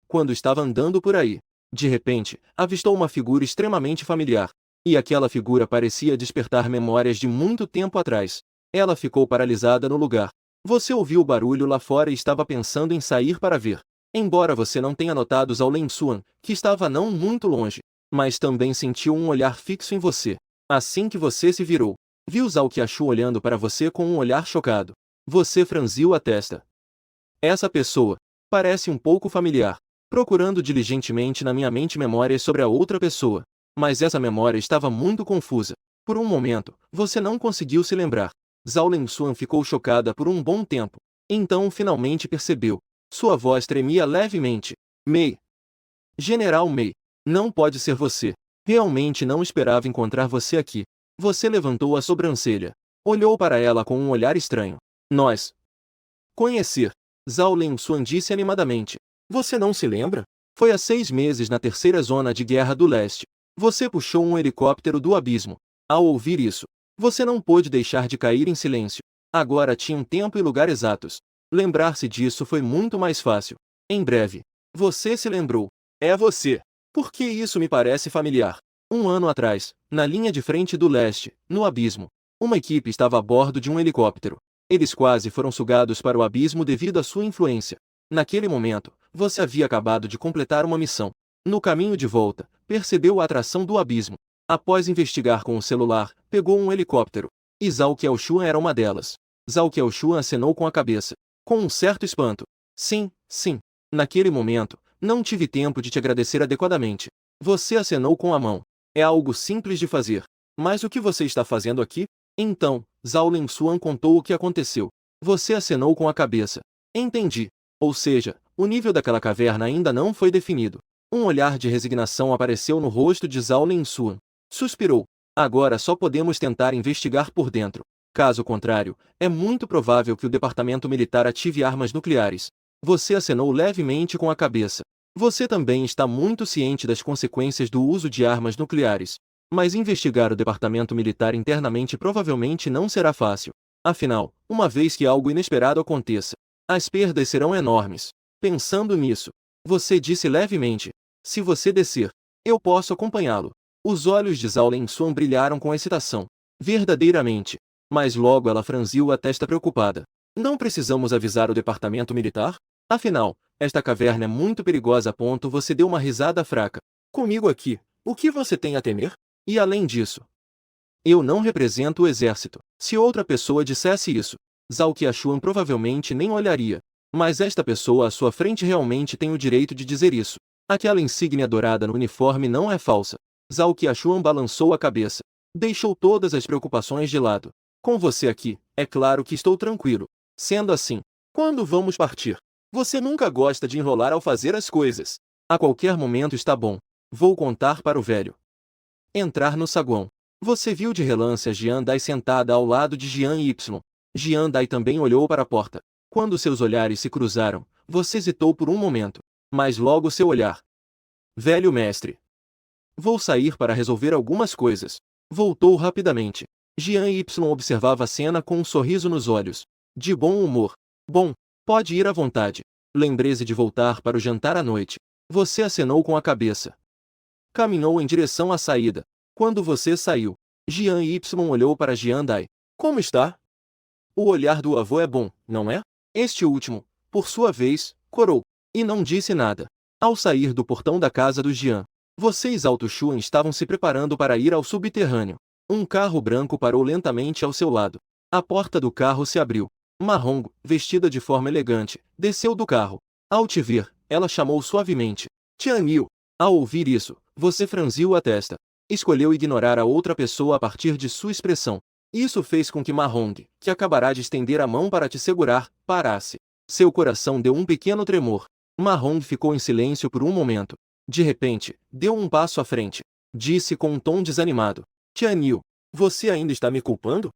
Speaker 1: Quando estava andando por aí, de repente, avistou uma figura extremamente familiar. E aquela figura parecia despertar memórias de muito tempo atrás. Ela ficou paralisada no lugar. Você ouviu o barulho lá fora e estava pensando em sair para ver. Embora você não tenha notado Zhao Lensuan, que estava não muito longe, mas também sentiu um olhar fixo em você. Assim que você se virou, viu Zhao Qiaoshu olhando para você com um olhar chocado. Você franziu a testa. Essa pessoa parece um pouco familiar. Procurando diligentemente na minha mente memórias sobre a outra pessoa. Mas essa memória estava muito confusa. Por um momento, você não conseguiu se lembrar. Zhao Lensuan ficou chocada por um bom tempo. Então finalmente percebeu. Sua voz tremia levemente. Mei. General Mei. Não pode ser você. Realmente não esperava encontrar você aqui. Você levantou a sobrancelha. Olhou para ela com um olhar estranho. Nós. Conhecer. Zhao Lensuan disse animadamente. Você não se lembra? Foi há 6 meses na terceira zona de guerra do leste. Você puxou um helicóptero do abismo. Ao ouvir isso, você não pôde deixar de cair em silêncio. Agora tinha um tempo e lugar exatos. Lembrar-se disso foi muito mais fácil. Em breve, você se lembrou. É você. Por que isso me parece familiar? 1 ano atrás, na linha de frente do leste, no abismo, uma equipe estava a bordo de um helicóptero. Eles quase foram sugados para o abismo devido à sua influência. Naquele momento, você havia acabado de completar uma missão. No caminho de volta, percebeu a atração do abismo. Após investigar com o celular, pegou um helicóptero. E Zhao Qiaoshuan era uma delas. Zhao Qiaoshuan acenou com a cabeça. Com um certo espanto. Sim, sim. Naquele momento, não tive tempo de te agradecer adequadamente. Você acenou com a mão. É algo simples de fazer. Mas o que você está fazendo aqui? Então, Zhao Lensuan contou o que aconteceu. Você acenou com a cabeça. Entendi. Ou seja, o nível daquela caverna ainda não foi definido. Um olhar de resignação apareceu no rosto de Zhao Lensuan. Suspirou. Agora só podemos tentar investigar por dentro. Caso contrário, é muito provável que o departamento militar ative armas nucleares. Você acenou levemente com a cabeça. Você também está muito ciente das consequências do uso de armas nucleares. Mas investigar o departamento militar internamente provavelmente não será fácil. Afinal, uma vez que algo inesperado aconteça, as perdas serão enormes. Pensando nisso, você disse levemente. Se você descer, eu posso acompanhá-lo. Os olhos de Zhao Lensuan brilharam com excitação. Verdadeiramente. Mas logo ela franziu a testa preocupada. Não precisamos avisar o departamento militar? Afinal, esta caverna é muito perigosa a ponto você deu uma risada fraca. Comigo aqui, o que você tem a temer? E além disso, eu não represento o exército. Se outra pessoa dissesse isso, Zhao Qiaoshuan provavelmente nem olharia. Mas esta pessoa à sua frente realmente tem o direito de dizer isso. Aquela insígnia dourada no uniforme não é falsa. Zhao Qiaoshuan balançou a cabeça. Deixou todas as preocupações de lado. Com você aqui, é claro que estou tranquilo. Sendo assim, quando vamos partir? Você nunca gosta de enrolar ao fazer as coisas. A qualquer momento está bom. Vou contar para o velho. Entrar no saguão. Você viu de relance a Jian Dai sentada ao lado de Jian Y. Jian Dai também olhou para a porta. Quando seus olhares se cruzaram, você hesitou por um momento. Mas logo seu olhar. Velho mestre. Vou sair para resolver algumas coisas. Voltou rapidamente. Jian Y observava a cena com um sorriso nos olhos. De bom humor. Bom, pode ir à vontade. Lembre-se de voltar para o jantar à noite. Você acenou com a cabeça. Caminhou em direção à saída. Quando você saiu, Jian Y olhou para Jian Dai. Como está? O olhar do avô é bom, não é? Este último, por sua vez, corou. E não disse nada. Ao sair do portão da casa do Jian, vocês Alto Xuan estavam se preparando para ir ao subterrâneo. Um carro branco parou lentamente ao seu lado. A porta do carro se abriu. Mahong, vestida de forma elegante, desceu do carro. Ao te ver, ela chamou suavemente. Tian Yu. Ao ouvir isso, você franziu a testa. Escolheu ignorar a outra pessoa a partir de sua expressão. Isso fez com que Mahong, que acabará de estender a mão para te segurar, parasse. Seu coração deu um pequeno tremor. Mahong ficou em silêncio por um momento. De repente, deu um passo à frente. Disse com um tom desanimado. Tian Yu, você ainda está me culpando?